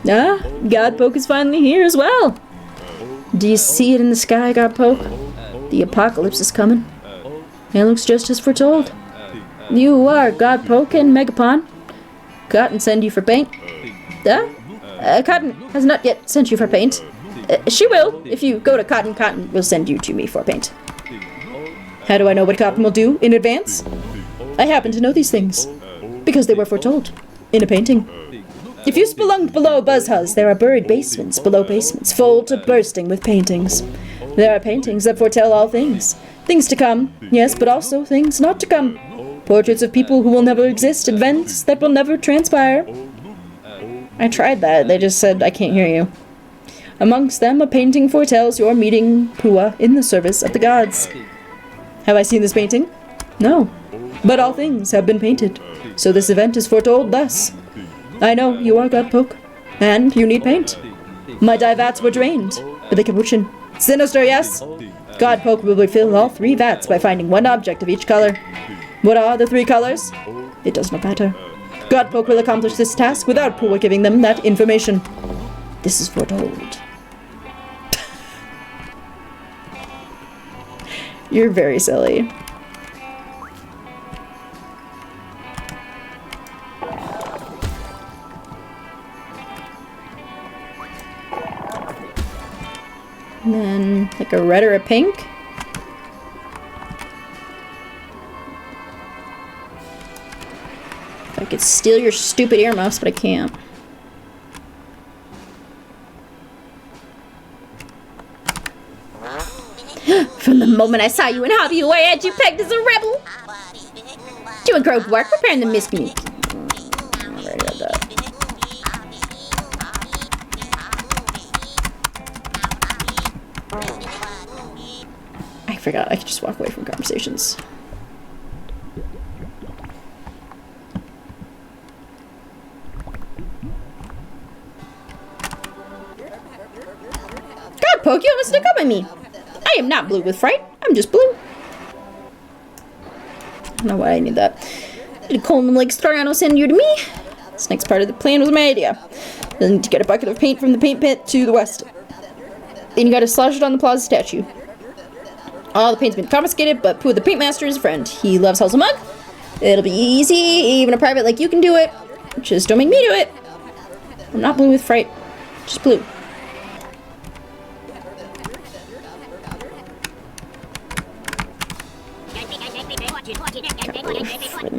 Ah, Godpoke is finally here as well. Do you see it in the sky, Godpoke? The apocalypse is coming. It looks just as foretold. You are Godpoke and Megapon. Cotton send you for paint. Cotton has not yet sent you for paint. She will. If you go to Cotton, Cotton will send you to me for paint. How do I know what Cotton will do in advance? I happen to know these things because they were foretold in a painting. If you spelunk below Buzzhuzz, there are buried basements below basements, full to bursting with paintings. There are paintings that foretell all things. Things to come, yes, but also things not to come. Portraits of people who will never exist, events that will never transpire. I tried that, they just said, I can't hear you. Amongst them, a painting foretells your meeting Pua in the service of the gods. Have I seen this painting? No. But all things have been painted, so this event is foretold thus. I know you are Godpoke, and you need paint. My dye vats were drained, but they capuchin. Sinister, yes? Godpoke will refill all 3 vats by finding 1 object of each color. What are the 3 colors? It does not matter. Godpoke will accomplish this task without Pua giving them that information. This is foretold. You're very silly. And then, like a red or a pink. If I could steal your stupid earmuffs, but I can't. From the moment I saw you in Hobby, I had you pegged as a rebel. Doing grove work, repairing the miscommunication. I already read that. I forgot I could just walk away from conversations. Godpoke, you almost snuck up on me. I am not blue with fright. I'm just blue. I don't know why I need that. Did Coleman Lake Storiano send you to me? This next part of the plan was my idea. Then to get a bucket of paint from the paint pit to the west. Then you gotta slosh it on the plaza statue. All the paint's been confiscated, but Pooh the Paint Master is a friend. He loves Hustle Mug. It'll be easy, even a private like you can do it. Just don't make me do it. I'm not blue with fright. Just blue.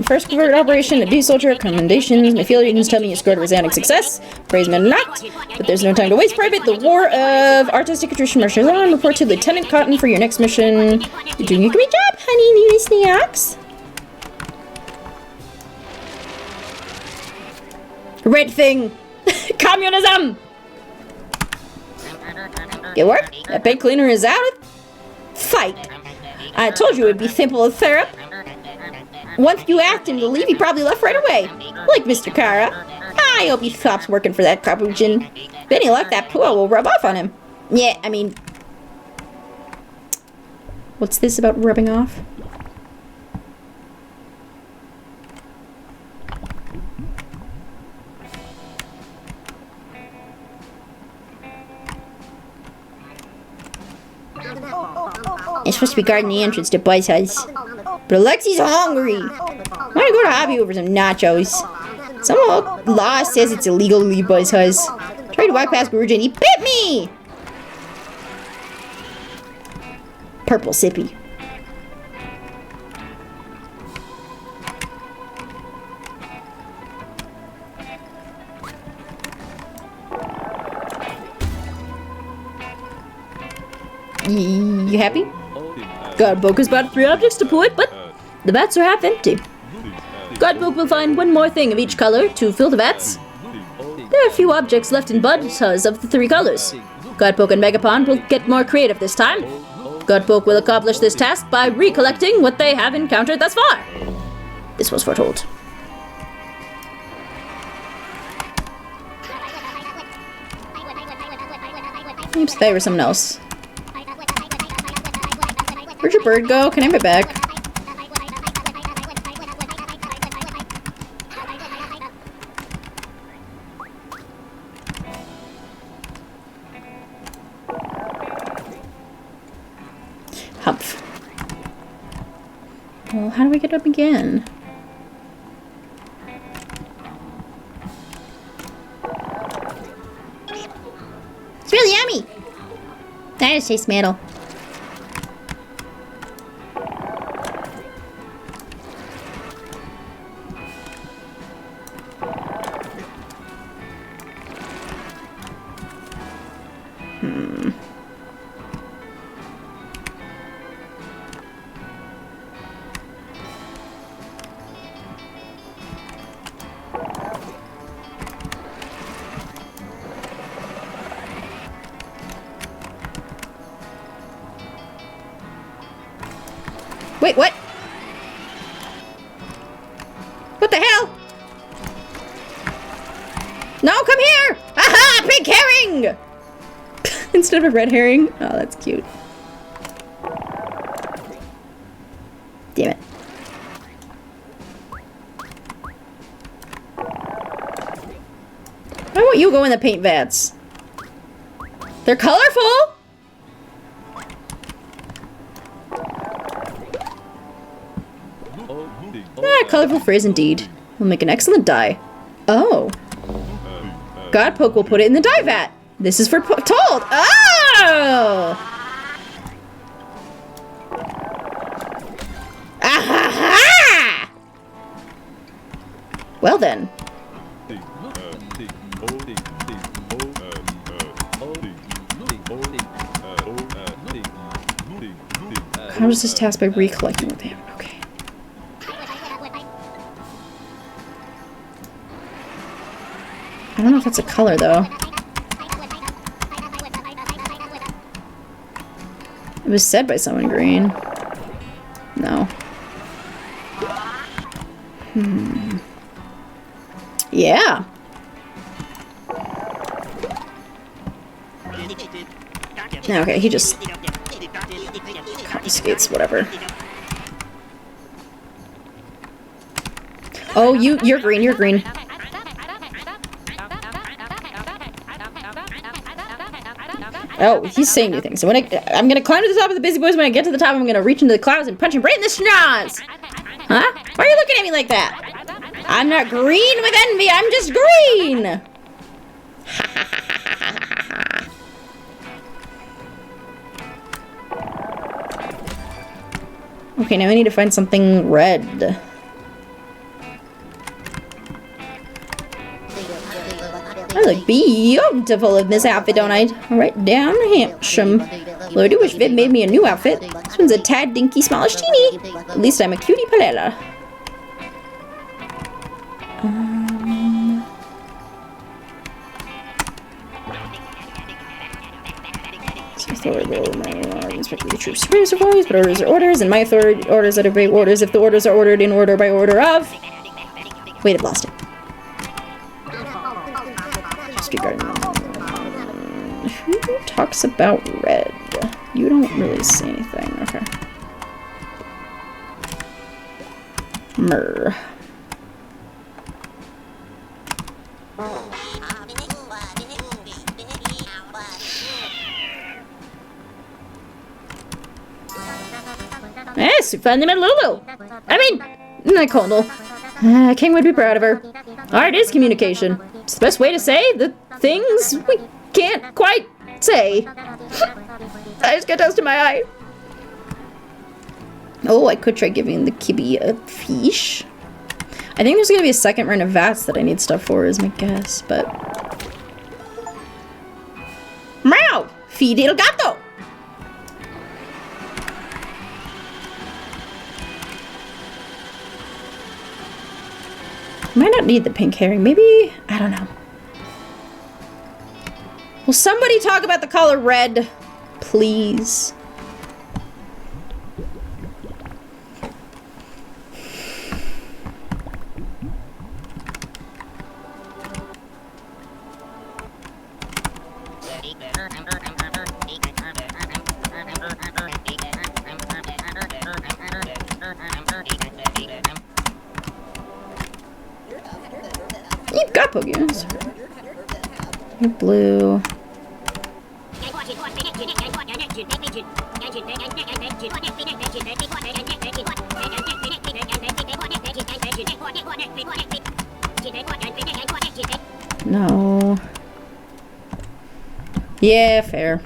First converted operation, a D-Soldier, commendations. My field agents tell me you scored a resounding success. Praise men or not. But there's no time to waste, Private. The War of Artistic Attrition marches on. Report to Lieutenant Cotton for your next mission. You're doing a great job, honey. Need any snacks? Red thing. Communism. Good work. That paint cleaner is out. Fight. I told you it would be simple as syrup. Once you asked him to leave, he probably left right away. Like Mr. Kara. I hope he stops working for that capuchin. If any luck, that Pua will rub off on him. Yeah, I mean... What's this about rubbing off? I'm supposed to be guarding the entrance to Buzzhuzz. But Alexi's hungry. I want to go to Hobby over some nachos. Some law says it's illegal to leave Buzzhuzz. Tried to walk past Guruji and he bit me! Purple sippy. You happy? Godpoke's brought 3 objects to put, but the vats are half empty. Godpoke will find 1 more thing of each color to fill the vats. There are a few objects left in Buzzhuzz of the 3 colors. Godpoke and Megapon will get more creative this time. Godpoke will accomplish this task by recollecting what they have encountered thus far. This was foretold. Oops, they were something else. Where'd your bird go? Can I have it back? Humph. Well, how do we get up again? It's really yummy! That just tastes metal. Wait, what? What the hell? No, come here! Aha! Pink herring! Instead of a red herring. Oh, that's cute. Damn it. Why won't you go in the paint vats? They're colorful! Ah, colorful phrase indeed. Will make an excellent dye. Oh. Godpoke will put it in the dye vat. This is for told. Oh! Ah-ha-ha! Well then. How does this task by recollecting what they have? Okay. I don't know if that's a color though. It was said by someone green. No. Yeah. Okay, he just confiscates whatever. Oh, you're green, you're green. Oh, he's saying new things. So when I'm gonna climb to the top of the busy boys. When I get to the top, I'm gonna reach into the clouds and punch him right in the schnoz. Huh? Why are you looking at me like that? I'm not green with envy. I'm just green. Okay, now I need to find something red. I look beautiful in this outfit, don't I? Right down handsome. Though I do wish Viv made me a new outfit. This one's a tad dinky, smallish teeny. At least I'm a cutie palella. Inspecting the troops' superiors of orders, but orders are orders, and my authority orders that obey orders if the orders are ordered in order by order of. Wait, I've lost it. Street garden. Who talks about red? You don't really say anything. Okay. Myrrh. Yes, you found them at Lulu. I mean, Nicole. King would be proud of her. Art is communication. It's the best way to say the things we can't quite say. I just got dust in my eye. Oh, I could try giving the kibby a fish. I think there's gonna be a second run of vats that I need stuff for, is my guess, but... Meow! Feed el gato! Might not need the pink herring. Maybe, I don't know. Will somebody talk about the color red, please? cowpoke, yes. You're blue. No. Yeah, fair.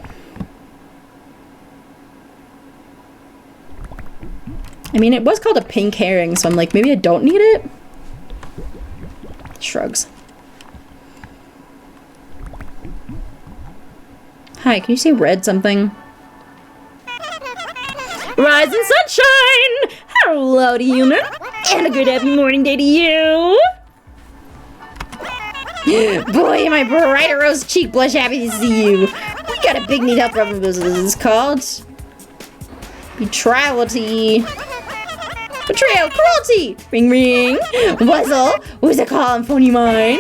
I mean, it was called a pink herring, so I'm like, maybe I don't need it? Shrugs. Hi, can you say red something? Rising sunshine! Hello to you, and a good happy morning day to you! Boy, my bright rose cheek blush happy to see you. We got a big need help from business. It's called Betrayality. Betrayal, cruelty! Ring ring! Wuzzle, who's a call on phony mine?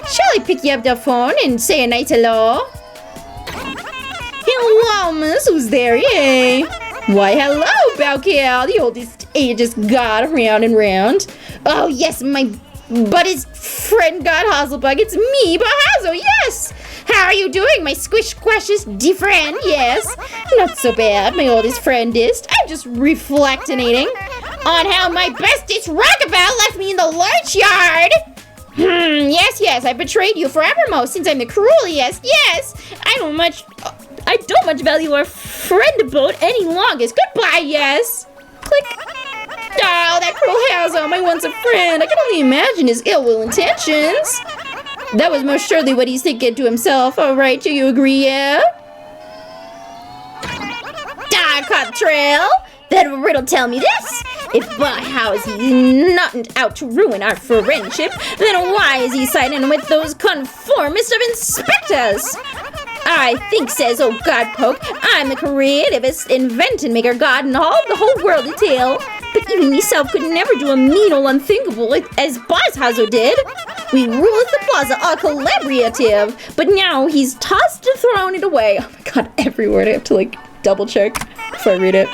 Shall I pick you up the phone and say a nice hello? Hello, miss, who's there, yay? Why, hello, Balcal, the oldest ageist god round and round. Oh, yes, my buddy's friend God Hazelbug, it's me, Bahazo, yes! How are you doing, my squish-squashiest friend, yes? Not so bad, my oldest friendist. I'm just reflectinating on how my bestest Rockabout left me in the lurch yard. Yes, I betrayed you forevermore since I'm the cruelest, yes. I don't much value our friend boat any longer. Goodbye, yes. Click. Oh, that cruel Hazel, my once a friend. I can only imagine his ill will intentions. That was most surely what he's thinking to himself. All right, do you agree, yeah? I caught the trail. Then riddle tell me this. If Bauhaus is not out to ruin our friendship, then why is he siding with those conformist of inspectors? I think, says old Godpoke, I'm the creativest invention maker god in all the whole world to tell. But even myself could never do a mean or unthinkable as Bauhaus did. We rule the plaza all collaborative, but now he's tossed and thrown it away. Oh my god, every word I have to like double check before I read it.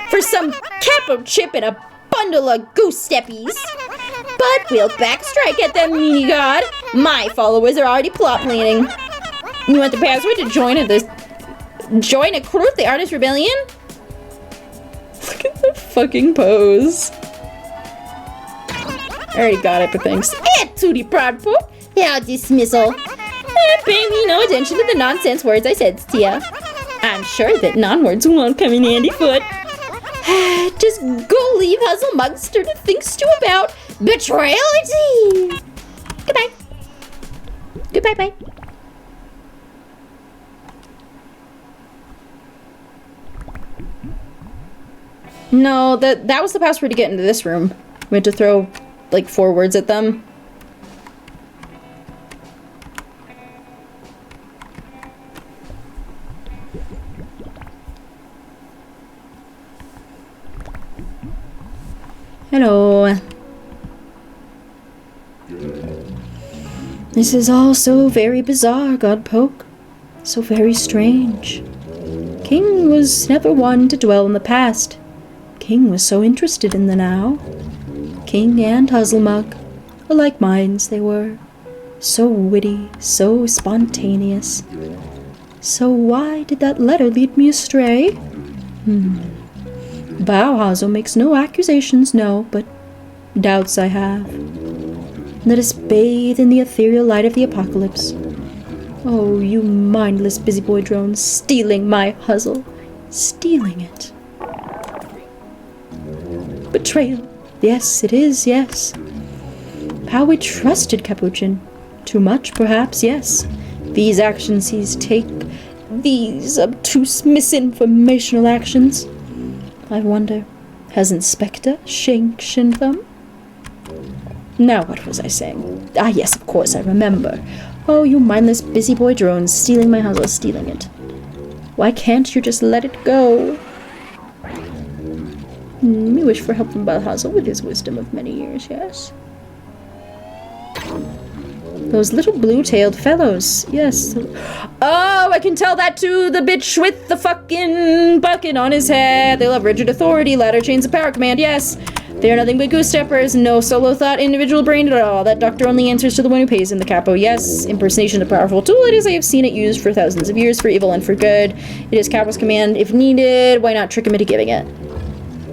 For some capo chip and a bundle of goose steppies. But we'll backstrike at them, mini god. My followers are already plot planning. You want the password to join a crew of the Artist Rebellion? Look at the fucking pose. I already got it, but thanks. And to the proud poop, yeah, dismissal. Pay me no attention to the nonsense words I said, Tia. I'm sure that non-words won't come in handy foot. Just go leave Huzzle Mugster to think stew about betrayality. Goodbye. Goodbye, bye. No, that was the password to get into this room. We had to throw, like, 4 words at them. Hello. This is all so very bizarre, Godpoke. So very strange. King was never one to dwell in the past. King was so interested in the now. King and Huzzlemug, alike minds they were. So witty, so spontaneous. So why did that letter lead me astray? Bauhaus makes no accusations, no, but doubts I have. Let us bathe in the ethereal light of the apocalypse. Oh, you mindless busy-boy drone, stealing my Huzzle. Stealing it. Betrayal. Yes, it is, yes. How we trusted Capuchin. Too much, perhaps, yes. These actions he's take, these obtuse misinformational actions. I wonder, has Inspector sanctioned them? Now what was I saying? Ah, yes, of course, I remember. Oh, you mindless busy-boy drones, stealing my Huzzle, stealing it. Why can't you just let it go? We wish for help from Bauhaus with his wisdom of many years, yes. Those little blue-tailed fellows, yes. Oh, I can tell that to the bitch with the fucking bucket on his head. They love rigid authority, ladder chains of power command, yes. They are nothing but goose steppers, no solo thought, individual brain at all. That doctor only answers to the one who pays him, the capo. Yes, impersonation a powerful tool it is. I have seen it used for thousands of years, for evil and for good. It is capo's command if needed. Why not trick him into giving it?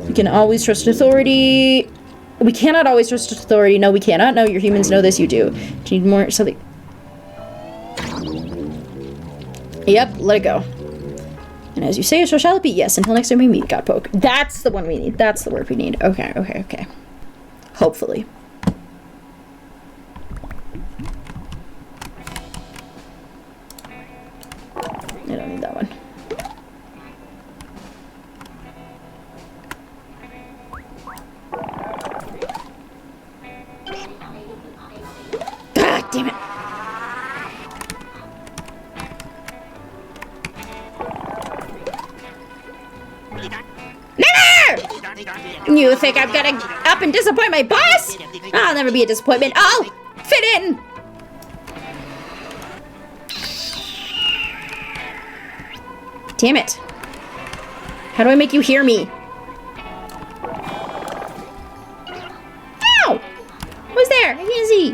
We can always trust authority. We cannot always trust authority. No, we cannot. No, your humans know this. You do. Do you need more something? Yep, let it go. And as you say, so shall it be. Yes, until next time we meet, cowpoke. That's the one we need. That's the word we need. Okay, okay, okay. Hopefully. I don't need that one. Ah, damn it. You think I'm gonna up and disappoint my boss? I'll never be a disappointment. I'll fit in. Damn it. How do I make you hear me? Ow! Who's there? I can't see.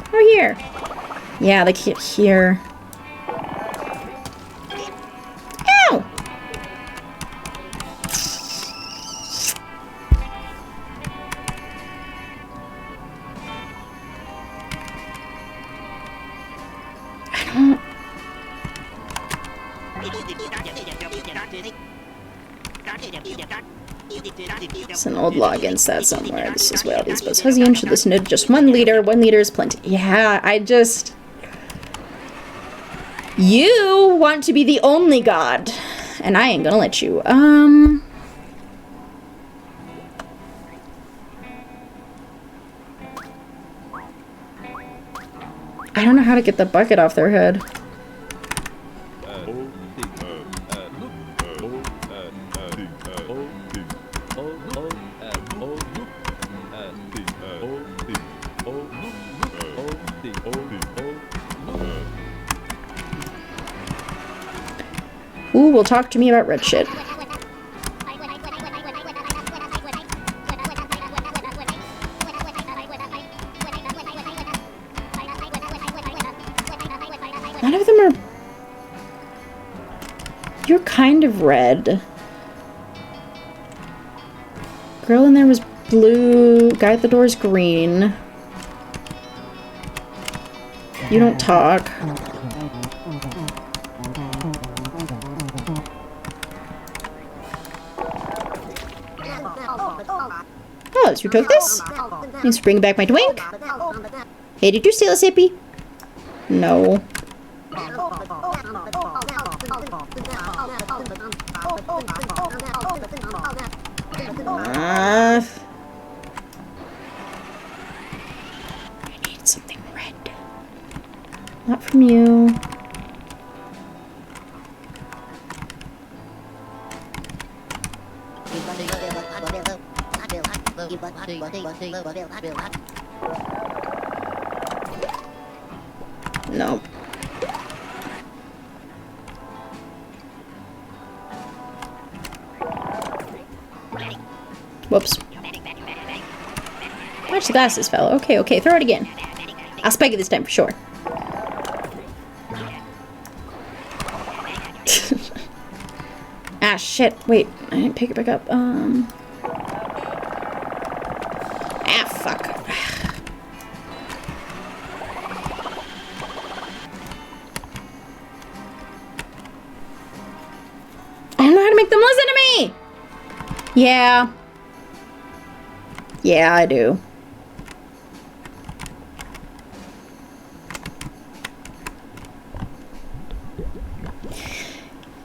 Over here. Yeah, they can't hear. Ow! It's an old law against that somewhere. This is why all these Buzz-Fuzzians should listen to just one leader. One leader is plenty. Yeah, You want to be the only god. And I ain't gonna let you. I don't know how to get the bucket off their head. Ooh, will talk to me about red shit. None of them are... You're kind of red. Girl in there was blue. Guy at the door is green. You don't talk. Oh, so you took this? Thanks for bringing back my twink. Hey, did you steal a sippy? No. I need something red. Not from you. Nope. Whoops. Watch the glasses fell. Okay, okay, throw it again. I'll spike it this time for sure. Ah, shit. Wait, I didn't pick it back up. Ah, fuck. I don't know how to make them listen to me! Yeah. Yeah, I do.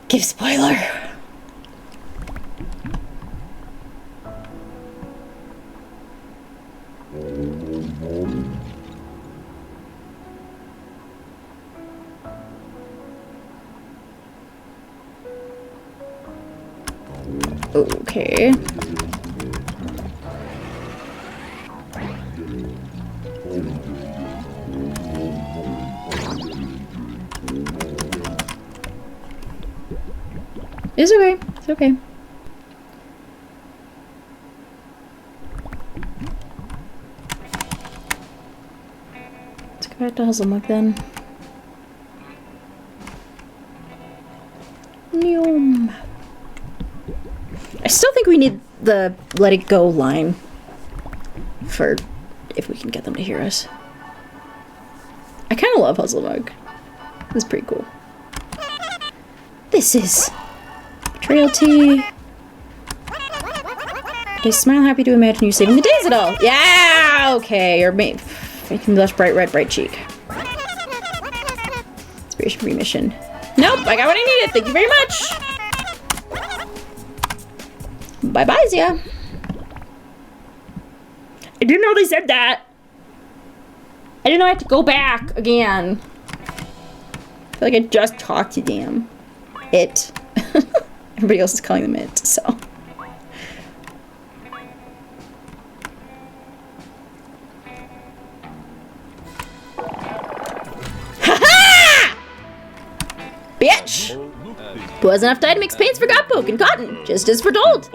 Give spoiler. Okay. It's okay. It's okay. back to Huzzlemug then. Neom. I still think we need the let it go line for if we can get them to hear us. I kind of love Huzzlemug. This is pretty cool. This is Betrayal Tea. I smile happy to imagine you saving the day, is it all? Yeah, okay. Or making blush bright red, bright cheek. Inspiration remission. Nope, I got what I needed. Thank you very much. Bye-bye, Zia. I didn't know they said that. I didn't know I had to go back again. I feel like I just talked to them. It. Everybody else is calling them it, so. Ha-ha! Bitch! Pooh has enough time to mix paints for cowpoke and cotton, just as foretold.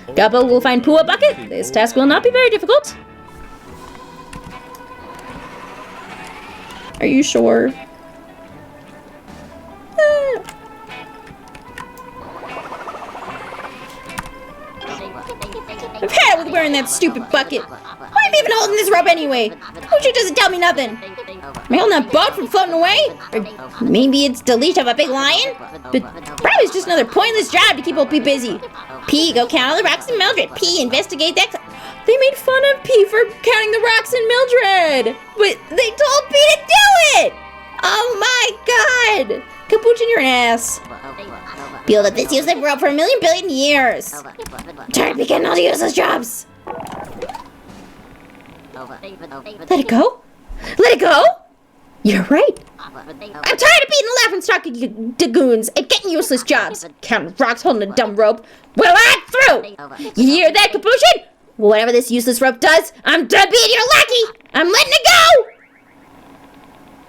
Cowpoke will find Pooh a bucket. This task will not be very difficult. Are you sure? I've had it with wearing that stupid bucket. Why am I even holding this rope anyway? Coach doesn't tell me nothing. Am I holding that boat from floating away? Or maybe it's the leash of a big lion? But probably it's just another pointless job to keep Opie busy. P, go count all the rocks in Mildred. P, investigate that. They made fun of P for counting the rocks in Mildred. But they told P to do it. Oh my god. Capuchin, you're an ass. Build up this useless rope for 1,000,000 billion years. I'm tired of getting all the useless jobs. Let it go? Let it go? You're right. I'm tired of being the laughingstock of you dagoons and getting useless jobs. Counting rocks, holding a dumb rope. Well, I'm through. You hear that, Capuchin? Whatever this useless rope does, I'm done being your lackey. I'm letting it go.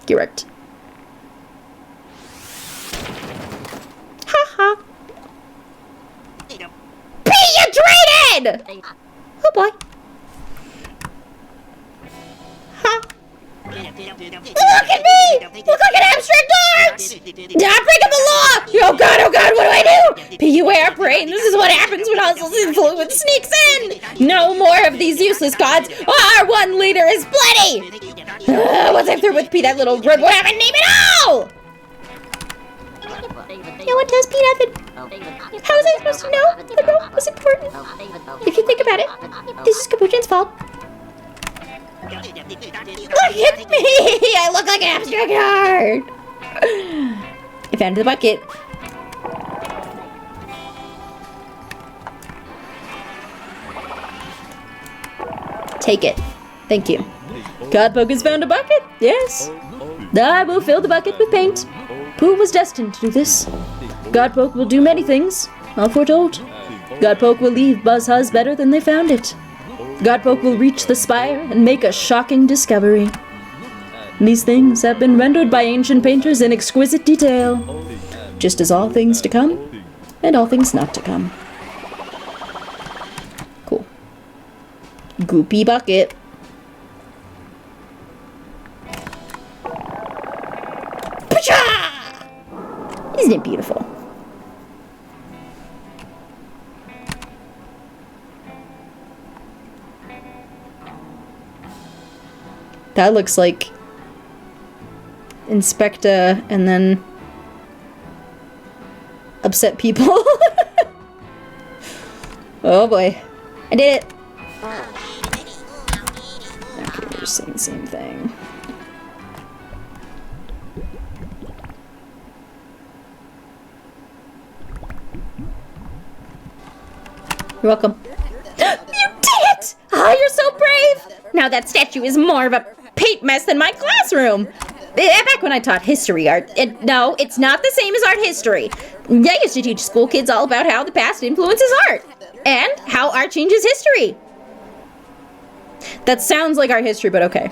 You're right. Ha. Be you traded! Oh boy. Huh? Look at me! Look like an abstract art! I'm breaking the law! Oh god, what do I do? Beware, brain, this is what happens when Hustle's influence sneaks in! No more of these useless gods! Our one leader is plenty! Once I'm through with P, that little rib will have a name at all! No one tells P nothing. How was I supposed to know the rope was important? If you think about it, this is Capuchin's fault. Look at me! I look like an abstract art! I found the bucket. Take it. Thank you. Cowpoke has found a bucket. Yes. I will fill the bucket with paint. Pooh was destined to do this. Cowpoke will do many things, all foretold. Cowpoke will leave Buzzhuzz better than they found it. Cowpoke will reach the spire and make a shocking discovery. These things have been rendered by ancient painters in exquisite detail, just as all things to come and all things not to come. Cool. Goopy bucket. Pacha! Isn't it beautiful? That looks like Inspecta and then upset people. Oh boy. I did it! Okay, we're just saying the same thing. You're welcome. You did it! Oh, you're so brave! Now that statue is more of a paint mess than my classroom. Back when I taught history art, no, it's not the same as art history. I used to teach school kids all about how the past influences art and how art changes history. That sounds like art history, but okay.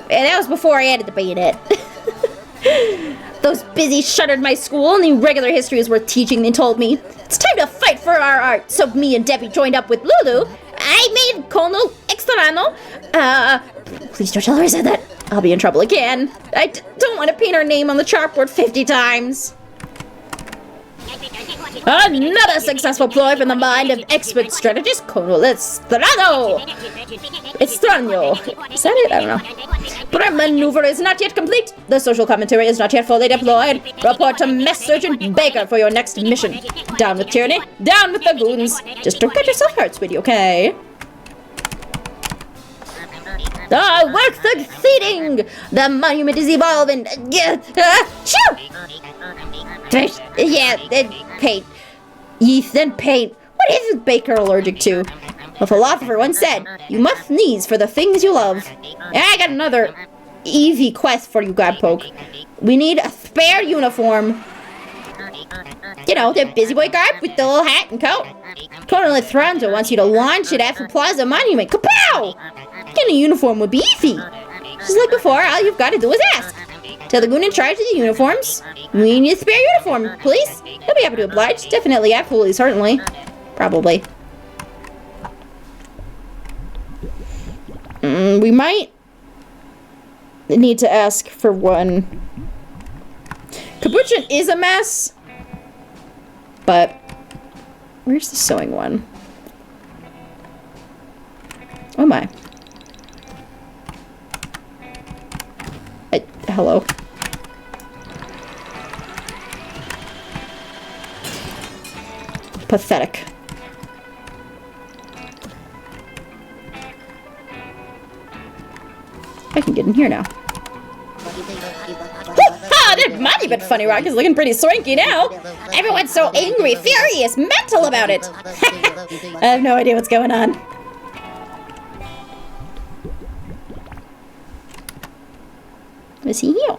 And that was before I added the bayonet. Those busy shuttered my school. Only regular history is worth teaching, they told me. It's time to fight for our art. So me and Debbie joined up with Lulu. I made Cono Extrano. Please don't tell her I said that. I'll be in trouble again. I don't want to paint our name on the chalkboard 50 times. Another successful ploy from the mind of expert strategist Colonel Estrano. Estrano. Is that it? I don't know. But our maneuver is not yet complete. The social commentary is not yet fully deployed. Report to Mess Sergeant Baker for your next mission. Down with tyranny, down with the goons. Just don't get yourself hurt, sweetie, okay? Work succeeding! The monument is evolving. Shoo! Yeah, paint. Yeast and paint. What is Baker allergic to? A philosopher once said, you must sneeze for the things you love. I got another easy quest for you, Godpoke. We need a spare uniform. You know, the busy boy garb with the little hat and coat. Colonel Estrano wants you to launch it at the Plaza Monument. Kapow! Getting a uniform would be easy. Just like before, all you've got to do is ask. Tell the goon in charge of the uniforms. We need a spare uniform, please. He'll be happy to oblige. Definitely, absolutely, certainly. Probably. We might need to ask for one. Capuchin is a mess. But where's the sewing one? Oh my. Hello. Pathetic. I can get in here now. That monument funny rock is looking pretty swanky now. Everyone's so angry, furious, mental about it. I have no idea what's going on. Is he here?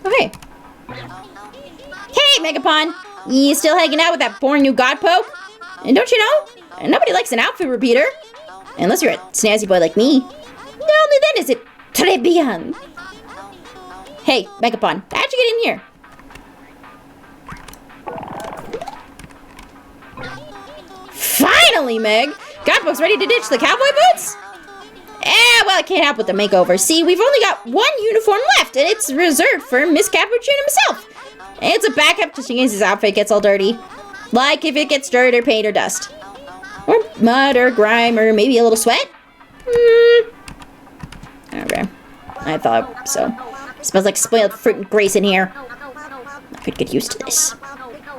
Okay. Hey, Megapon! You still hanging out with that boring new Godpoke? And don't you know? Nobody likes an outfit repeater. Unless you're a snazzy boy like me. Only then is it très bien. Hey, Megapon, how'd you get in here? Finally, Meg! Godpoke's ready to ditch the cowboy boots? Well, I can't help with the makeover. See, we've only got one uniform left, and it's reserved for Miss Capuchin himself. It's a backup just in case his outfit gets all dirty. Like if it gets dirt or paint or dust. Or mud or grime or maybe a little sweat. Okay. I thought so. Smells like spoiled fruit and grace in here. I could get used to this.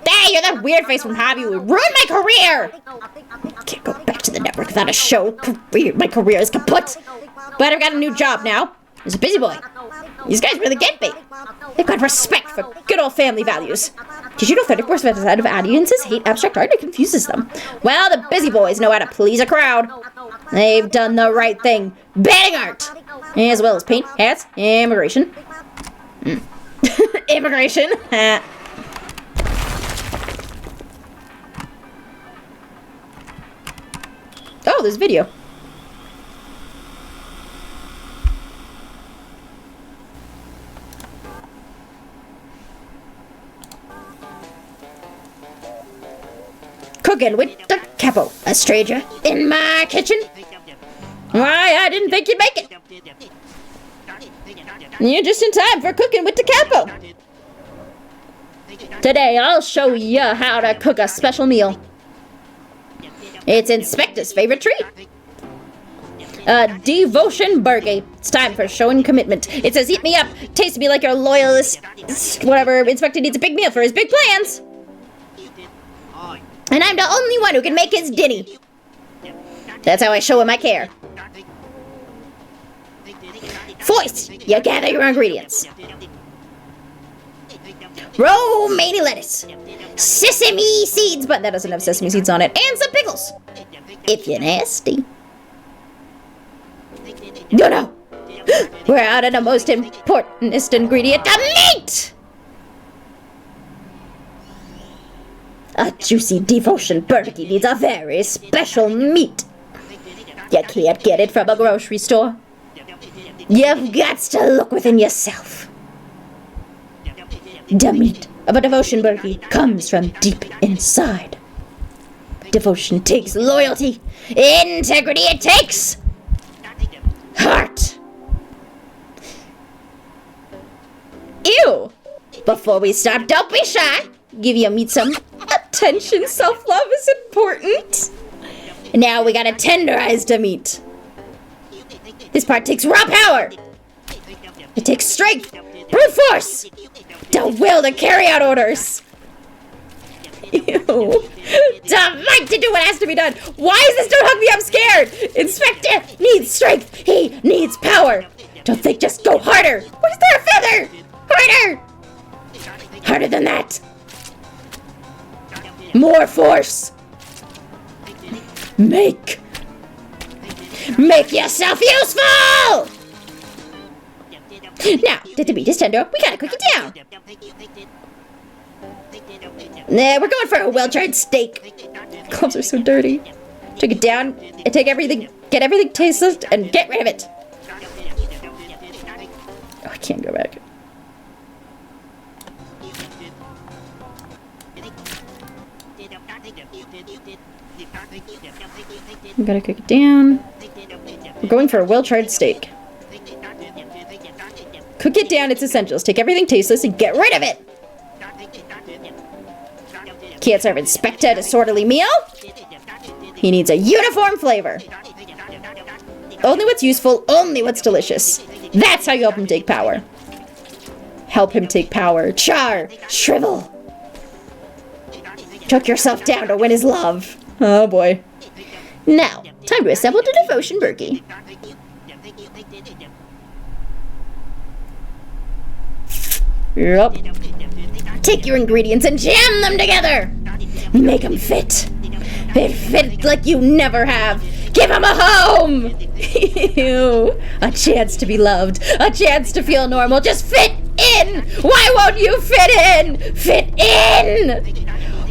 Hey, you're that weird face from Hobby who ruined my career! I can't go back to the network without a show. My career is kaput. But I've got a new job now. As a busy boy. These guys really get me. They've got respect for good old family values. Did you know 30% of audiences hate abstract art? It confuses them. Well, the busy boys know how to please a crowd. They've done the right thing. Banning art! As well as paint, hats, immigration. Immigration. Oh, there's video. Cooking with the capo, a stranger in my kitchen. Why, I didn't think you'd make it. You're just in time for cooking with the capo. Today, I'll show you how to cook a special meal. It's Inspector's favorite treat. A devotion burger. It's time for showing commitment. It says, eat me up, taste me like your loyalist, whatever. Inspector needs a big meal for his big plans. And I'm the only one who can make his dinny. That's how I show him I care. First, you gather your ingredients. Romaine lettuce. Sesame seeds, but that doesn't have sesame seeds on it. And some pickles. If you're nasty. No. We're out of the most important ingredient, the meat! A juicy devotion burger needs a very special meat. You can't get it from a grocery store. You've got to look within yourself. The meat of a devotion burger comes from deep inside. Devotion takes loyalty. Integrity it takes. you. Before we start, don't be shy. Give your meat some attention. Self-love is important. Now we gotta tenderize the meat. This part takes raw power. It takes strength, brute force, the will to carry out orders. Ew. The might to do what has to be done. Why is this don't hug me? I'm scared. Inspector needs strength. He needs power. Don't think, just go harder. What is there a feather? Harder. Harder than that. More force. Make yourself useful. Now that the meat is tender, we gotta cook it down. Nah, we're going for a well-tried steak. Gloves are so dirty. Take it down and take everything, get everything tasteless and get rid of it. Oh, I can't go back. We gotta cook it down. We're going for a well-tried steak. Cook it down, it's essentials. Take everything tasteless and get rid of it. Can't serve Inspector a disorderly meal. He needs a uniform flavor. Only what's useful, only what's delicious. That's how you help him take power. Help him take power. Char, shrivel. Choke yourself down to win his love. Oh boy. Now, time to assemble the devotion burgie. Yup. Take your ingredients and jam them together. Make them fit. Fit like you never have. Give them a home. Ew. A chance to be loved. A chance to feel normal. Just fit in. Why won't you fit in? Fit in.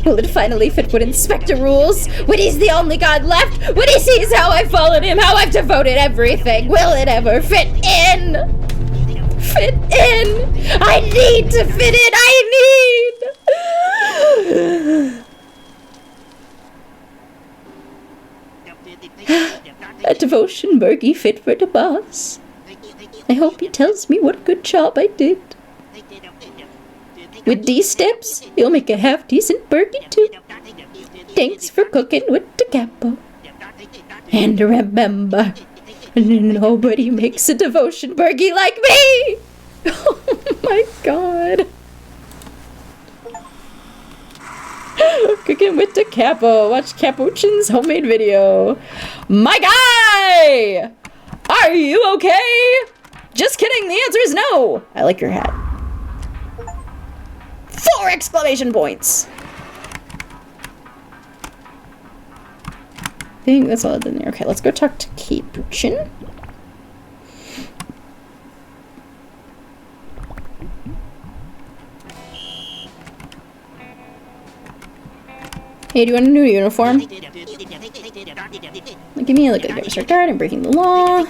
Will it finally fit what Inspector rules? When he's the only god left? When he sees how I've followed him, how I've devoted everything? Will it ever fit in? Fit in! I need to fit in! A devotion burgie fit for the boss. I hope he tells me what a good job I did. With these steps, he'll make a half-decent burgie too. Thanks for cooking with the capo. And remember, nobody makes a devotion burgie like me! Oh my god. Cooking with the capo. Watch Capuchin's homemade video. My guy! Are you okay? Just kidding, the answer is no. I like your hat. 4 exclamation points. I think that's all in there. Okay, let's go talk to Capuchin. Hey, do you want a new uniform? Give me a look at the guard and breaking the law.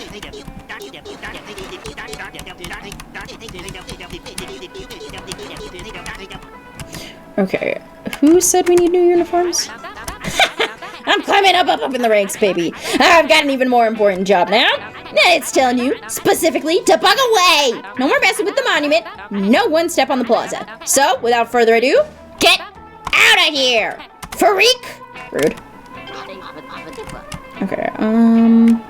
Okay, who said we need new uniforms? I'm climbing up in the ranks, baby. I've got an even more important job now. It's telling you, specifically, to bug away. No more messing with the monument. No one step on the plaza. So, without further ado, get out of here. Freak! Rude. Okay, I'm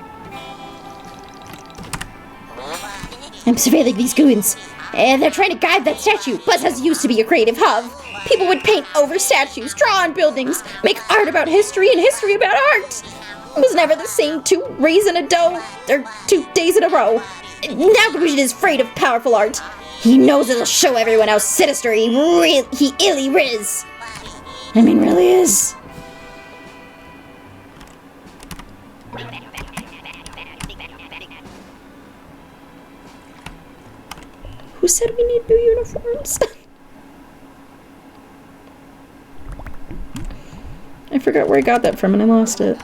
surveilling these goons. And they're trying to guide that statue. Buzz has used to be a creative hub. People would paint over statues, draw on buildings, make art about history and history about art. It was never the same 2 rays in a dough, or 2 days in a row. Now Capuchin is afraid of powerful art. He knows it'll show everyone how sinister he illy is. I mean, really is. Who said we need new uniforms? I forgot where I got that from and I lost it.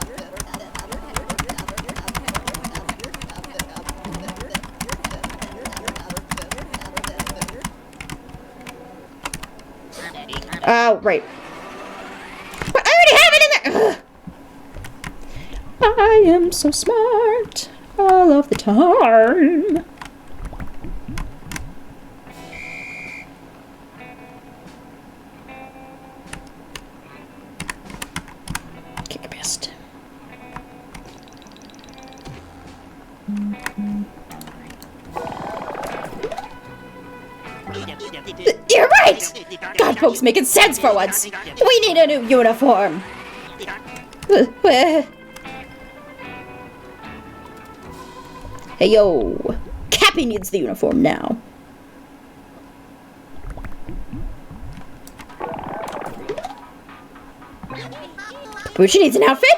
Oh, right. But I already have it in there! Ugh. I am so smart all of the time. You're right! Godpoke's making sense for once. We need a new uniform. Hey, yo. Cappy needs the uniform now. Poochie needs an outfit?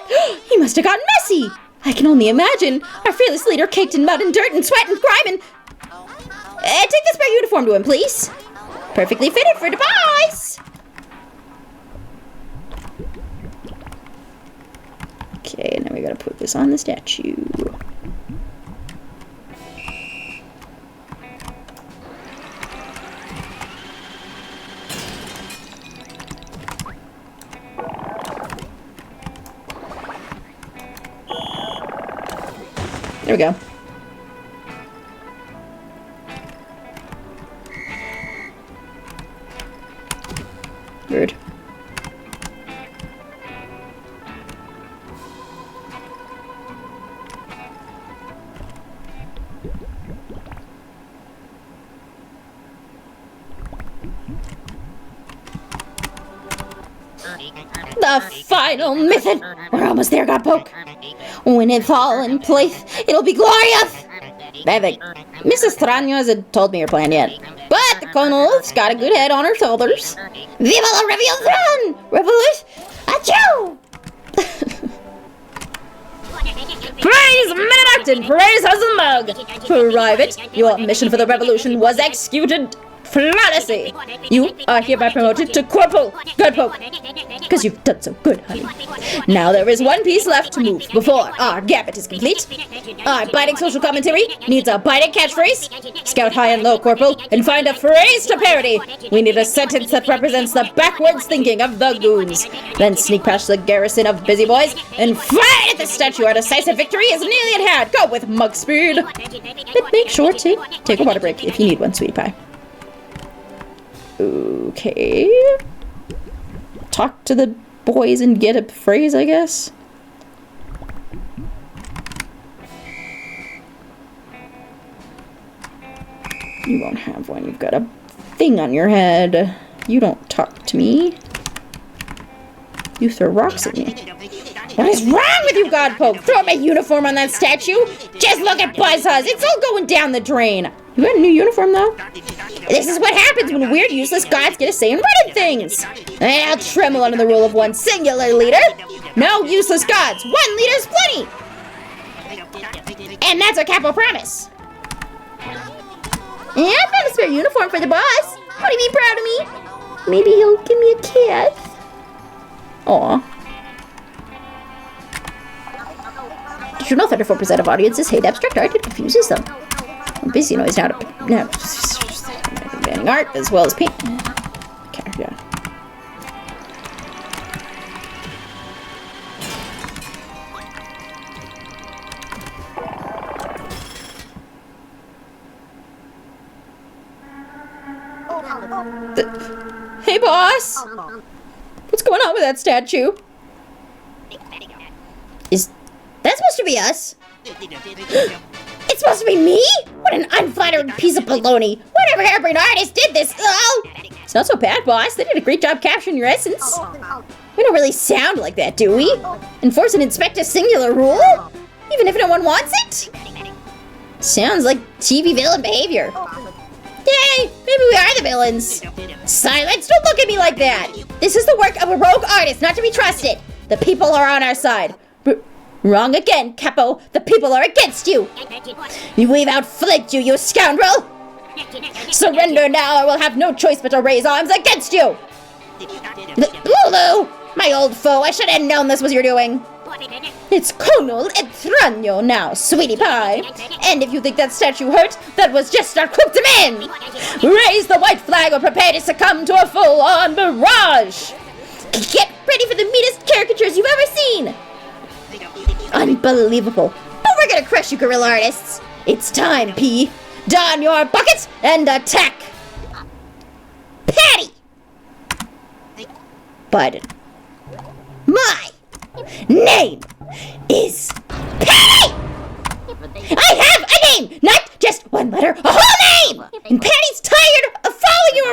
He must have gotten messy. I can only imagine. Our fearless leader caked in mud and dirt and sweat and grime and... take this spare uniform to him, please. Perfectly fitted for device. Okay, now we gotta put this on the statue. There we go. Weird. The final method! We're almost there, Godpoke. When it's all in place, it'll be glorious! Perfect. Mrs. Trano hasn't told me her plan yet. But the Colonel's got a good head on her shoulders. Viva la Revolution! Revolution! Achoo! Praise Minute praise has a mug! Private, your mission for the revolution was executed flawlessly. You are hereby promoted to Corporal Godpoke, because you've done so good, honey. Now there is one piece left to move before our gambit is complete. Our biting social commentary needs a biting catchphrase. Scout high and low, Corporal, and find a phrase to parody. We need a sentence that represents the backwards thinking of the goons. Then sneak past the garrison of busy boys and fire at the statue. Our decisive victory is nearly at hand. Go with mug speed. But make sure to take a water break if you need one, sweetie pie. Okay. Talk to the boys and get a phrase, I guess. You won't have one. You've got a thing on your head. You don't talk to me. You throw rocks at me. What is wrong with you, Godpoke? Throw my uniform on that statue? Just look at Buzzhuzz. It's all going down the drain. You got a new uniform, though? This is what happens when weird, useless gods get a say in running things. I'll tremble under the rule of one singular leader. No useless gods. One leader's plenty. And that's our capital promise. Yeah, I found a spare uniform for the boss. Won't he be proud of me? Maybe he'll give me a kiss. Aw. Did you know 34% of audiences hate abstract art? It confuses them. Obviously, you know, he's not banning art as well as paint. Okay, yeah. Hey, boss! What's going on with that statue? Is that supposed to be us? It's supposed to be me? What an unflattering piece of baloney. Whatever harebrained artist did this? Oh! It's not so bad, boss. They did a great job capturing your essence. We don't really sound like that, do we? Enforce and inspect a singular rule? Even if no one wants it? Sounds like TV villain behavior. Yay! Maybe we are the villains. Silence! Don't look at me like that! This is the work of a rogue artist, not to be trusted. The people are on our side. Wrong again, Capo. The people are against you. We've outflanked you, you scoundrel. Surrender now or we'll have no choice but to raise arms against you. Lulu! My old foe, I should have known this was your doing. It's Colonel Etrano now, sweetie pie. And if you think that statue hurt, that was just our coup de main. Raise the white flag or prepare to succumb to a full-on barrage. Get ready for the meanest caricatures you've ever seen. Unbelievable. But we're gonna crush you, guerrilla artists. It's time, P. Don your buckets and attack. Patty! Biden. My name is Patty! I have a name! Not just one letter, a whole name! And Patty's tired of following you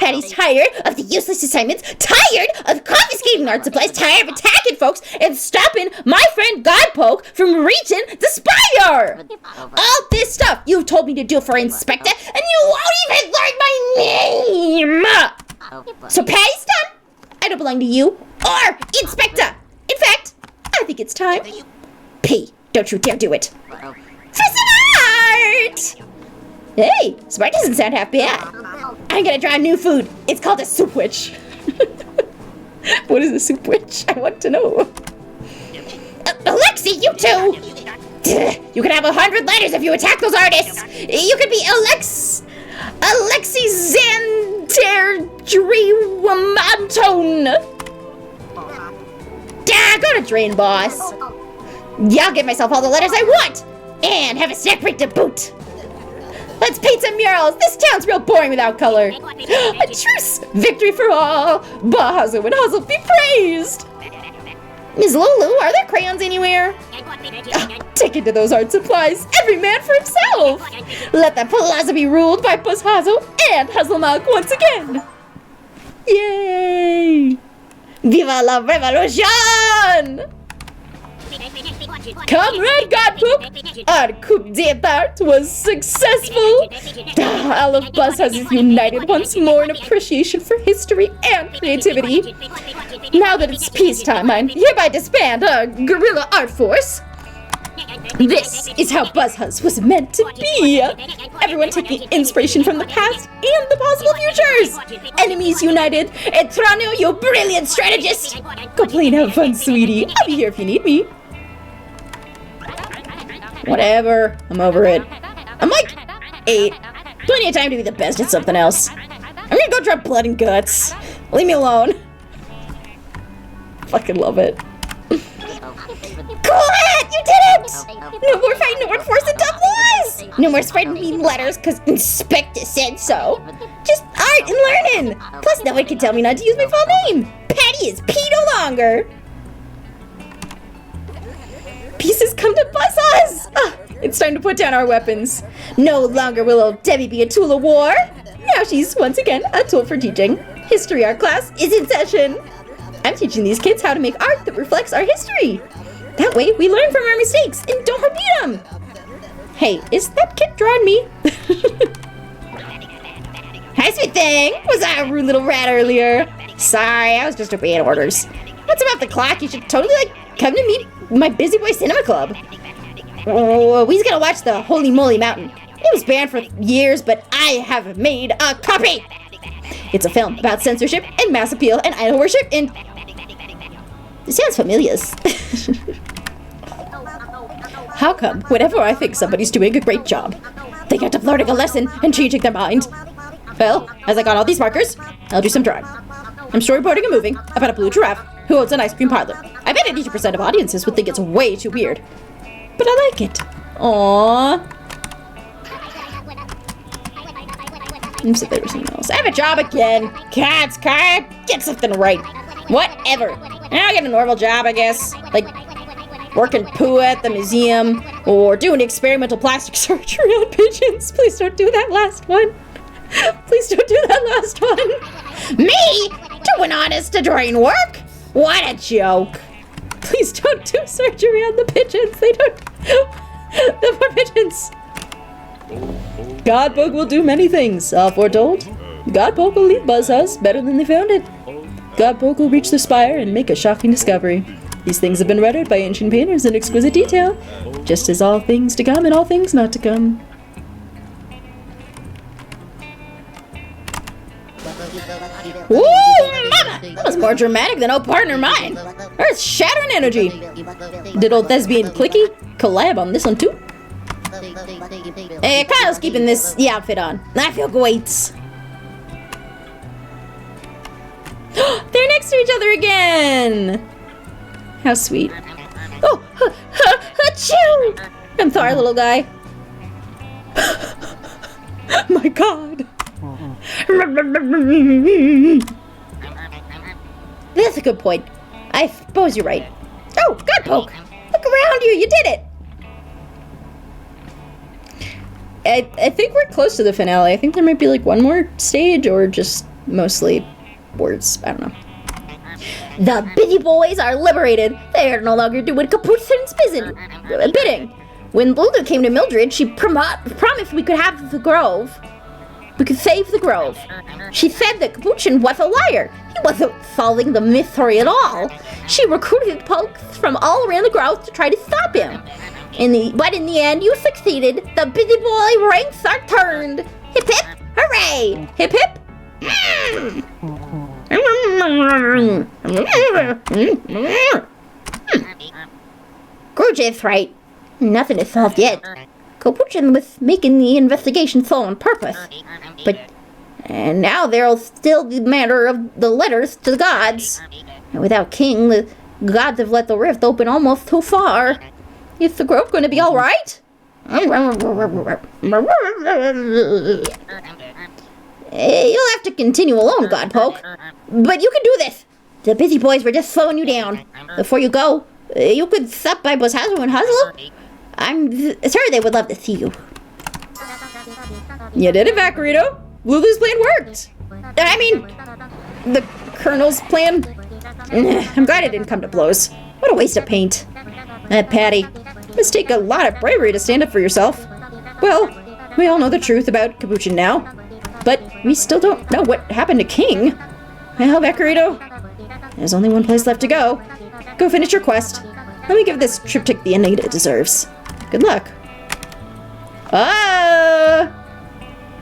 Patty's tired of the useless assignments, tired of confiscating art supplies, tired of attacking folks, and stopping my friend Godpoke from reaching the spire! All this stuff you've told me to do for Inspector, and you won't even learn my name! So Patty's done. I don't belong to you or Inspector. In fact, I think it's time. P, don't you dare do it. For some art! Hey, Smart doesn't sound half bad. I'm gonna draw new food. It's called a soup witch. What is a soup witch? I want to know. Alexi, you two! You can have 100 letters if you attack those artists. You could be Alexi Xanterjriwamantone. Go to drain, boss. Yeah, I'll give myself all the letters I want. And have a snack break to boot. Let's paint some murals. This town's real boring without color. A truce! Victory for all. Bahazu and Huzzle be praised. Ms. Lulu, are there crayons anywhere? Take it to those art supplies. Every man for himself. Let the plaza be ruled by Buzhazo and Hazelmug once again. Yay! Viva la revolution! Comrade Godpoke, our coup d'etat was successful. All of Buzz is united once more in appreciation for history and creativity. Now that it's peacetime, I hereby disband our guerrilla art force. This is how Buzzhuzz was meant to be. Everyone taking inspiration from the past and the possible futures. Enemies united. And Tranu, you brilliant strategist. Go play and have fun, sweetie. I'll be here if you need me. Whatever. I'm over it. I'm like 8. Plenty of time to be the best at something else. I'm gonna go drop blood and guts. Leave me alone. Fucking love it. Cool! You did it! No more fighting, no more forcing tough lies! No more spreading mean letters because Inspector said so. Just art and learning! Plus, no one can tell me not to use my full name! Patty is P no longer! Pieces come to Buzzhuzz! It's time to put down our weapons. No longer will old Debbie be a tool of war. Now she's once again a tool for teaching. History art class is in session. I'm teaching these kids how to make art that reflects our history. That way, we learn from our mistakes and don't repeat them. Hey, is that kid drawing me? Hi, sweet thing. Was I a rude little rat earlier? Sorry, I was just obeying orders. What's about the clock? You should totally, come to meet my Busy Boy Cinema Club. Oh, we's gonna watch the Holy Moly Mountain. It was banned for years, but I have made a copy. It's a film about censorship and mass appeal and idol worship and... It sounds familiar. How come, whenever I think somebody's doing a great job, they get up learning a lesson and changing their mind? Well, as I got all these markers, I'll do some drawing. I'm storyboarding a movie about a blue giraffe who owns an ice cream parlor. I bet 80% of audiences would think it's way too weird. But I like it. Aww. I'm so there was something else. I have a job again. Cats, get something right. Whatever. I'll get a normal job, I guess. Like working poo at the museum or doing experimental plastic surgery on pigeons. Please don't do that last one. Please don't do that last one. Me? Doing honest adoring work? What a joke. Please don't do surgery on the pigeons. They don't... The poor pigeons. Godpoke will do many things, all foretold. Godpoke will leave Buzzhuzz better than they found it. Godpoke will reach the spire and make a shocking discovery. These things have been rendered by ancient painters in exquisite detail, just as all things to come and all things not to come. Ooh, mama! That was more dramatic than old partner mine. Earth-shattering energy. Did old Thespian Clicky collab on this one too? Hey, Kyle's keeping this outfit on. I feel great. They're next to each other again. How sweet. Oh, achoo! I'm sorry, little guy. My God. That's a good point. I suppose you're right. Oh, Godpoke! Look around you, you did it! I think we're close to the finale. I think there might be like one more stage or just mostly words. I don't know. The busy boys are liberated. They are no longer doing Capuchin's bidding. When Lulu came to Mildred, she promised we could have the grove. We could save the grove. She said that Capuchin was a liar. He wasn't solving the mystery at all. She recruited pokes from all around the grove to try to stop him. But in the end, you succeeded. The busy boy ranks are turned. Hip hip, hooray! Hip hip. Gorgeous, right? Nothing is solved yet. Capuchin was making the investigation so on purpose. And now there'll still be the matter of the letters to the gods. And without King, the gods have let the rift open almost too far. Is the grove going to be all right? You'll have to continue alone, Godpoke. But you can do this. The busy boys were just slowing you down. Before you go, you could stop by Bozhazo and Huzzle. I'm sure they would love to see you. You did it, Vaccarito. Lulu's plan worked. I mean, the Colonel's plan. I'm glad it didn't come to blows. What a waste of paint. Patty, it must take a lot of bravery to stand up for yourself. Well, we all know the truth about Capuchin now. But we still don't know what happened to King. Well, Vaccarito, there's only one place left to go. Go finish your quest. Let me give this triptych the ending it deserves. Good luck. Ah!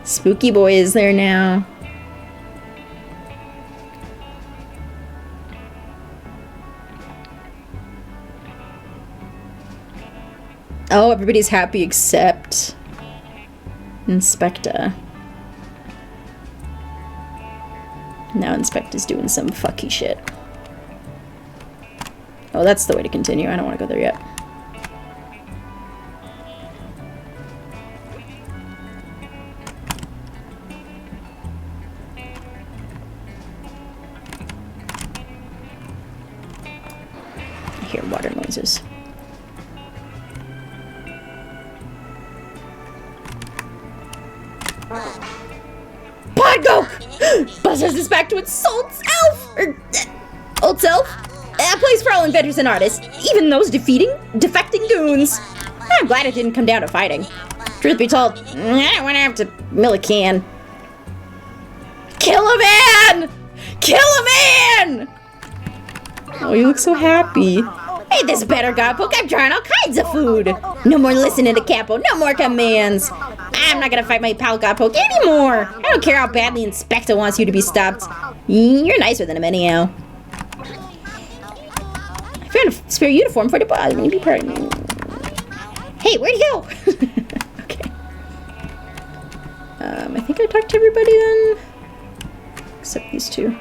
Spooky boy is there now. Oh, everybody's happy except Inspector. Now Inspector's doing some fucky shit. Oh, that's the way to continue. I don't want to go there yet. I hear water noises. Podgo! Buzzers is back to its old self! Old self? A place for all inventors and artists, even those defecting goons. I'm glad it didn't come down to fighting. Truth be told, I don't want to have to mill a can. Kill a man! Kill a man! Oh, you look so happy. Hey, this better, Godpoke. I'm trying all kinds of food. No more listening to Capo. No more commands. I'm not gonna fight my pal Godpoke anymore. I don't care how badly Inspector wants you to be stopped. You're nicer than him anyhow. I found a spare uniform for the boss. Maybe part of me. Hey, where'd he go? Okay. I think I talked to everybody then. Except these two.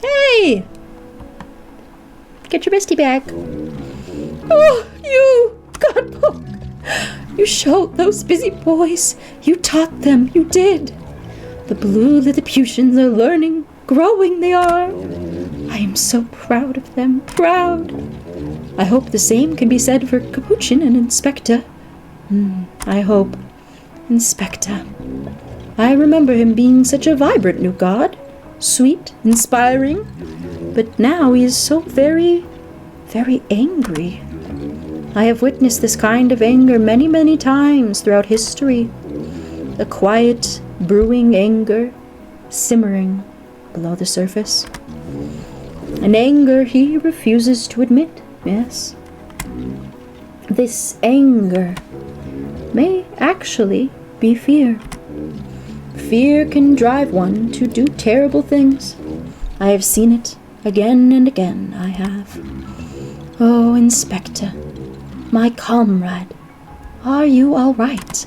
Hey! Get your bestie back. Oh, you! Godpoke! You showed those busy boys. You taught them. You did. The blue Lilliputians are learning. Growing they are. I am so proud of them. Proud. I hope the same can be said for Capuchin and Inspector. I hope. Inspector. I remember him being such a vibrant new god. Sweet, inspiring. But now he is so very, very angry. I have witnessed this kind of anger many, many times throughout history. A quiet, brewing anger, simmering below the surface. An anger he refuses to admit, yes. This anger may actually be fear. Fear can drive one to do terrible things. I have seen it again and again, I have. Oh, Inspector, my comrade, are you all right?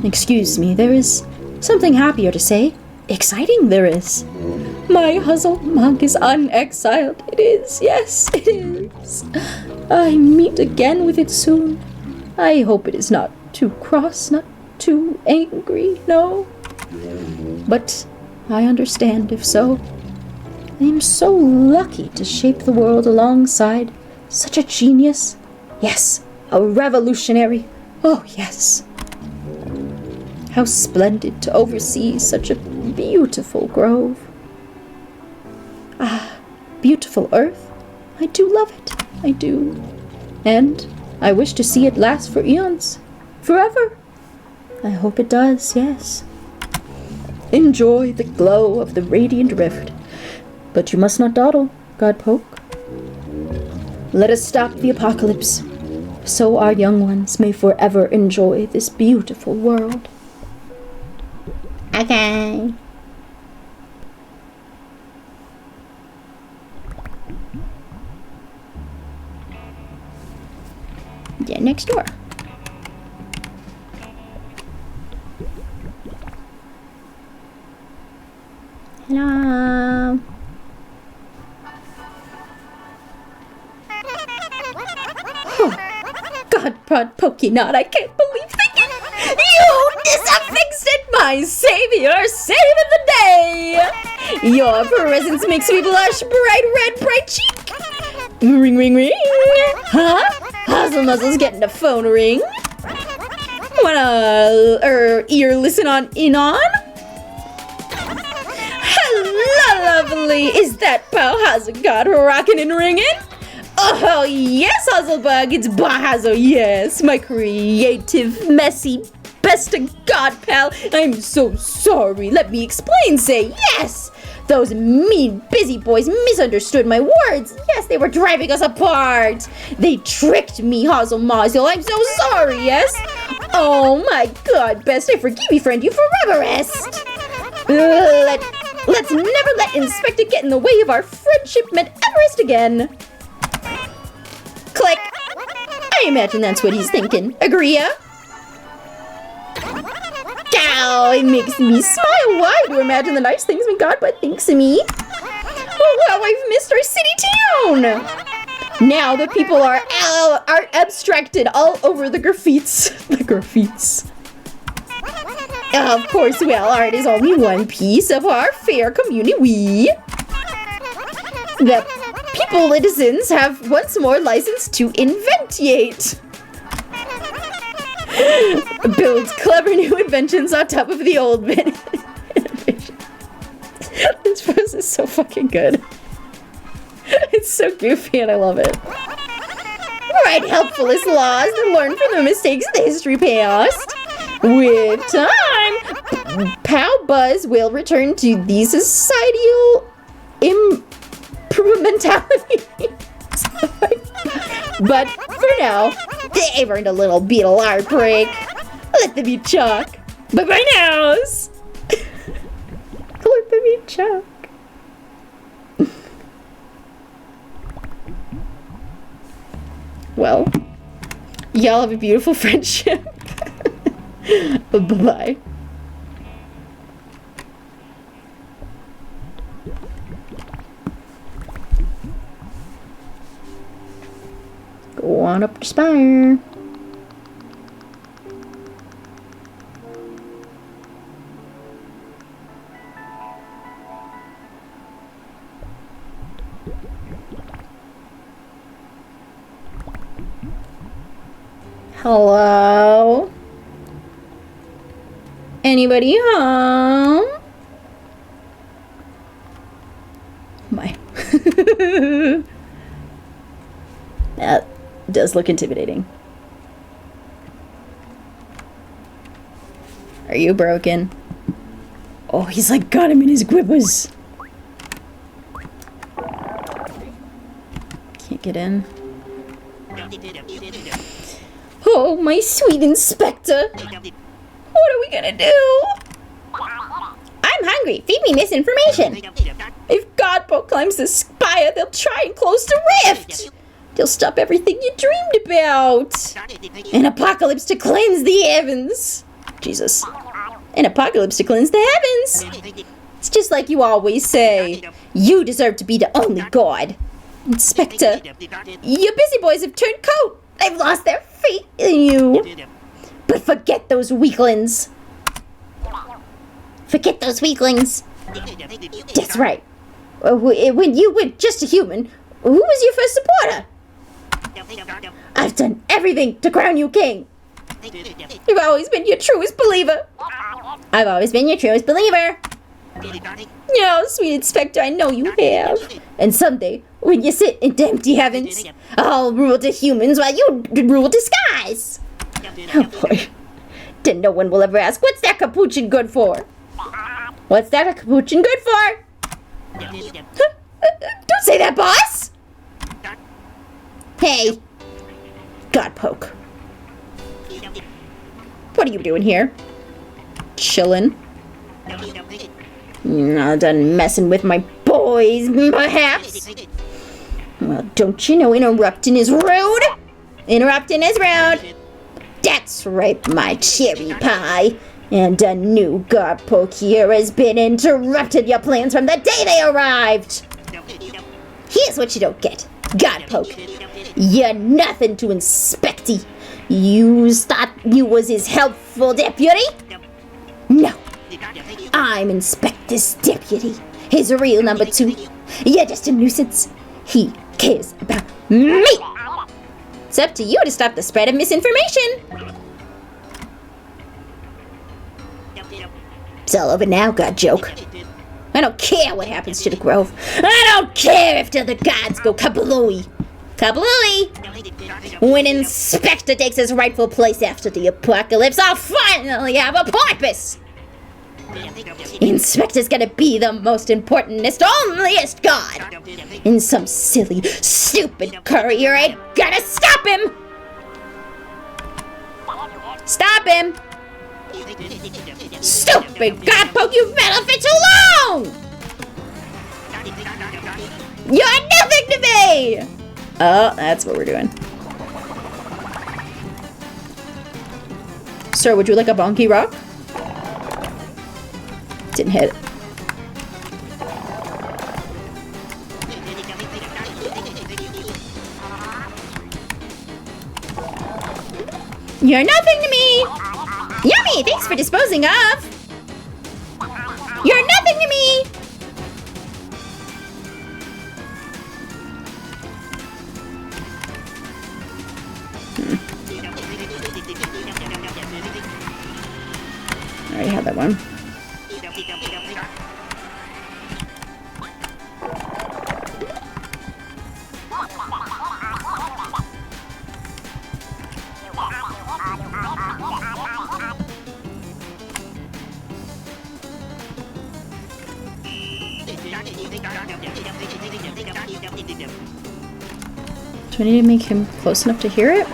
Excuse me, there is something happier to say. Exciting there is. My Huzzle monk is unexiled. It is, yes, it is. I meet again with it soon. I hope it is not too cross, not too angry, no. But I understand if so. I am so lucky to shape the world alongside such a genius. Yes, A revolutionary. Oh, yes. How splendid to oversee such a beautiful grove. Ah, beautiful earth. I do love it. I do. And I wish to see it last for eons. Forever. I hope it does, yes. Enjoy the glow of the radiant rift. But you must not dawdle, Godpoke. Let us stop the apocalypse, so our young ones may forever enjoy this beautiful world. Okay. Yeah, next door. Hello. God, Pokenot, I can't believe that you disaffixed my savior, saving the day. Your presence makes me blush, bright red, bright cheek. Ring, ring, ring. Huh? Hazel Muzzle's getting the phone ring. Wanna, ear listen on in on? Hello, lovely. Is that Bauhazel rocking and ringing? Oh, yes, Hazelbug, it's Bahazel, yes, my creative, messy, best of God, pal. I'm so sorry. Let me explain, say, yes. Those mean, busy boys misunderstood my words. Yes, they were driving us apart. They tricked me, Hazel Mazel. I'm so sorry, yes. Oh, my God, best, I forgive you, friend, you forever rest. Let's never let Inspector get in the way of our friendship met Everest again. Click. I imagine that's what he's thinking. Agree, ya? Ow, it makes me smile wide to imagine the nice things my Godbud thinks of me. Oh, wow, I've missed our city town. Now the people are abstracted all over the graffites. The graffites. Of course, well, art is only one piece of our fair community. The people citizens have once more license to inventiate. Build clever new inventions on top of the old inventions. This pose is so fucking good. It's so goofy and I love it. Write helpfulest laws that learn from the mistakes of the history past. With time, Pow Buzz will return to the societal mentality. But for now, they've earned a little beetle art break. Let them eat chalk. Bye-bye nows. Let them eat chalk. Well, y'all have a beautiful friendship. Bye-bye. Go on up the spire. Hello? Anybody home? My. That does look intimidating. Are you broken? Oh, he's like got him in his grippers. Can't get in. Oh, my sweet inspector. What are we gonna do? I'm hungry. Feed me misinformation. If Godpoke climbs the spire, they'll try and close the rift. They'll stop everything you dreamed about. An apocalypse to cleanse the heavens. Jesus. An apocalypse to cleanse the heavens. It's just like you always say. You deserve to be the only god. Inspector, your busy boys have turned coat. They've lost their faith in you. But forget those weaklings. Forget those weaklings. That's right. When you were just a human, who was your first supporter? I've done everything to crown you king. You've always been your truest believer. I've always been your truest believer. No, sweet Inspector, I know you have. And someday, when you sit in empty heavens, I'll rule the humans while you rule the skies. Oh boy. Then no one will ever ask, what's that capuchin good for? What's that capuchin good for? Don't say that, boss! Hey, Godpoke. What are you doing here? Chillin'? Not done messing with my boys, perhaps? Well, don't you know interrupting is rude? Interrupting is rude. That's right, my cherry pie. And a new Godpoke here has been interrupted your plans from the day they arrived. Here's what you don't get, Godpoke. You're nothing to Inspecty. You thought you was his helpful deputy? No. I'm Inspector's deputy. His real number 2. You're just a nuisance. He cares about me. It's up to you to stop the spread of misinformation. It's all over now, Godjoke. I don't care what happens to the Grove. I don't care if the other gods go kablooey. Kablooey! When Inspector takes his rightful place after the apocalypse, I'll finally have a porpoise! Inspector's gonna be the most importantest, onlyest god! And some silly, stupid courier ain't gonna stop him! Stop him! Stupid Godpoke, you've been on for too long! You're nothing to me! Oh, that's what we're doing. Sir, would you like a bonky rock? Didn't hit. You're nothing to me! Yummy! Thanks for disposing of! You're nothing to me! I already had that one. Do I need to make him close enough to hear it?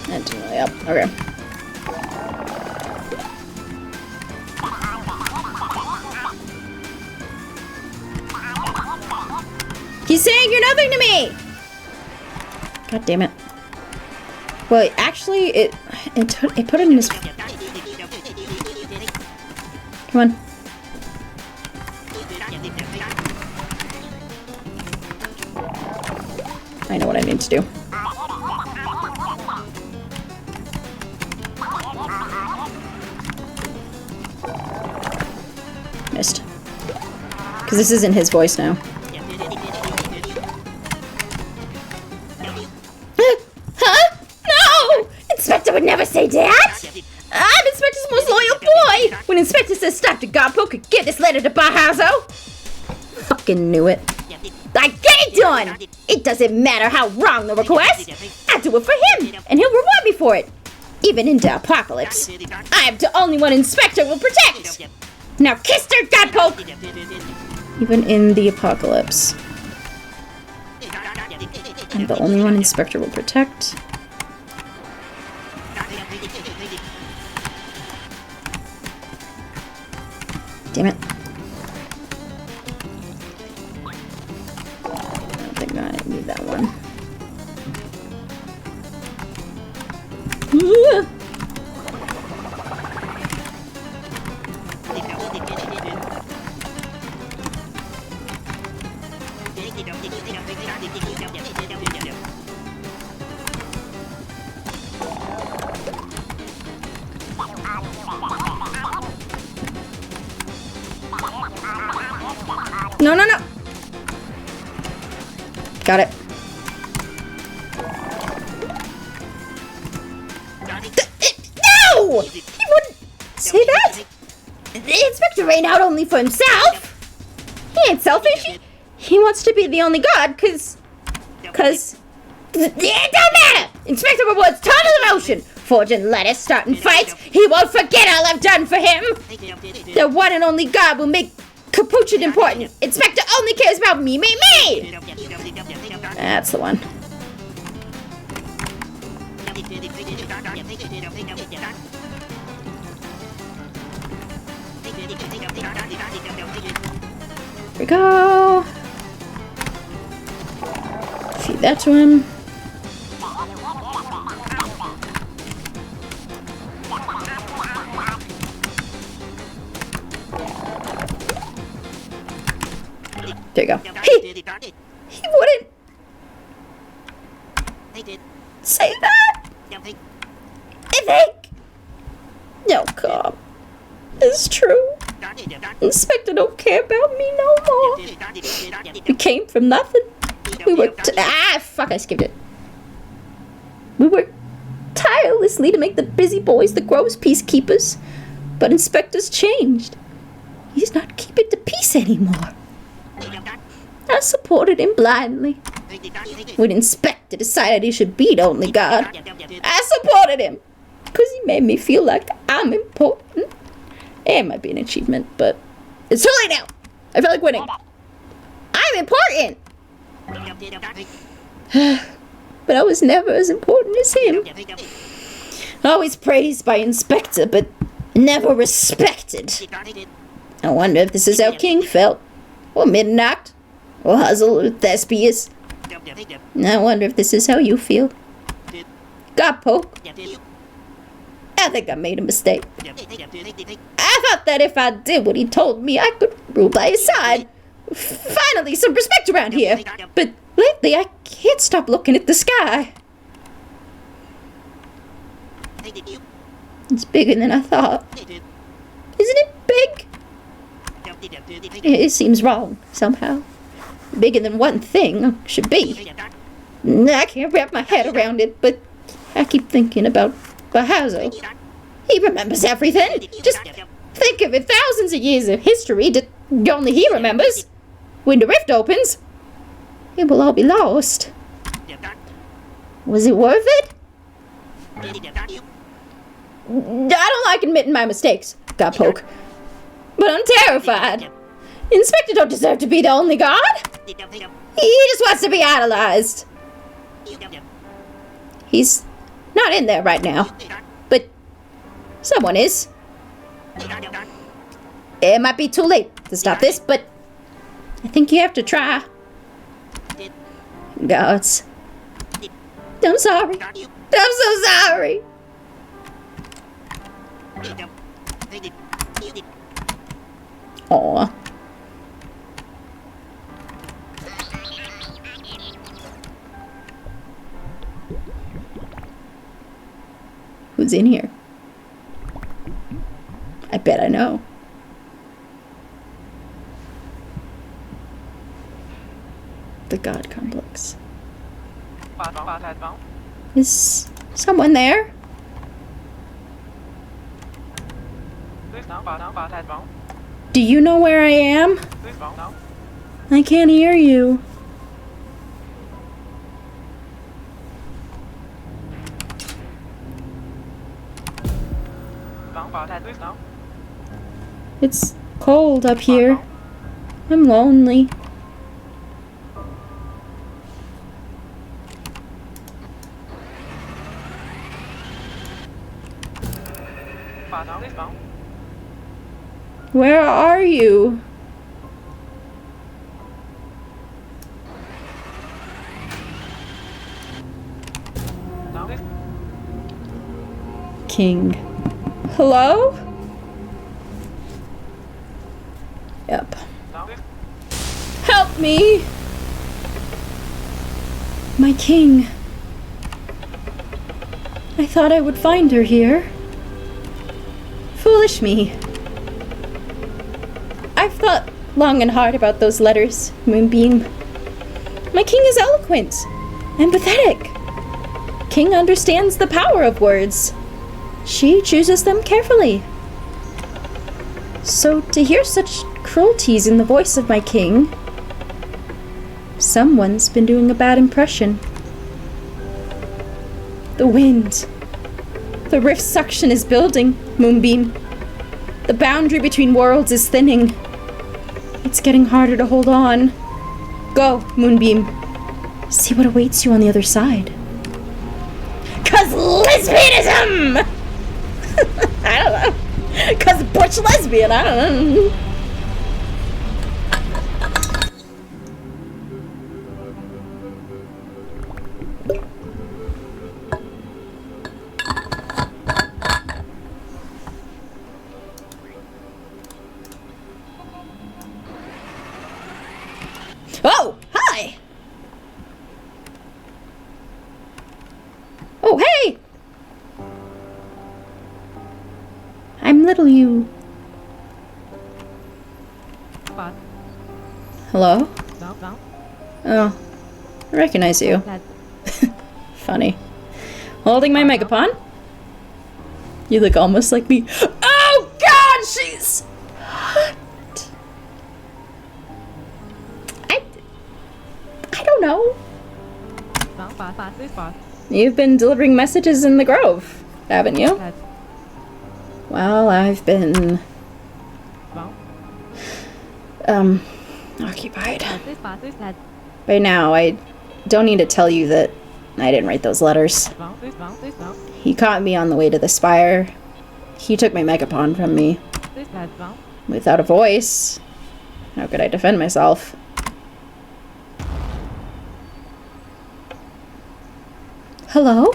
That's really up. Okay. He's saying you're nothing to me! God damn it. Well, actually, it put it in his... Come on. I know what I need to do. Missed. Because this isn't his voice now. Huh? No! Inspector would never say that! I'm Inspector's most loyal boy! When Inspector says stop to Godpoke, give this letter to Bahazo! Fucking knew it. I get it done! It doesn't matter how wrong the request! I do it for him, and he'll reward me for it! Even in the apocalypse. I am the only one Inspector will protect! Now kiss her, Godpoke! Even in the apocalypse. I'm the only one Inspector will protect. Damn it. I don't think I need that one. No, no, no. Got it. No! He wouldn't say that. The inspector ain't out only for himself. He ain't selfish. He wants to be the only god, cause... It don't matter! Inspector rewards total devotion. Forging letters, starting fights. He won't forget all I've done for him. The one and only god will make Capuchin important. Inspector only cares about me. That's the one. Here we go. Feed that to him. There you go. He wouldn't say that. I think. No, come. It's true. Inspector don't care about me no more. We came from nothing. We worked. Fuck! I skipped it. We worked tirelessly to make the busy boys the Grove's peacekeepers, but Inspector's changed. He's not keeping the peace anymore. I supported him blindly. When Inspector decided he should be the only god, I supported him because he made me feel like I'm important. It might be an achievement, but it's too late now. I feel like winning. I'm important. But I was never as important as him. Always praised by Inspector, but never respected. I wonder if this is how King felt. Or Midnight. Or Huzzle. Or Thespius. I wonder if this is how you feel. Cowpoke. I think I made a mistake. I thought that if I did what he told me, I could rule by his side. Finally, some respect around here. But lately, I can't stop looking at the sky. It's bigger than I thought. Isn't it big? It seems wrong, somehow. Bigger than one thing should be. I can't wrap my head around it, but I keep thinking about Bahazo. He remembers everything. Just think of it, thousands of years of history that only he remembers. When the rift opens, it will all be lost. Was it worth it? I don't like admitting my mistakes, Cowpoke. But I'm terrified. Inspector don't deserve to be the only god. He just wants to be idolized. He's not in there right now. But someone is. It might be too late to stop this, but I think you have to try. Gods. I'm sorry. I'm so sorry. Aw. Who's in here? I bet I know. The God Complex. Is someone there? Do you know where I am? I can't hear you. It's cold up here. I'm lonely. Where are you? King. Hello? Yep. Help me! My king. I thought I would find her here. Foolish me. I thought long and hard about those letters, Moonbeam. My king is eloquent, empathetic. King understands the power of words. She chooses them carefully. So to hear such cruelties in the voice of my king, someone's been doing a bad impression. The wind. The rift suction is building, Moonbeam. The boundary between worlds is thinning. It's getting harder to hold on. Go, Moonbeam. See what awaits you on the other side. 'Cause lesbianism! I don't know. 'Cause butch lesbian, I don't know. Oh, hi! Oh, hey! I'm little you. Hello? Oh, I recognize you. Funny. Holding my megaphone? You look almost like me. Oh God, she's hot. I don't know. You've been delivering messages in the Grove, haven't you? Well, I've been occupied. By now, I don't need to tell you that I didn't write those letters. He caught me on the way to the spire. He took my megaphone from me. Without a voice, how could I defend myself? Hello?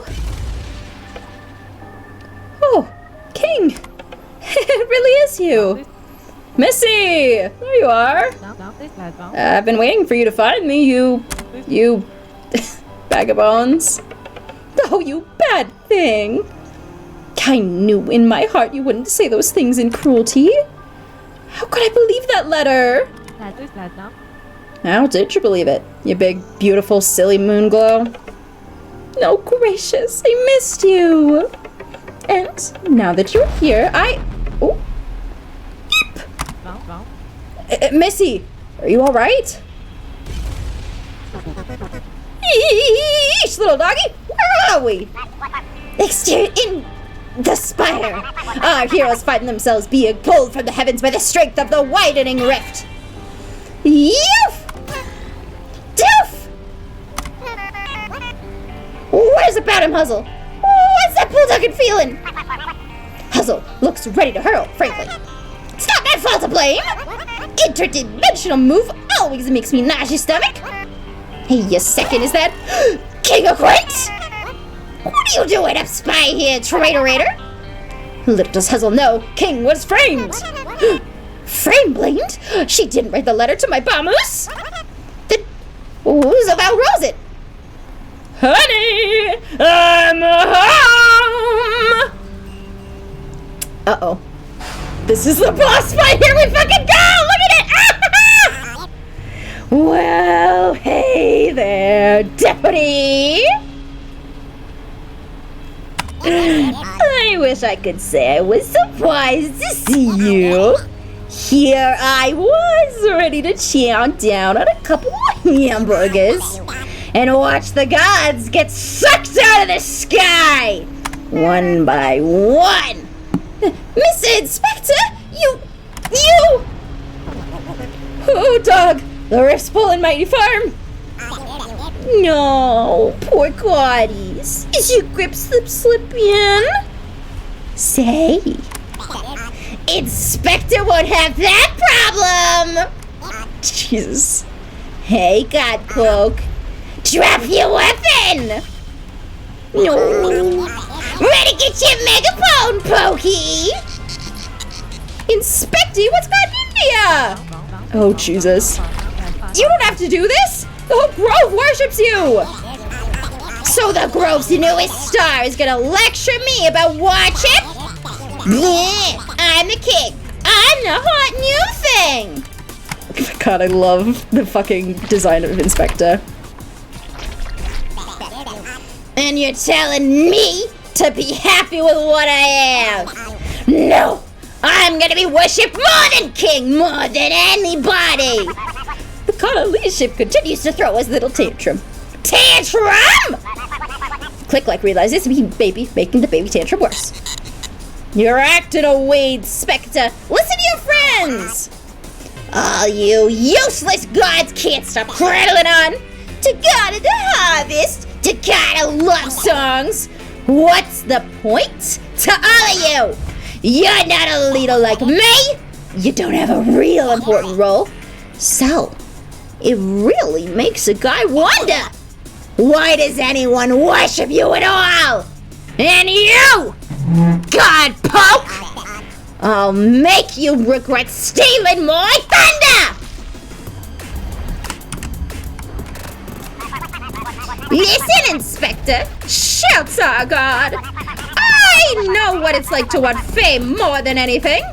Oh, King! It really is you! Missy! There you are! I've been waiting for you to find me, you bag of bones. Oh, you bad thing! I knew in my heart you wouldn't say those things in cruelty. How could I believe that letter? How did you believe it, you big, beautiful, silly moonglow? No, gracious, I missed you. And now that you're here, Oh. Eep. Missy, are you all right? Eesh, little doggy, where are we? Exterior in the spire. Our heroes find themselves being pulled from the heavens by the strength of the widening rift. Yoof! Doof! Where's about him, Huzzle? What's that bulldogging feeling? Huzzle looks ready to hurl, frankly. It's not my fault to blame. Interdimensional move always makes me nauseous stomach. Hey, you second, is that King of Greats? What are you doing up spy here, traitorator? Little does Huzzle know, King was framed. Frame blamed? She didn't write the letter to my Bamus? Then who's about Rose it? Honey, I'm home! Uh-oh. This is the boss fight! Here we fucking go! Look at it! Well, hey there, deputy! I wish I could say I was surprised to see you. Here I was, ready to chow down on a couple of hamburgers and watch the gods get sucked out of the sky, one by one. Mr. Inspector, you... Oh, dog, the rift's pulling mighty firm. No, poor Gaudies. Is your grip slipping? Say, Inspector won't have that problem. Jesus. Hey, Godcloak. Drop your weapon! No. Ready to get your megaphone, Pokey! Inspecty, what's gotten into ya? Oh, Jesus. You don't have to do this! The whole Grove worships you! So the Grove's newest star is gonna lecture me about worship? Yeah, I'm the king. I'm the hot new thing. God, I love the fucking design of Inspector. And you're telling me to be happy with what I have? No! I'm gonna be worshipped more than king, more than anybody! The god of leadership continues to throw his little tantrum. Tantrum?! Click like realizes baby making the baby tantrum worse. You're acting away, Inspector. Listen to your friends! All you useless gods can't stop prattling on. To God of the harvest, to God of love songs. What's the point to all of you? You're not a leader like me. You don't have a real important role. So, it really makes a guy wonder. Why does anyone worship you at all? And you, God Poke, I'll make you regret stealing my thunder! Listen, Inspector, shouts our God. I know what it's like to want fame more than anything.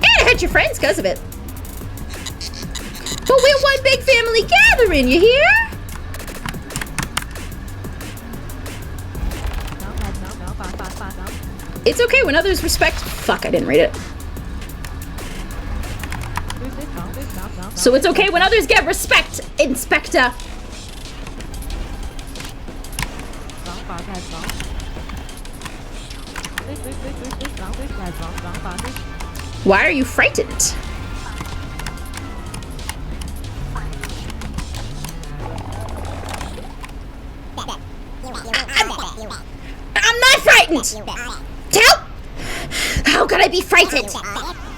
And hurt your friends because of it. But we're one big family gathering, you hear? It's okay when others respect... Fuck, I didn't read it. So it's okay when others get respect, Inspector. Why are you frightened? I'm not frightened! How could I be frightened?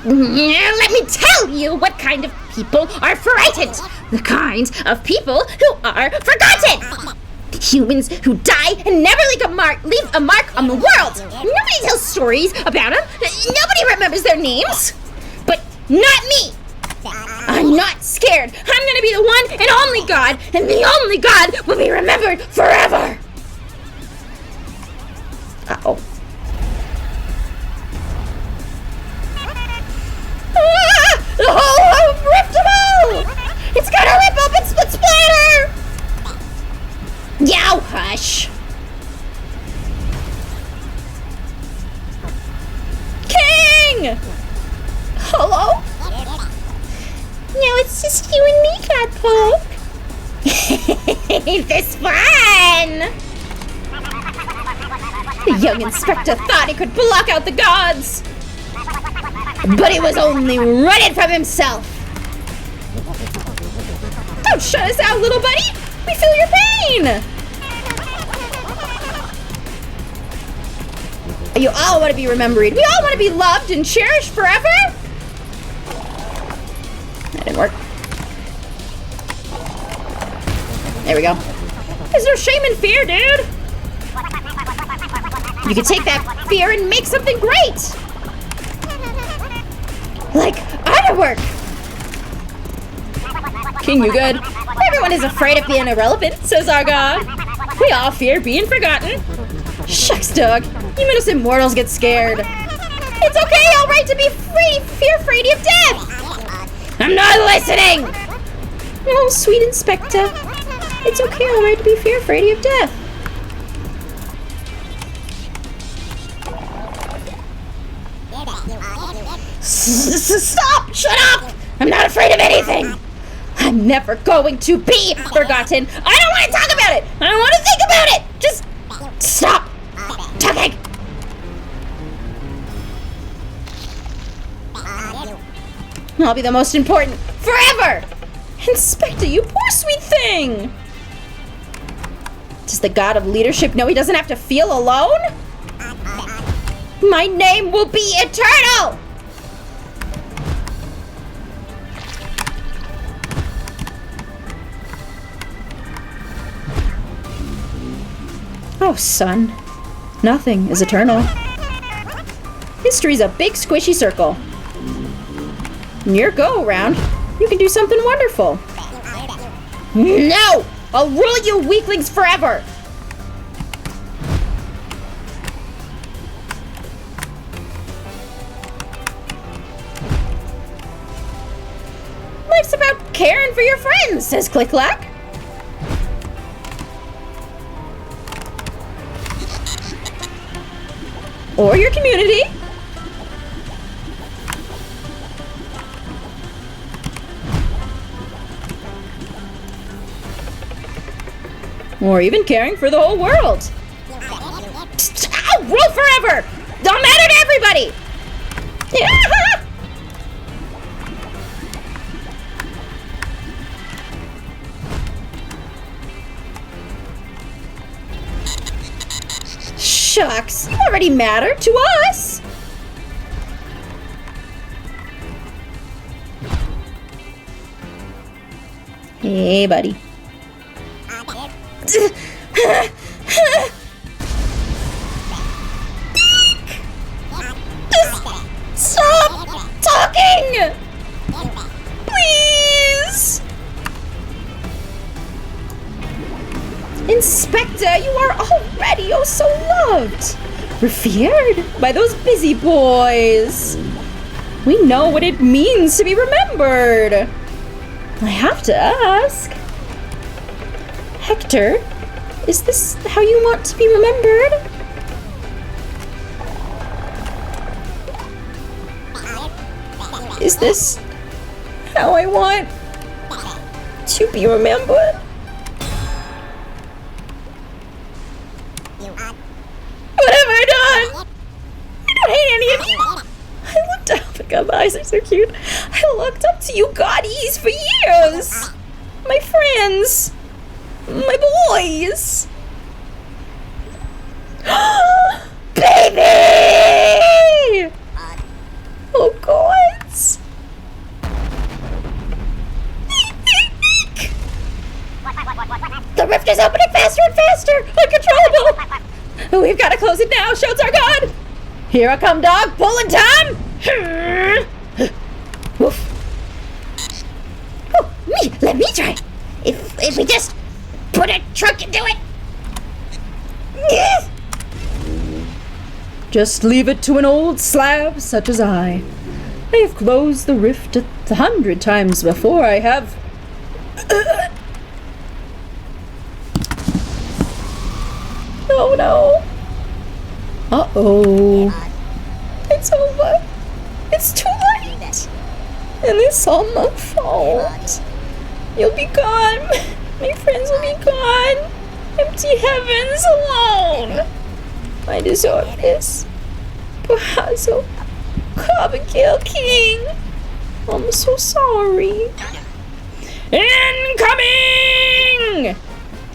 Let me tell you what kind of people are frightened. The kind of people who are forgotten. Humans who die and never leave a mark on the world. Nobody tells stories about them. Nobody remembers their names. But not me. I'm not scared. I'm gonna be the one and only God, and the only God will be remembered forever. Uh-oh. The whole riftable! It's gonna rip up and split splatter! Yow, hush. King! Hello? No, it's just you and me, Cowpoke. Ain't this fun? The young Inspector thought he could block out the gods. But he was only running from himself. Don't shut us out, little buddy. We feel your pain. You all want to be remembered. We all want to be loved and cherished forever. That didn't work. There we go. There's no shame in fear, dude. You can take that fear and make something great. Like artwork! King, you good? Everyone is afraid of being irrelevant, says our God. We all fear being forgotten. Shucks, dog. Even us immortals get scared. It's okay, alright to be fear-afraid of death! I'm not listening! Oh, sweet Inspector. It's okay, alright to be fear-afraid of death. Stop! Shut up! I'm not afraid of anything! I'm never going to be forgotten! I don't want to talk about it! I don't want to think about it! Just stop talking! I'll be the most important forever! Inspector, you poor sweet thing! Does the god of leadership know he doesn't have to feel alone? My name will be eternal! Oh, son. Nothing is eternal. History's a big squishy circle. In your go-around, you can do something wonderful. No! I'll rule you weaklings forever! caring for your friends, says Click-Clack. Or your community. Or even caring for the whole world. I'll rule forever! Don't matter to everybody! Shucks, you already matter to us! Hey, buddy. Stop talking! Please! Inspector, you are already oh so loved. Revered by those busy boys. We know what it means to be remembered. I have to ask. Hector, is this how you want to be remembered? Is this how I want to be remembered? What have I done? I don't hate any of you. I looked up. Oh my God, my eyes are so cute. I looked up to you goddies for years. My friends. My boys! Baby! Oh, gods! The rift is opening faster and faster! Uncontrollable! We've got to close it now! Shouts are gone! Here I come, dog! Pulling time! Woof! Oh, me! Let me try! If we just put a truck into it. Just leave it to an old slab such as I. I have closed the rift 100 times before. I have. Oh no. Uh-oh. It's over. It's too late. And it's all my fault. You'll be gone. My friends will be gone. Empty heavens alone. I deserve this. Picasso, Carbonkill King. I'm so sorry. Incoming!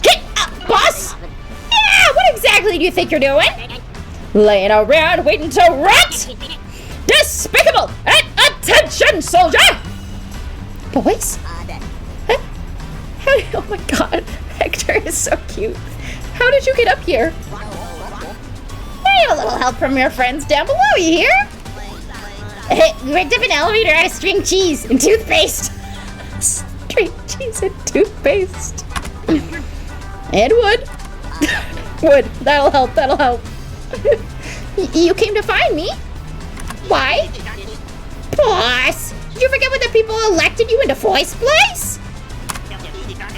Get up, boss! Yeah, what exactly do you think you're doing? Laying around waiting to rot? Despicable! At attention, soldier! Boys? Oh my God, Hector is so cute. How did you get up here? Hey, a little help from your friends down below, you hear? We rigged up an elevator out of string cheese and toothpaste. String cheese and toothpaste. And wood. Wood, that'll help. You came to find me? Why? Boss, did you forget when the people elected you into first place?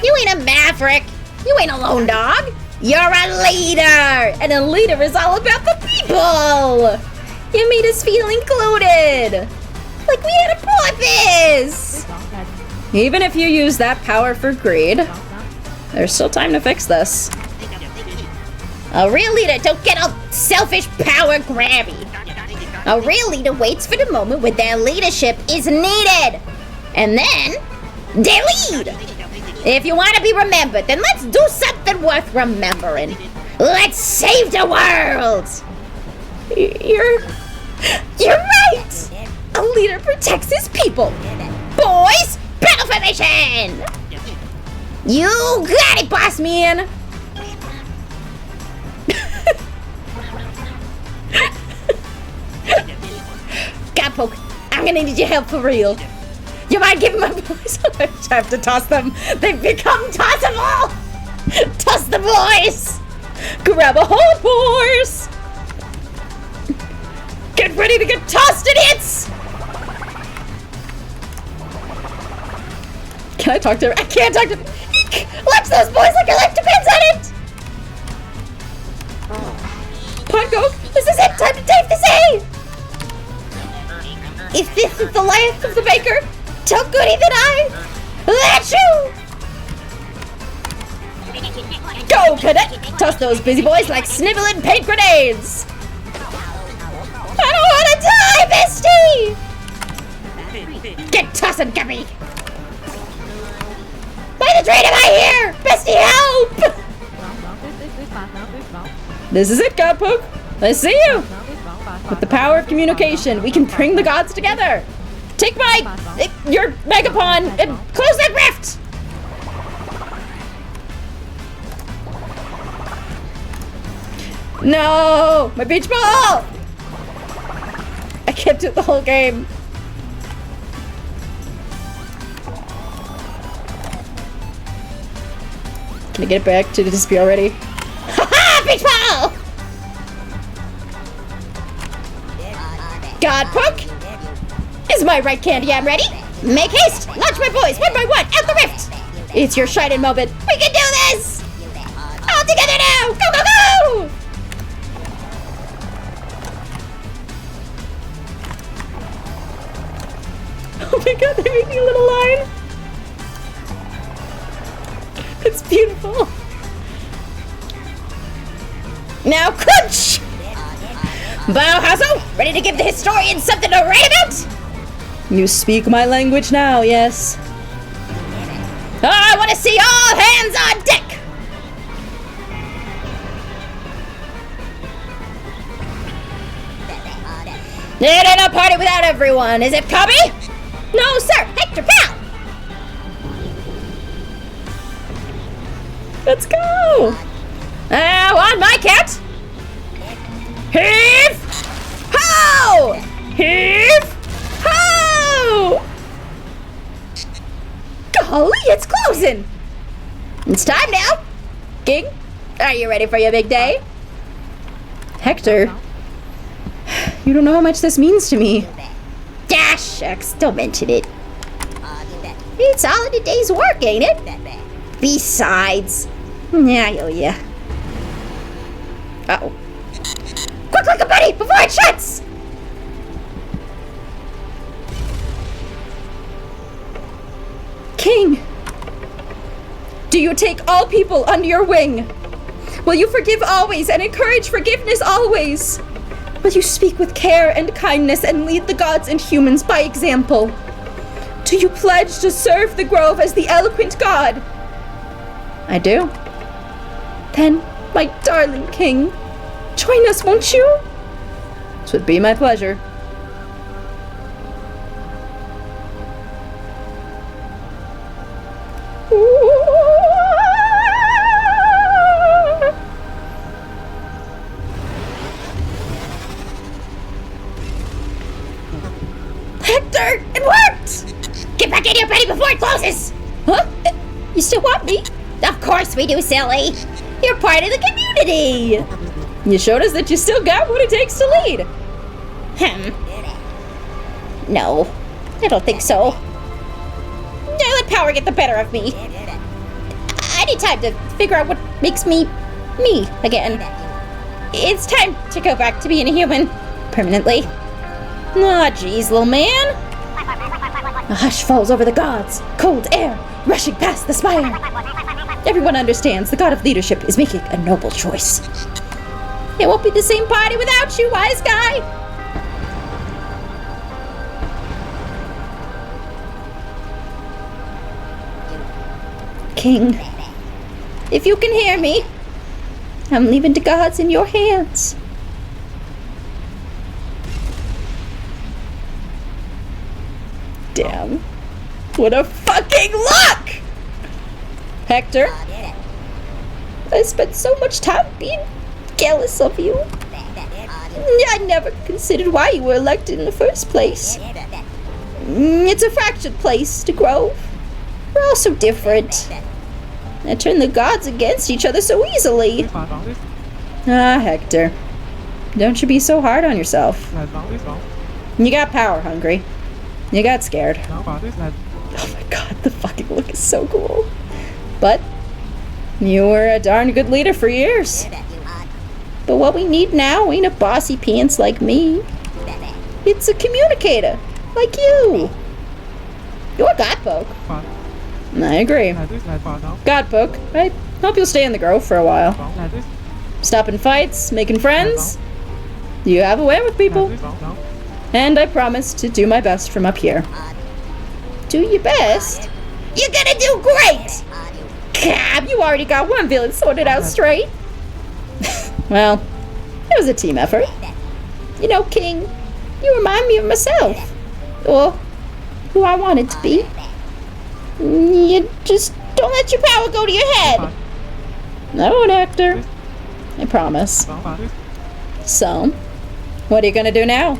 You ain't a maverick. You ain't a lone dog. You're a leader. And a leader is all about the people. You made us feel included. Like we had a purpose. Even if you use that power for greed, there's still time to fix this. A real leader don't get all selfish power grabby. A real leader waits for the moment when their leadership is needed. And then they lead. If you want to be remembered, then let's do something worth remembering. Let's save the world. You're right. A leader protects his people. Boys, battle formation. You got it, boss man. Cowpoke, I'm gonna need your help for real. You mind giving my boys? I have to toss them. They've become tossable. Toss the boys. Grab a hold, boys. Get ready to get tossed, idiots. Can I talk to her? I can't talk to her. Watch those boys like your life depends on it! Pongo, this is it! Time to take this A! If this is the life of the baker, tell Goody that I let you! Go, cadet! Toss those busy boys like sniveling paint grenades! I don't want to die, Bestie! Get tossing, Gabby! By the drain, am I here? Bestie, help! This is it, cowpoke. I see you. With the power of communication, we can bring the gods together. Take your megapon and close that rift! No! My beach ball! I kept it the whole game. Can I get it back to the display already? Ha-ha! Beach ball! God poke! Is my right candy? I'm ready. Make haste! Launch my boys one by one out the rift! It's your shining moment. We can do this! All together now! Go, go, go! Oh my god, they're making a little line. It's beautiful. Now crunch! Bauhausel, ready to give the historians something to write about? You speak my language now, yes. I want to see all hands on deck! It ain't a party without everyone, is it, Cobby? No, sir, Hector, pal! Let's go! Now, on my cat! Heave! Ho! Heave! Ho! Golly, it's closing! It's time now! King, are you ready for your big day? Hector, you don't know how much this means to me. Ah, shucks, don't mention it. It's all in a day's work, ain't it? Besides, yeah, I owe ya. Uh-oh. Quick like a buddy before it shuts! King, do you take all people under your wing? Will you forgive always and encourage forgiveness always? Will you speak with care and kindness and lead the gods and humans by example? Do you pledge to serve the grove as the eloquent god? I do. Then, my darling king, join us, won't you? This would be my pleasure. Hector, it worked! Get back in here, Betty, before it closes! Huh? You still want me? Of course we do, silly. You're part of the community. You showed us that you still got what it takes to lead. No, I don't think so. Now let power get the better of me. I need time to figure out what makes me me again. It's time to go back to being a human permanently. Aw, geez, little man. A hush falls over the gods. Cold air rushing past the spire. Everyone understands the god of leadership is making a noble choice. It won't be the same party without you, wise guy. King, if you can hear me, I'm leaving the gods in your hands. Damn. What a fucking luck! Hector, I spent so much time being jealous of you. I never considered why you were elected in the first place. It's a fractured place to Grove. We're all so different. I turn the gods against each other so easily. Ah, Hector. Don't you be so hard on yourself. You got power hungry. You got scared. Oh my god, the fucking look is so cool. But you were a darn good leader for years. But what we need now ain't a bossy pants like me. It's a communicator, like you. You're a godpoke. I agree. Godpoke, I hope you'll stay in the grove for a while. Stopping fights, making friends. You have a way with people. And I promise to do my best from up here. Do your best? You're gonna do great! Cab, you already got one villain sorted out straight. Well, it was a team effort. You know, King, you remind me of myself. Or who I wanted to be. You just don't let your power go to your head. I won't, Hector. I promise. So, what are you gonna do now?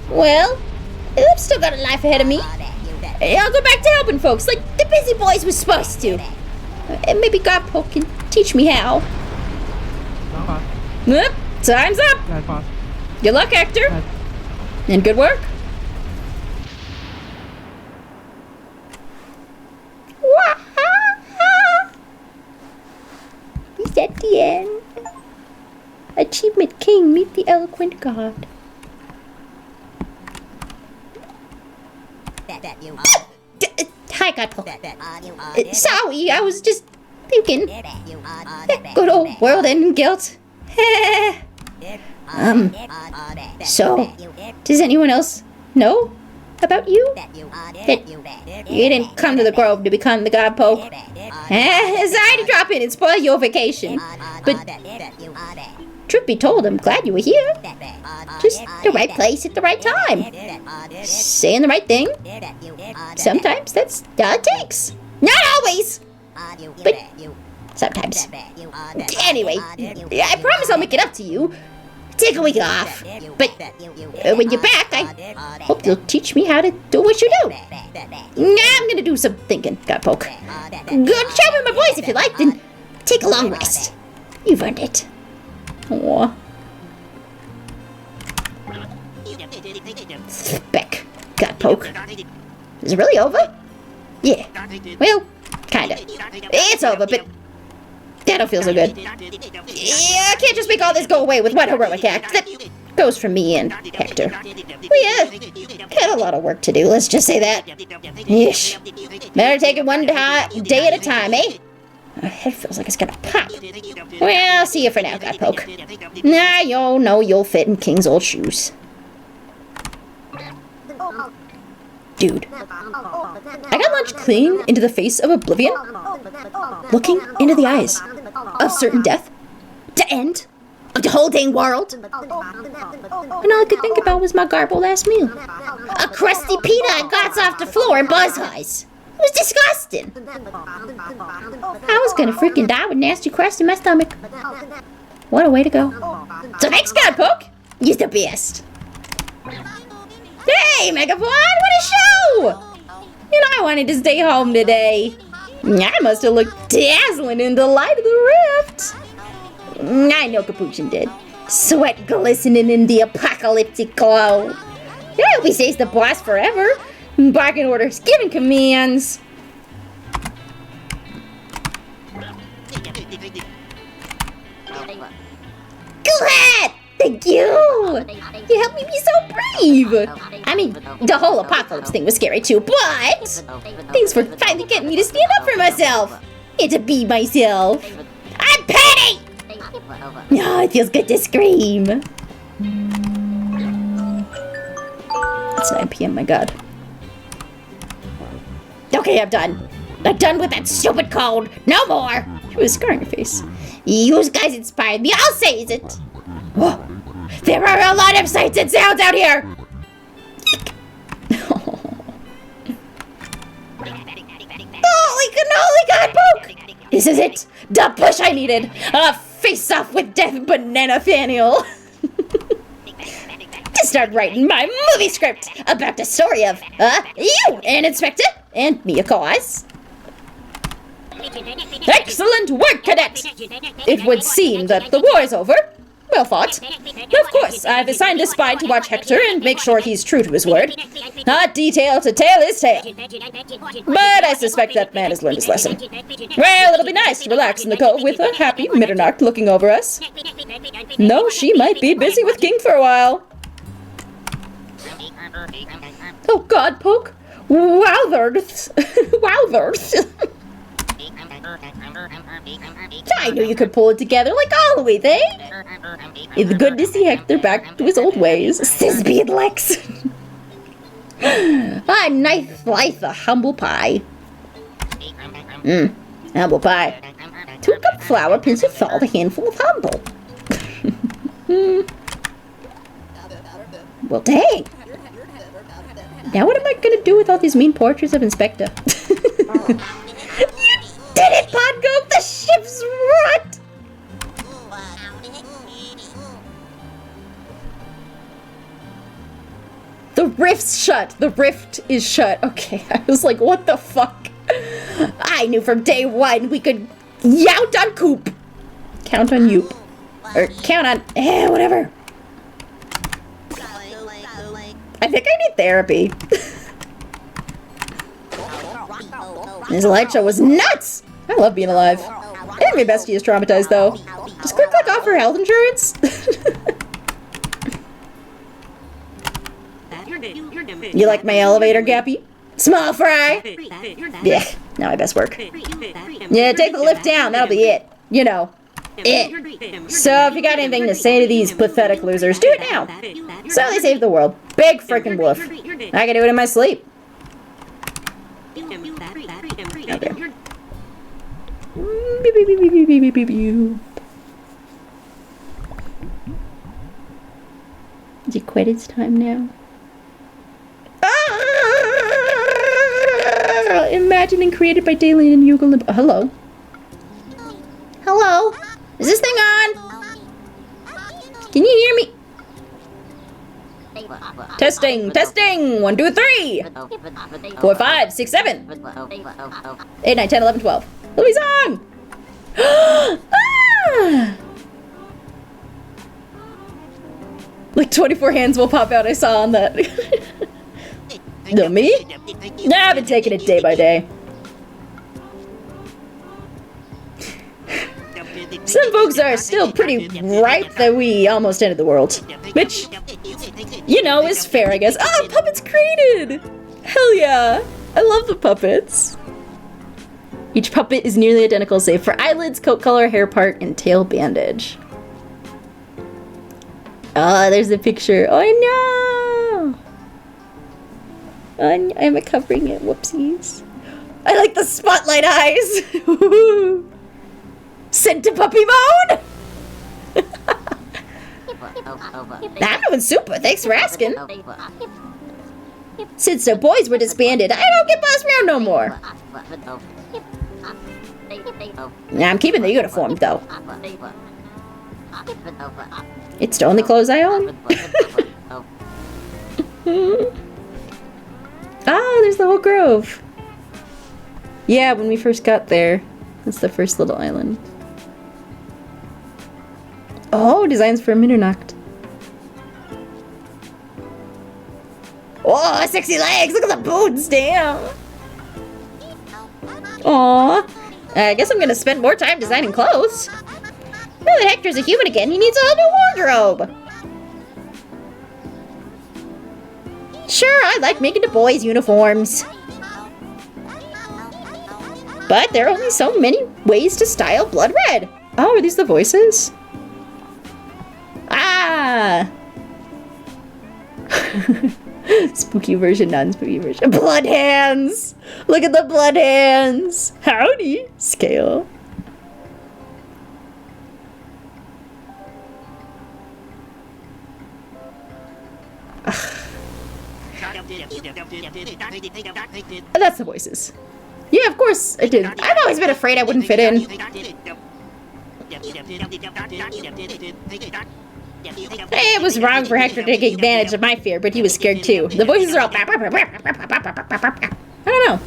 Well, I've still got a life ahead of me. I'll go back to helping folks like the busy boys were supposed to. And maybe Godpoke can teach me how. Yep, time's up. Good luck, Hector. And good work. Is that the end? Achievement King, meet the eloquent god. Hi, Godpoke. Sorry, I was just thinking. Good old world ending guilt. So, does anyone else know about you? That you didn't come to the grove to become the Godpoke. Sorry to drop in and spoil your vacation. But, truth be told, I'm glad you were here. Just the right place at the right time. Saying the right thing. Sometimes that's all it takes. Not always. But sometimes. Anyway, I promise I'll make it up to you. Take a week off. But when you're back, I hope you'll teach me how to do what you do. I'm gonna do some thinking, Godpoke. Good, show me my voice if you like, then take a long rest. You've earned it. Aww. Beck, Godpoke. Is it really over? Yeah. Well, kinda. It's over, but that don't feel so good. Yeah, I can't just make all this go away with one heroic act. That goes for me and Hector. We got a lot of work to do, let's just say that. Yeesh. Better take it one day at a time, eh? My head feels like it's gonna pop. Well, I'll see you for now, Godpoke. Nah, you'll fit in King's old shoes. Dude. I got launched clean into the face of oblivion, looking into the eyes of certain death, to end of the whole dang world. And all I could think about was my garbled ass meal. A crusty pita I got off the floor and buzz eyes. It was disgusting. I was gonna freaking die with nasty crust in my stomach. What a way to go. So thanks, Godpoke. You're the best. Hey, Megapod, what a show! And I wanted to stay home today. I must have looked dazzling in the light of the rift. I know Capuchin did. Sweat glistening in the apocalyptic glow. I hope he stays the boss forever. Barking orders, giving commands. Go ahead! Thank you! You helped me be so brave! I mean, the whole apocalypse thing was scary too, but thanks for finally getting me to stand up for myself and to be myself. I'm Patty! Oh, it feels good to scream. It's 9 p.m., my god. Okay, I'm done. I'm done with that stupid code. No more! She was scarring her face. You guys inspired me, I'll say it. Whoa. There are a lot of sights and sounds out here! Holy cannoli, Godpoke! This is it! The push I needed! A face-off with Death Banana Faniel! To start writing my movie script about the story of, you, an inspector, and me, of course. Excellent work, Cadet! It would seem that the war is over, Well fought. Of course, I've assigned a spy to watch Hector and make sure he's true to his word. Not detail to tail his tail. But I suspect that man has learned his lesson. Well, it'll be nice to relax in the cove with a happy Mitternacht looking over us. No, she might be busy with King for a while. Oh God, Poke. Wowthers. Wowthers. I knew you could pull it together like always, eh? It's good to see Hector back to his old ways. Sisby and Lex. A nice slice of humble pie. Humble pie. 2 cup flour, pinch of salt, a handful of humble. Well, dang. Now what am I gonna do with all these mean portraits of Inspector? You did it, Podgo! The ship's rot! The rift's shut. The rift is shut. Okay, I was like, what the fuck? I knew from day one we could yout on Coop. Count on Yoop. Or count on... whatever. I think I need therapy. This light show was nuts! I love being alive. I think my bestie is traumatized, though. Does Quick Click offer health insurance? You like my elevator, Gappy? Small fry? Yeah, now I best work. Yeah, take the lift down, that'll be it. You know, it. So if you got anything to say to these pathetic losers, do it now. So they saved the world. Big frickin' woof. I can do it in my sleep. Okay. Did you quit? It's time now. Imagined and created by Daleen and Yugal. Hello. Hello. Is this thing on? Can you hear me? Testing, testing. 1, 2, 3. 4, 5, 6, 7. 8, 9, 10, 11, 12. Louis on. Ah! Like 24 hands will pop out. I saw on that. No, me? Nah, I've been taking it day by day. Some folks are still pretty ripe that we almost ended the world. Which, you know, is fair, I guess. Oh, puppets created! Hell yeah! I love the puppets. Each puppet is nearly identical, save for eyelids, coat color, hair part, and tail bandage. Oh, there's a picture. Oh, no! I'm covering it. Whoopsies. I like the spotlight eyes. Sent to puppy mode. I'm doing super. Thanks for asking. Since the boys were disbanded, I don't get bossed around no more. I'm keeping the uniform though. It's the only clothes I own. Oh, there's the whole grove. Yeah, when we first got there. That's the first little island. Oh, designs for a Mitternacht. Oh, sexy legs! Look at the boots, damn! Aw. I guess I'm gonna spend more time designing clothes. Now that Hector's a human again, he needs a whole new wardrobe. Sure, I like making the boys' uniforms. But there are only so many ways to style blood red. Oh, are these the voices? Ah! Spooky version, non-spooky version. Blood hands! Look at the blood hands! Howdy! Scale. That's the voices. Yeah, of course I did. I've always been afraid I wouldn't fit in. Hey, it was wrong for Hector to take advantage of my fear, but he was scared too. The voices are all... I don't know.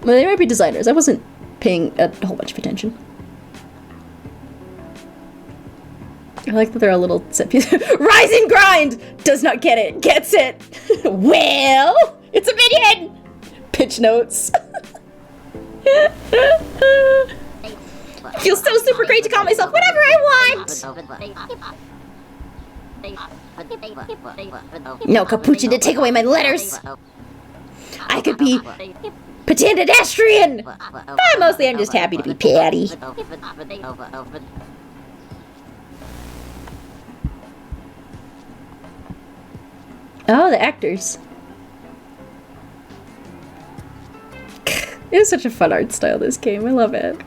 Well, they might be designers. I wasn't paying a whole bunch of attention. like that they're a little set piece. Rise and grind! Does not get it. Gets it. Well, it's a minion! Pitch notes. Feels so super great to call myself whatever I want! No capuchin to take away my letters! I could be pedestrian! But mostly I'm just happy to be Patty. Oh, the actors. It is such a fun art style, this game. I love it.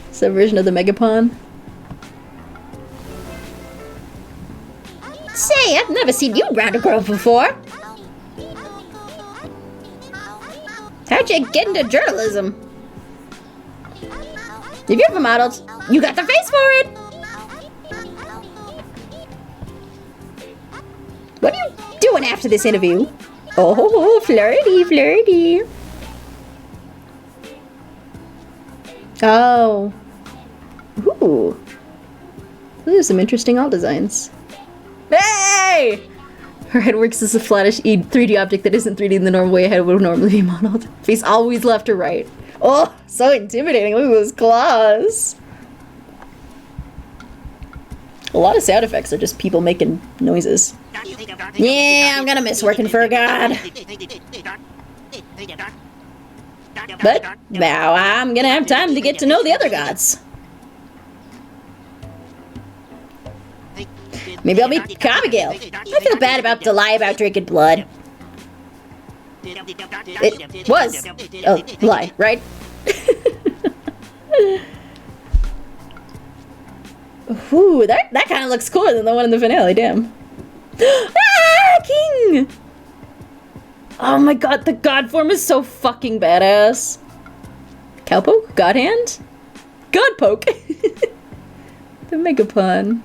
It's a version of the Megapon. Say, I've never seen you around a grove before. How'd you get into journalism? Have you ever modeled? You got the face for it! What are you doing after this interview? Oh, flirty, flirty. Oh. Ooh. Those are some interesting alt designs. Hey! Her head works as a flattish 3D object that isn't 3D in the normal way a head would normally be modeled. Face always left or right. Oh, so intimidating. Look at those claws. A lot of sound effects are just people making noises. Yeah, I'm gonna miss working for a god. But now I'm gonna have time to get to know the other gods. Maybe I'll meet Abigail. I feel bad about to lie about drinking blood. It was a lie, right? Ooh, that kind of looks cooler than the one in the finale, damn. Ah, king! Oh my god, the god form is so fucking badass. Cowpoke? God hand? God poke! The Megapon.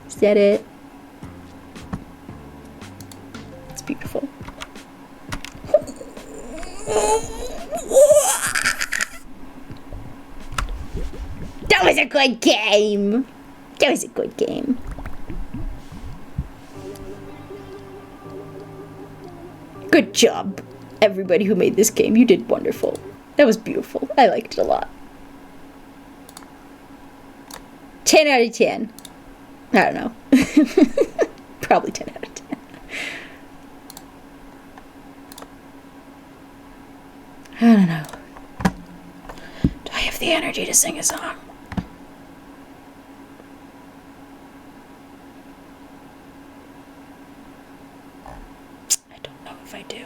Is that it? It's beautiful. That was a good game! That was a good game. Good job, everybody who made this game. You did wonderful. That was beautiful. I liked it a lot. 10 out of 10. I don't know. Probably 10 out of 10. I don't know. Do I have the energy to sing a song? I don't know if I do.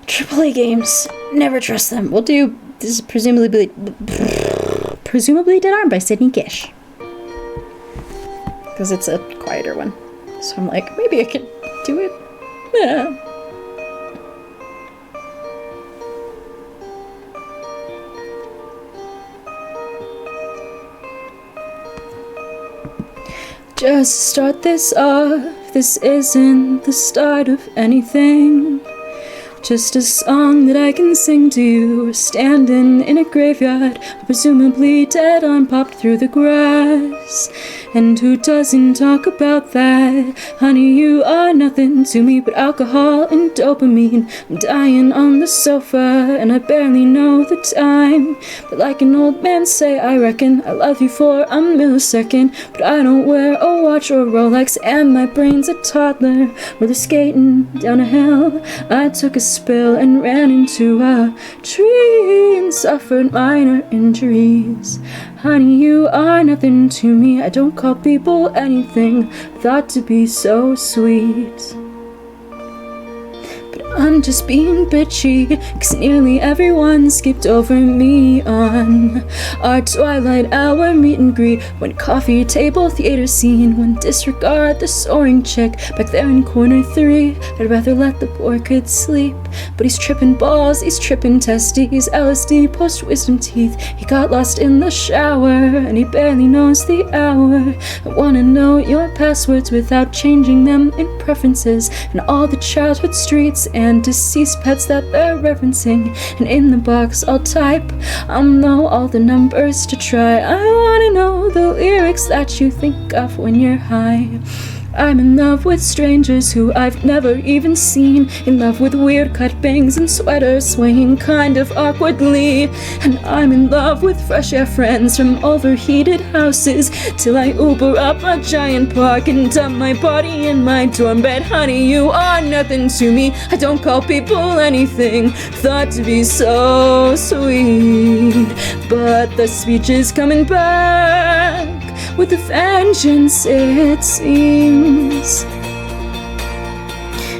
AAA games. Never trust them. We'll do this is presumably Dead Arm by Sydney Gish. Because it's a quieter one. So I'm like, maybe I could do it. Yeah. Just start this off. This isn't the start of anything. Just a song that I can sing to you. We're standing in a graveyard, presumably dead arm popped through the grass. And who doesn't talk about that? Honey, you are nothing to me but alcohol and dopamine. I'm dying on the sofa and I barely know the time. But like an old man say, I reckon I love you for a millisecond. But I don't wear a watch or Rolex and my brain's a toddler. Roller skating down a hill, I took a spill and ran into a tree and suffered minor injuries. Honey, you are nothing to me. I don't call people anything thought to be so sweet. But I'm just being bitchy, 'cause nearly everyone skipped over me on our twilight hour meet and greet. When coffee table theater scene, when disregard the soaring chick back there in corner 3. I'd rather let the poor kid sleep, but he's tripping balls, he's tripping testes, LSD post wisdom teeth. He got lost in the shower, and he barely knows the hour. I wanna know your passwords without changing them in preferences, and all the childhood streets and deceased pets that they're referencing. And in the box I'll type, I'll know all the numbers to try. I wanna know the lyrics that you think of when you're high. I'm in love with strangers who I've never even seen, in love with weird cut bangs and sweaters swaying kind of awkwardly. And I'm in love with fresh air friends from overheated houses, till I Uber up a giant park and dump my body in my dorm bed. Honey, you are nothing to me, I don't call people anything, thought to be so sweet. But the speech is coming back with a vengeance, it seems.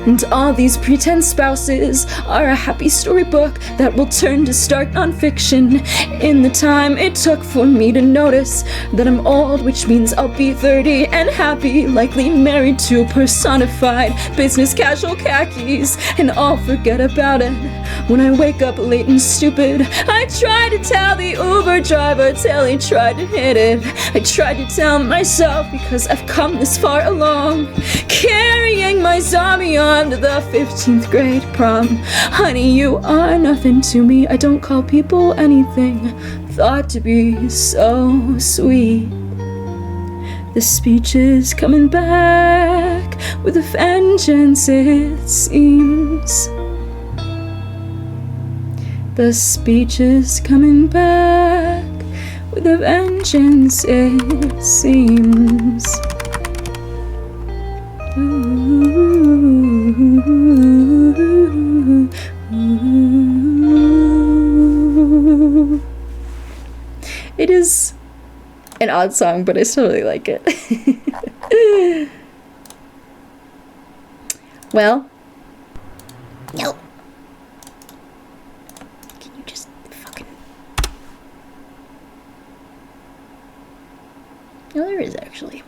And all these pretend spouses are a happy storybook that will turn to stark nonfiction. In the time it took for me to notice that I'm old, which means I'll be 30 and happy, likely married to personified business casual khakis. And I'll forget about it when I wake up late and stupid. I tried to tell the Uber driver till he tried to hit it. I tried to tell myself because I've come this far along, carrying my zombie on to the 15th grade prom. Honey, you are nothing to me, I don't call people anything, thought to be so sweet. The speech is coming back with a vengeance, it seems. The speech is coming back with a vengeance, it seems. It is an odd song, but I still really like it. Well, no. Can you just fucking... No, there is actually.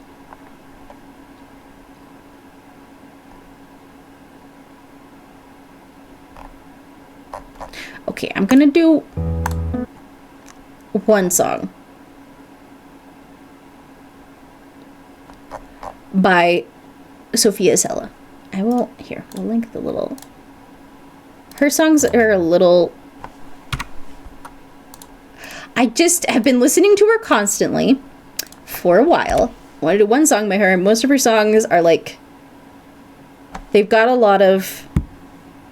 Okay, I'm gonna do one song by Sophia Sella. I will, here, we'll link the little, her songs are a little, I just have been listening to her constantly for a while. I want to do one song by her. Most of her songs are like, they've got a lot of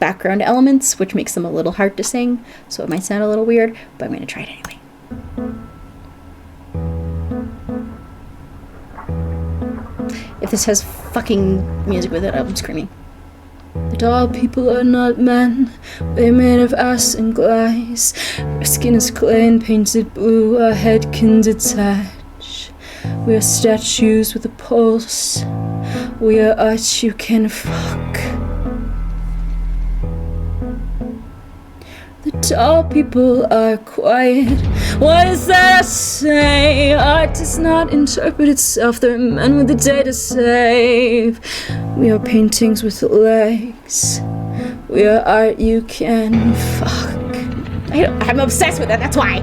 background elements, which makes them a little hard to sing, so it might sound a little weird, but I'm going to try it anyway. If this has fucking music with it, I'm screaming. The tall people are not men, they're made of ass and glass. Our skin is clay and painted blue, our head can detach. We are statues with a pulse, we are art you can fuck. The tall people are quiet. What does that say? Art does not interpret itself. There are men with the day to save. We are paintings with legs. We are art you can fuck. I'm obsessed with it, that's why.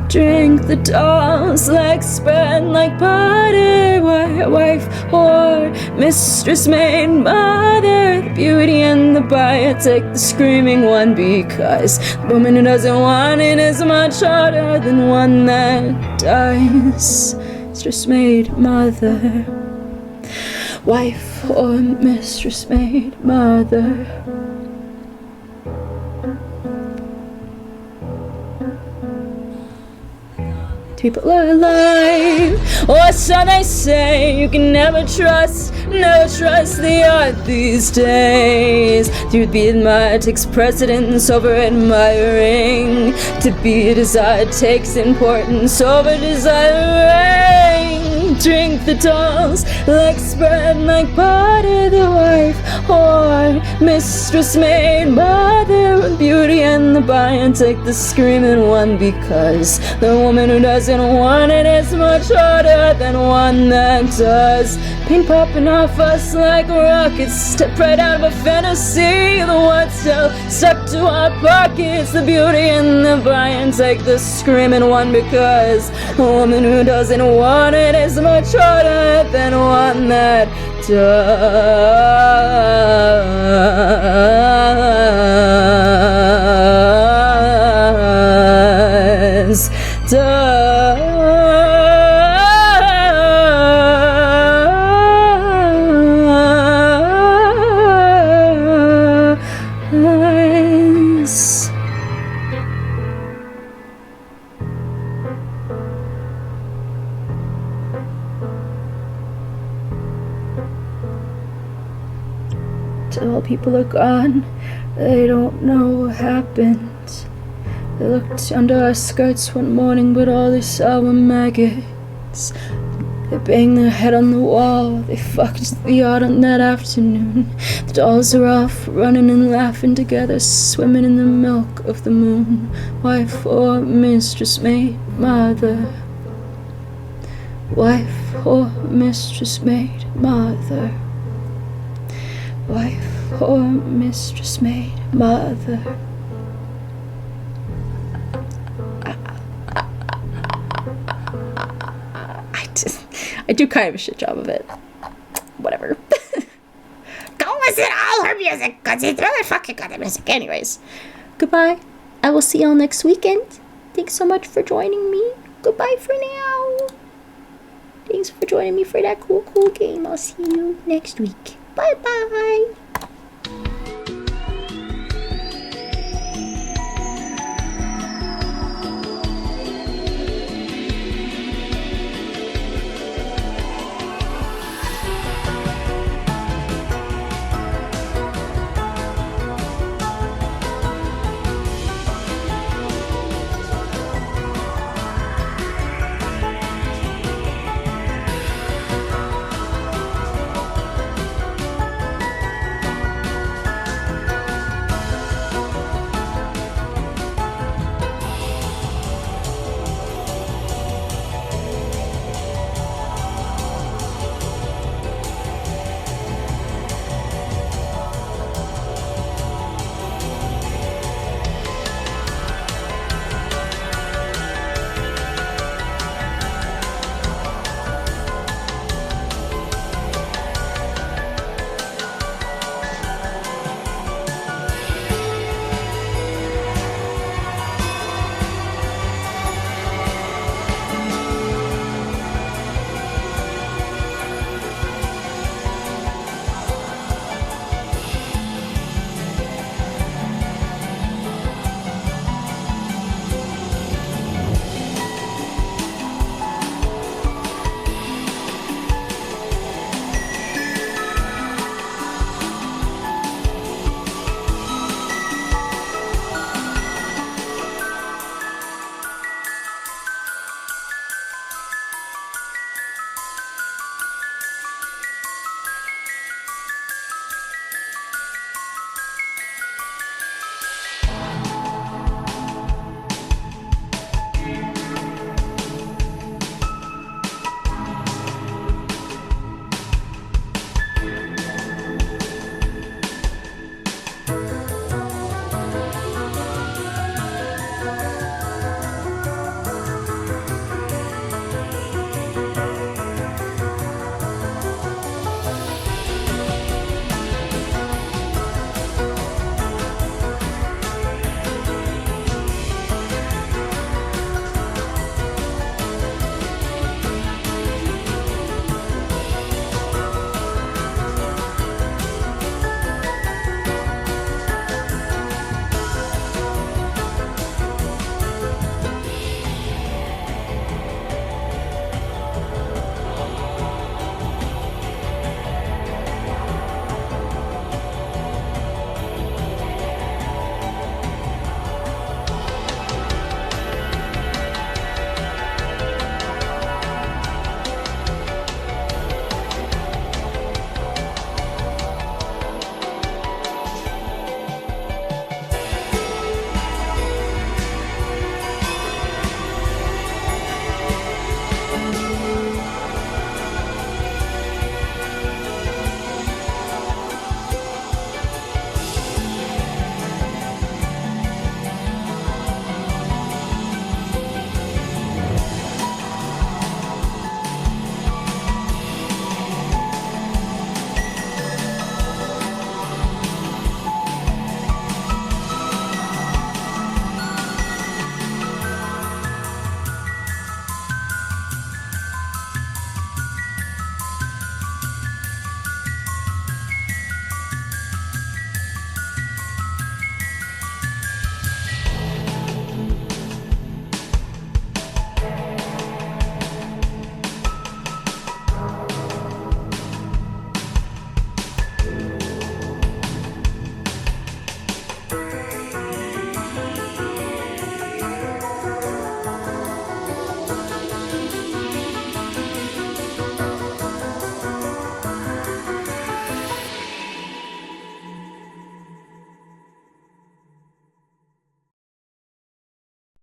Drink the doll's legs spread like butter. Wife, whore, mistress, maid, mother. The beauty and the buyer take the screaming one, because the woman who doesn't want it is much harder than one that dies. Mistress, maid, mother. Wife, whore, mistress, maid, mother. People are alive, or so they say. You can never trust the art these days. To be admired takes precedence over admiring. To be desired takes importance over desiring. drink the dolls, legs spread like party the wife, whore, mistress, maid, mother, beauty and the buy, and take the screaming one, because the woman who doesn't want it is much harder than one that does. Pain popping off us like rockets, step right out of a fantasy. The words still stuck to our pockets, the beauty and the buy, and take the screaming one, because a woman who doesn't want it is much harder than one that does. Till all people are gone, they don't know what happened. They looked under our skirts one morning, but all they saw were maggots. They banged their head on the wall, they fucked the yard on that afternoon. The dolls are off, running and laughing together, swimming in the milk of the moon. Wife or mistress, maid, mother. Wife or mistress, maid, mother. Wife or mistress, maid, mother. I do kind of a shit job of it. Whatever. Go listen to all her music, because it's really fucking good music. Anyways, goodbye. I will see y'all next weekend. Thanks so much for joining me. Goodbye for now. Thanks for joining me for that cool game. I'll see you next week. Bye-bye.